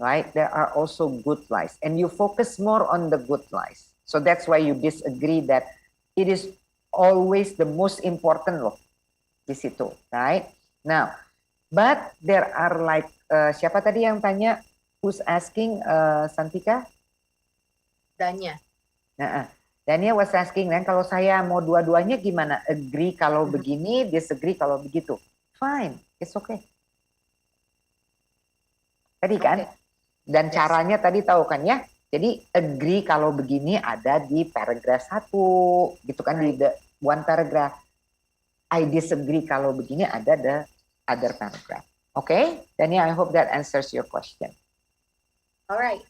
Right? There are also good lies, and you focus more on the good lies. So that's why you disagree that it is always the most important loh di situ, right? Now, but there are siapa tadi yang tanya? Who's asking? Santika? Danya. Danya was asking, dan kalau saya mau dua-duanya gimana? Agree kalau begini, disagree kalau begitu. Fine, it's okay. Tadi kan? Dan caranya tadi tahu kan ya? Jadi agree kalau begini ada di paragraf 1, gitu kan, di the one paragraph. I disagree kalau begini ada the other paragraph. Okay? Dania, I hope that answers your question. Alright,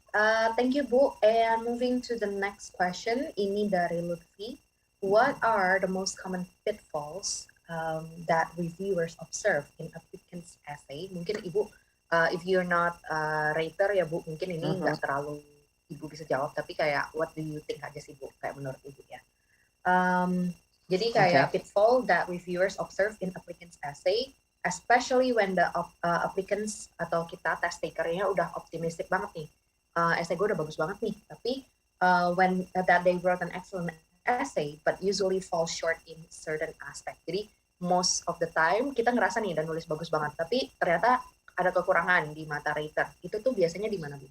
thank you Bu. And moving to the next question, ini dari Lutfi. What are the most common pitfalls that reviewers observe in applicant's essay? Mungkin Ibu if you're not writer ya Bu, mungkin ini nggak terlalu Ibu bisa jawab, tapi kayak what do you think aja sih Bu, kayak menurut Ibu ya. Jadi kayak pitfall that reviewers observe in applicants essay, especially when the applicants atau kita test takernya udah optimistic banget nih, essay gue udah bagus banget nih, tapi when that they wrote an excellent essay, but usually fall short in certain aspect. Jadi most of the time kita ngerasa nih dan nulis bagus banget, tapi ternyata ada kekurangan di mata rater. Itu tuh biasanya di mana Bu?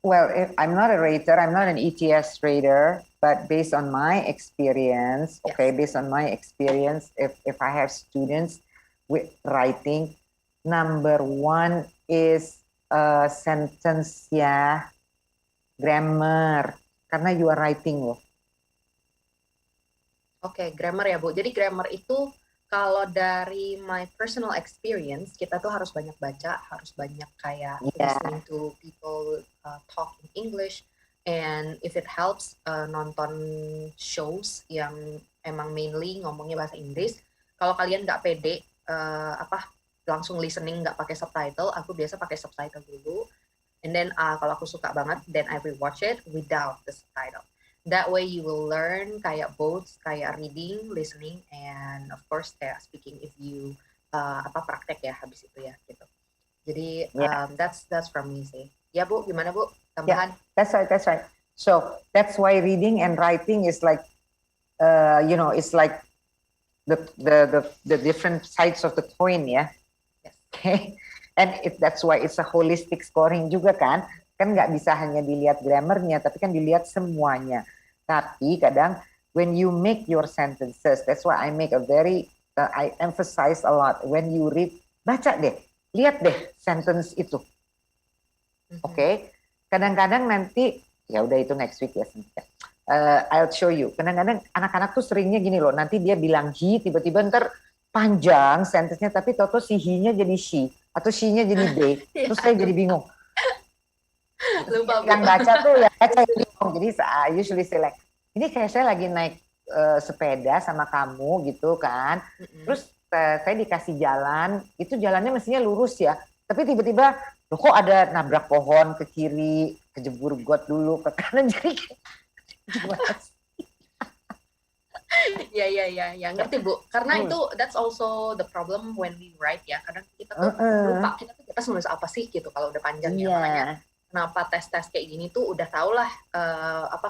Well, I'm not a rater, I'm not an ETS rater, but based on my experience, based on my experience, if I have students with writing, number one is sentence ya, grammar, karena you are writing loh. Oke, grammar ya Bu. Jadi grammar itu kalau dari my personal experience, kita tuh harus banyak baca, harus banyak kayak listening to people talk in English, and if it helps nonton shows yang emang mainly ngomongnya bahasa Inggris. Kalau kalian nggak pede langsung listening nggak pakai subtitle, aku biasa pakai subtitle dulu, and then kalau aku suka banget, then I rewatch it without the subtitle. That way you will learn kayak both, kayak reading, listening, and of course kayak speaking if you praktek ya habis itu ya gitu. Jadi that's from me sih. Ya Bu, gimana Bu? Tambahan? Yeah, that's right. So that's why reading and writing is like, it's like the different sides of the coin ya. Yes. Okay. And that's why it's a holistic scoring juga kan. Kan nggak bisa hanya dilihat grammarnya, tapi kan dilihat semuanya. Tapi kadang when you make your sentences, that's why I make I emphasize a lot when you read, baca deh, lihat deh sentence itu. Oke. Kadang-kadang nanti ya udah itu next week ya. I'll show you. Kadang-kadang anak-anak tuh seringnya gini loh, nanti dia bilang he, tiba-tiba ntar panjang sentence-nya, tapi toto si he-nya jadi she atau she-nya jadi they, terus saya jadi bingung. Lupa, yang baca tuh ya baca bingung. Jadi I usually say like, ini kayak saya lagi naik sepeda sama kamu gitu kan, terus saya dikasih jalan, itu jalannya mestinya lurus ya, tapi tiba-tiba loh kok ada nabrak pohon ke kiri, kejebur got dulu ke kanan, jadi gimana sih? Ya ngerti Bu, karena itu that's also the problem when we write ya, kadang kita tuh lupa kita nulis apa sih gitu kalau udah panjang ya, makanya kenapa tes-tes kayak gini tuh udah tau lah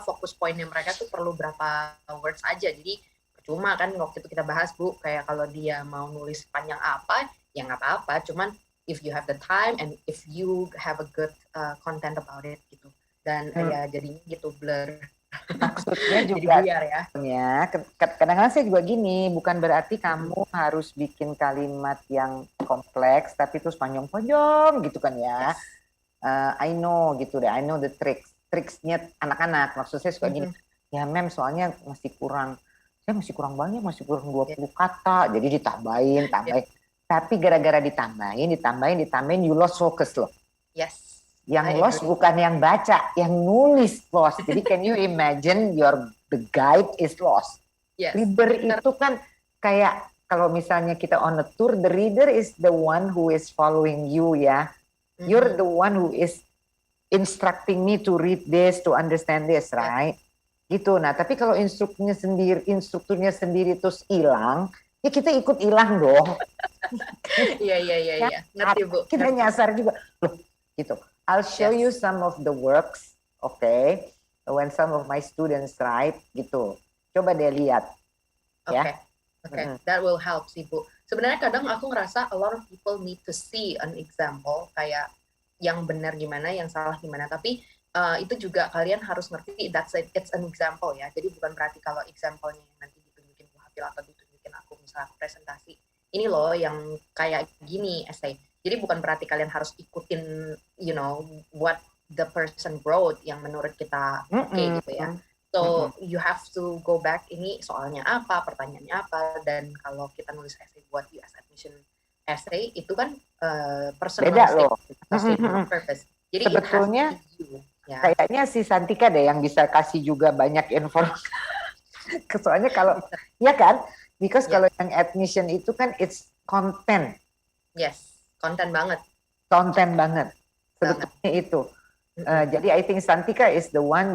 fokus poinnya mereka tuh perlu berapa words aja. Jadi percuma kan waktu itu kita bahas Bu, kayak kalau dia mau nulis panjang apa ya nggak apa-apa, cuman if you have the time and if you have a good content about it gitu, dan ya jadinya gitu blur. Maksudnya juga ya. Kadang-kadang saya juga gini, bukan berarti kamu harus bikin kalimat yang kompleks tapi terus panjang-panjang gitu kan ya. I know gitu deh, I know the tricksnya anak-anak. Maksud saya suka gini, ya mem soalnya masih kurang banyak, masih kurang 20 kata, jadi ditambahin. Tapi gara-gara ditambahin, you lost focus loh. Yes. Yang lost bukan yang baca, yang nulis lost. Jadi can you imagine the guide is lost. Yes. Reader itu kan kayak kalau misalnya kita on a tour, the reader is the one who is following you ya. You're the one who is instructing me to read this, to understand this, right? Gitu. Nah, tapi kalau instrukturnya sendiri terus hilang, ya kita ikut hilang dong. Iya. Ngerti Bu. Kita nyasar juga. Loh, gitu. I'll show you some of the works, okay? When some of my students write, gitu. Coba deh lihat. Okay. That will help sih Bu. Sebenarnya kadang aku ngerasa a lot of people need to see an example, kayak yang benar gimana, yang salah gimana. Tapi itu juga kalian harus ngerti it's an example ya. Jadi bukan berarti kalau example-nya nanti ditunjukin Bu Hafil atau ditunjukin aku misalnya presentasi, ini loh yang kayak gini essay. Jadi bukan berarti kalian harus ikutin, what the person wrote yang menurut kita oke gitu ya. So you have to go back, ini soalnya apa, pertanyaannya apa, dan kalau kita nulis essay buat US admission essay itu kan personal statement of purpose. Jadi sebetulnya kayaknya si Santika deh yang bisa kasih juga banyak informasi. Soalnya kalau ya kan, because kalau yang admission itu kan it's content. Yes, konten banget. Konten banget. Sebetulnya itu. Jadi I think Santika is the one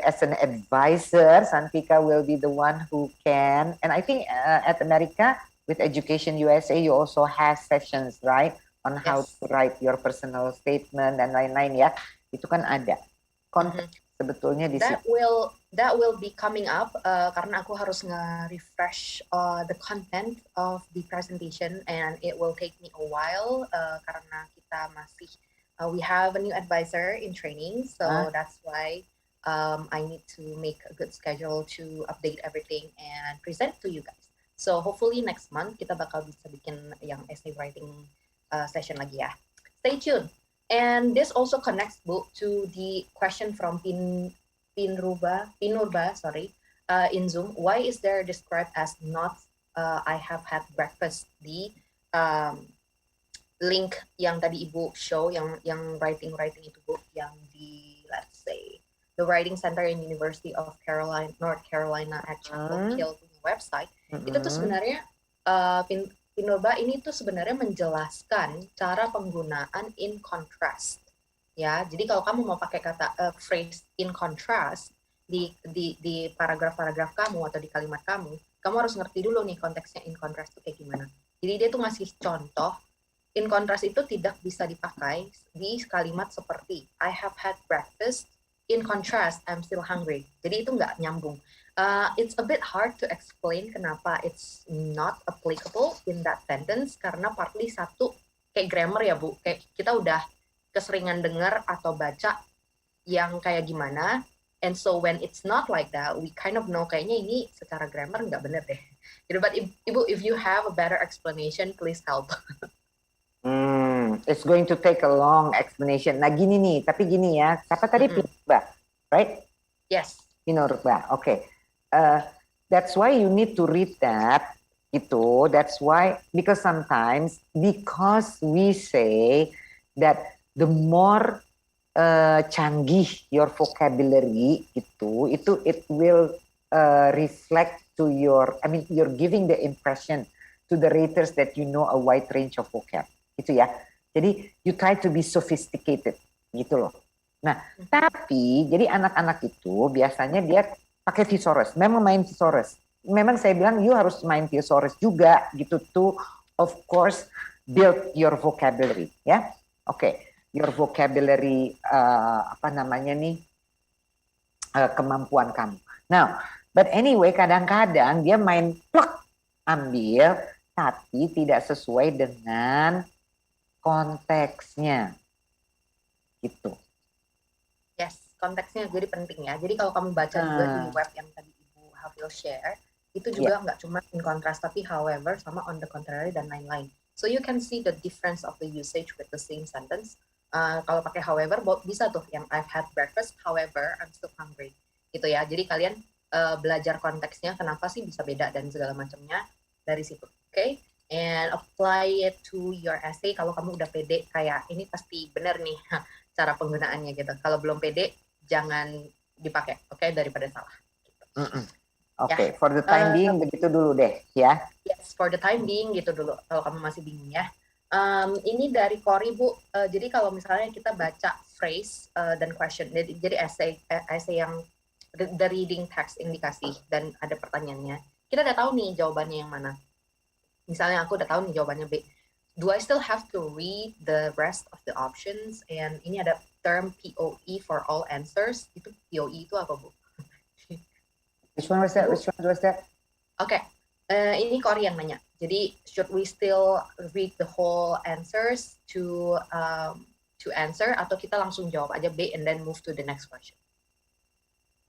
as an advisor, Santika will be the one who can. And I think at America with Education USA, you also have sessions, right? On how to write your personal statement dan lain-lain ya. Itu kan ada. Konten sebetulnya di that will be coming up karena aku harus nge-refresh the content of the presentation and it will take me a while karena kita masih we have a new advisor in training, so that's why I need to make a good schedule to update everything and present to you guys. So hopefully next month kita bakal bisa bikin yang essay writing session lagi ya. Stay tuned. And this also connects, Bu, to the question from Pinurba, in Zoom. Why is there described as not I have had breakfast? The link yang tadi Ibu show, yang writing itu, Bu, yang di, let's say, the Writing Center in University of North Carolina at Chapel Hill website, itu tuh sebenarnya Pinurba ini tuh sebenarnya menjelaskan cara penggunaan in contrast. Ya, jadi kalau kamu mau pakai kata phrase in contrast di paragraf-paragraf kamu atau di kalimat kamu harus ngerti dulu nih konteksnya in contrast itu kayak gimana. Jadi dia tuh ngasih contoh, in contrast itu tidak bisa dipakai di kalimat seperti I have had breakfast, in contrast I'm still hungry. Jadi itu nggak nyambung. It's a bit hard to explain kenapa it's not applicable in that sentence, karena partly satu, kayak grammar ya Bu, kayak kita udah keseringan dengar atau baca yang kayak gimana, and so when it's not like that, we kind of know kayaknya ini secara grammar nggak bener deh. But Ibu, if you have a better explanation, please help. It's going to take a long explanation. Nah gini nih, tapi gini ya, siapa tadi Pinurba, right? Yes. Pinurba, okay. That's why you need to read that, gitu. That's why, because sometimes, because we say that the more canggih your vocabulary itu it will reflect to your, I mean, you're giving the impression to the readers that you know a wide range of vocab, gitu ya. Jadi you try to be sophisticated, gitu loh. Nah, tapi jadi anak-anak itu biasanya dia pakai thesaurus, memang main thesaurus. Memang saya bilang you harus main thesaurus juga gitu to of course build your vocabulary ya. Oke, your vocabulary kemampuan kamu. Now, but anyway kadang-kadang dia main plak ambil tapi tidak sesuai dengan konteksnya. Gitu. Yes, konteksnya jadi penting ya. Jadi kalau kamu baca juga di web yang tadi Ibu Hafil share, itu juga nggak cuma in contrast, tapi however, sama on the contrary, dan lain-lain. So you can see the difference of the usage with the same sentence. Kalau pakai however, bisa tuh yang I've had breakfast, however, I'm still hungry. Gitu ya. Jadi kalian belajar konteksnya, kenapa sih bisa beda dan segala macamnya dari situ. Okay? And apply it to your essay. Kalau kamu udah pede, kayak ini pasti benar nih cara penggunaannya gitu. Kalau belum pede, jangan dipakai, oke, daripada salah. Gitu. Oke, for the time being begitu dulu deh, ya. Yes, for the time being gitu dulu. Kalau kamu masih bingung ya. Ini dari Cory, Bu. Jadi kalau misalnya kita baca phrase dan question, jadi essay yang the reading text yang dikasih dan ada pertanyaannya, kita udah tahu nih jawabannya yang mana. Misalnya aku udah tahu nih jawabannya B. Do I still have to read the rest of the options? And ini ada term POE for all answers. Itu POE itu apa, Bu? Which one was that? Okay. Ini Cory yang nanya. Jadi, should we still read the whole answers to answer, atau kita langsung jawab aja B and then move to the next question?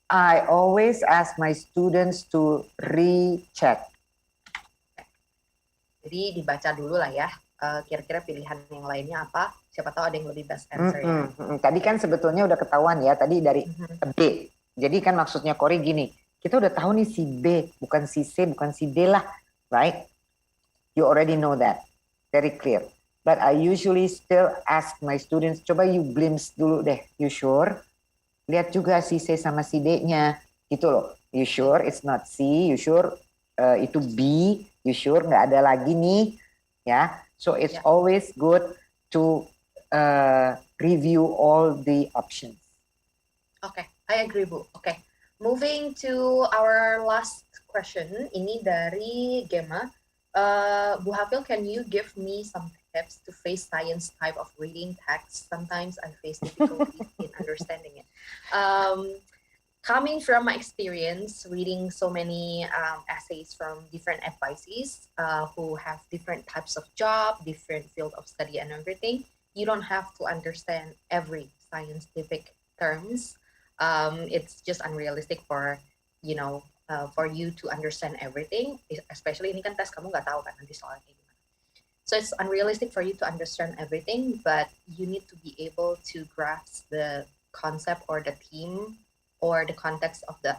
I always ask my students to recheck. Jadi dibaca dulu lah ya. Kira-kira pilihan yang lainnya apa? Siapa tahu ada yang lebih best answer ya. Tadi kan sebetulnya udah ketahuan ya. Tadi dari B. Jadi kan maksudnya Cory gini. Kita udah tahu nih si B, bukan si C, bukan si D lah, right? You already know that, very clear. But I usually still ask my students, coba you glimpse dulu deh, you sure? Lihat juga si C sama si D-nya, gitu loh. You sure it's not C, you sure itu B, you sure nggak ada lagi nih, ya. So it's always good to review all the options. Okay, I agree, Bu. Okay, moving to our last question. Ini dari Gemma. Bu Hafil, can you give me some tips to face science type of reading text? Sometimes I face difficulties in understanding it. Coming from my experience reading so many essays from different advisees who have different types of job, different field of study and everything, you don't have to understand every scientific terms. It's just unrealistic for for you to understand everything, especially ini kan tes kamu nggak tahu kan nanti soalnya kayak gimana. So it's unrealistic for you to understand everything, but you need to be able to grasp the concept or the theme or the context of the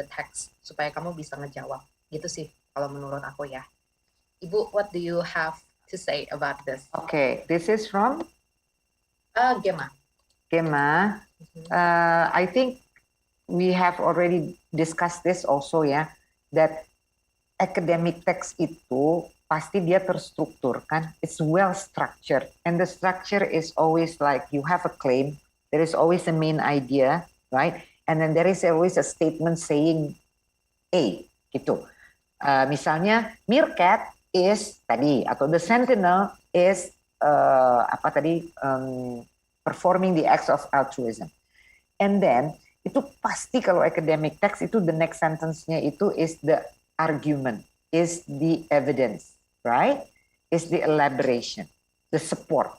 text supaya kamu bisa ngejawab. Gitu sih kalau menurut aku ya. Ibu, what do you have to say about this? Okay, this is from Gemma. Gemma. I think we have already discussed this also ya, that academic text itu pasti dia terstruktur kan, it's well structured, and the structure is always like you have a claim, there is always a main idea, right? And then there is always a statement saying A, gitu. Misalnya, meerkat is tadi, atau the sentinel is performing the acts of altruism. And then, itu pasti kalau academic text itu the next sentence-nya itu is the argument, is the evidence, right? Is the elaboration, the support.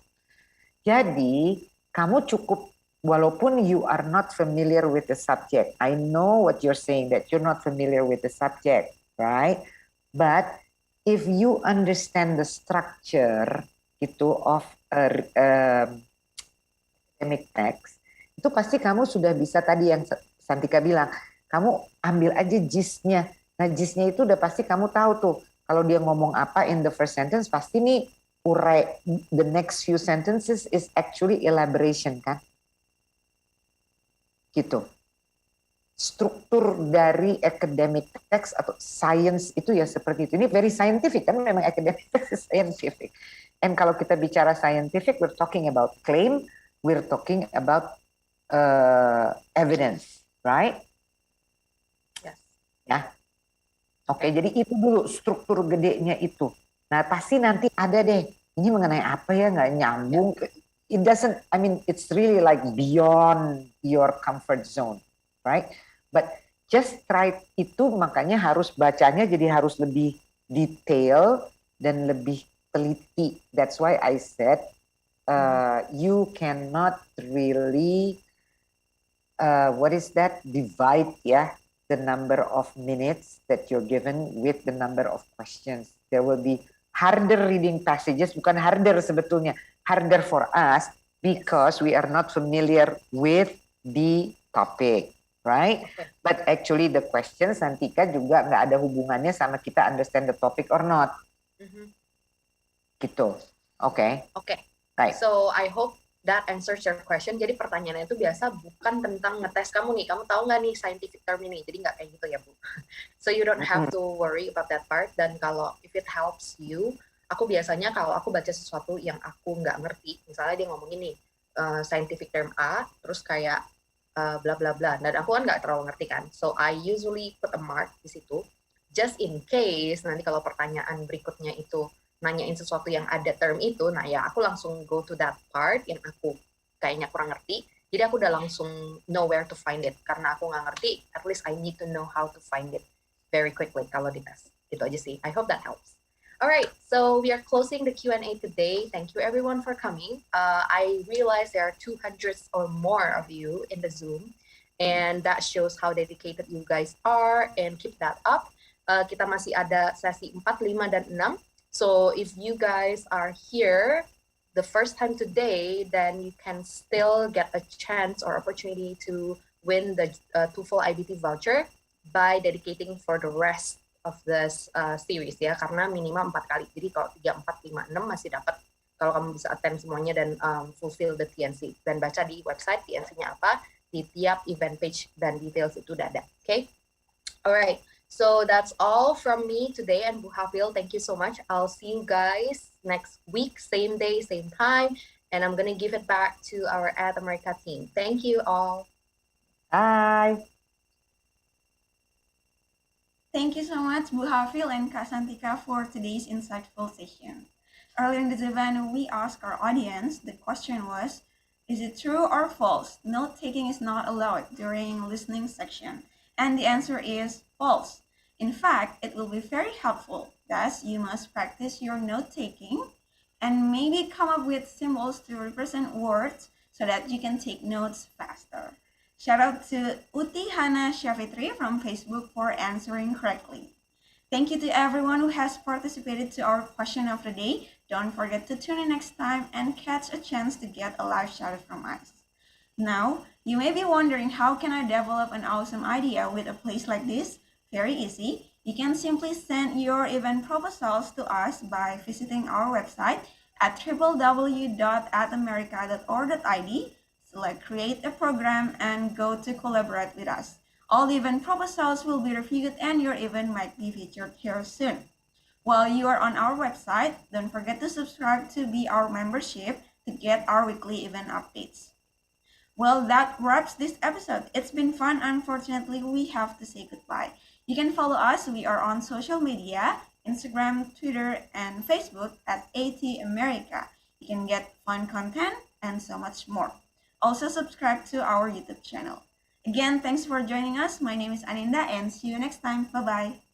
Jadi, kamu cukup walaupun you are not familiar with the subject, I know what you're saying, that you're not familiar with the subject, right? But if you understand the structure gitu of academic text, itu pasti kamu sudah bisa tadi yang Santika bilang, kamu ambil aja gist-nya. Nah, gist-nya itu udah pasti kamu tahu tuh, kalau dia ngomong apa in the first sentence, pasti nih urai, the next few sentences is actually elaboration kan? Gitu. Struktur dari academic text atau science itu ya seperti itu. Ini very scientific kan, memang academic text is scientific. And kalau kita bicara scientific, we're talking about claim, we're talking about evidence, right? Yes. Ya. Oke, jadi itu dulu struktur gedenya itu. Nah, pasti nanti ada deh, ini mengenai apa ya, nggak nyambung. It doesn't, I mean, it's really like beyond your comfort zone, right? But just try itu, makanya harus bacanya jadi harus lebih detail dan lebih teliti. That's why I said you cannot really, divide the number of minutes that you're given with the number of questions. There will be harder reading passages, bukan harder sebetulnya, harder for us because we are not familiar with the topic, right? Okay. But actually the questions, Santika, juga nggak ada hubungannya sama kita understand the topic or not. Gitu. Oke. Oke. Right. So I hope that answers your question. Jadi pertanyaannya itu biasa bukan tentang ngetes kamu nih, kamu tahu nggak nih scientific term ini, jadi nggak kayak gitu ya Bu. So you don't have to worry about that part. Dan kalau if it helps you, aku biasanya kalau aku baca sesuatu yang aku nggak ngerti, misalnya dia ngomongin nih scientific term A, terus kayak bla bla bla, dan aku kan nggak terlalu ngerti kan, so I usually put a mark di situ, just in case nanti kalau pertanyaan berikutnya itu nanyain sesuatu yang ada term itu, nah ya aku langsung go to that part yang aku kayaknya kurang ngerti, jadi aku udah langsung know where to find it, karena aku nggak ngerti, at least I need to know how to find it very quickly kalau di tes, gitu aja sih. I hope that helps. Alright, so we are closing the Q&A today. Thank you everyone for coming. I realize there are 200 or more of you in the Zoom, and that shows how dedicated you guys are, and keep that up. Kita masih ada sesi 4, 5, dan 6. So if you guys are here the first time today, then you can still get a chance or opportunity to win the TOEFL iBT voucher by dedicating for the rest of this series ya, karena minimal 4 kali. Jadi kalau 3, 4, 5, 6 masih dapat kalau kamu bisa attend semuanya dan fulfill the TNC. Dan baca di website TNC-nya apa, di tiap event page dan details itu udah ada. Okay? Alright. So that's all from me today, and Bu Hafil, thank you so much. I'll see you guys next week, same day, same time. And I'm going to give it back to our At America team. Thank you all. Bye. Thank you so much, Bu Hafil and Kak Santika, for today's insightful session. Earlier in this event, we asked our audience, the question was, is it true or false? Note-taking is not allowed during listening section. And the answer is false. In fact, it will be very helpful. Thus, you must practice your note-taking and maybe come up with symbols to represent words so that you can take notes faster. Shout out to Uti Hana Shafitri from Facebook for answering correctly. Thank you to everyone who has participated to our question of the day. Don't forget to tune in next time and catch a chance to get a live shout out from us. Now, you may be wondering, how can I develop an awesome idea with a place like this? Very easy. You can simply send your event proposals to us by visiting our website at www.atamerica.org.id. Select Create a Program and go to Collaborate with us. All the event proposals will be reviewed and your event might be featured here soon. While you are on our website, don't forget to subscribe to be our membership to get our weekly event updates. Well, that wraps this episode. It's been fun. Unfortunately, we have to say goodbye. You can follow us. We are on social media, Instagram, Twitter, and Facebook at AT America. You can get fun content and so much more. Also, subscribe to our YouTube channel. Again, thanks for joining us. My name is Aninda and see you next time. Bye-bye.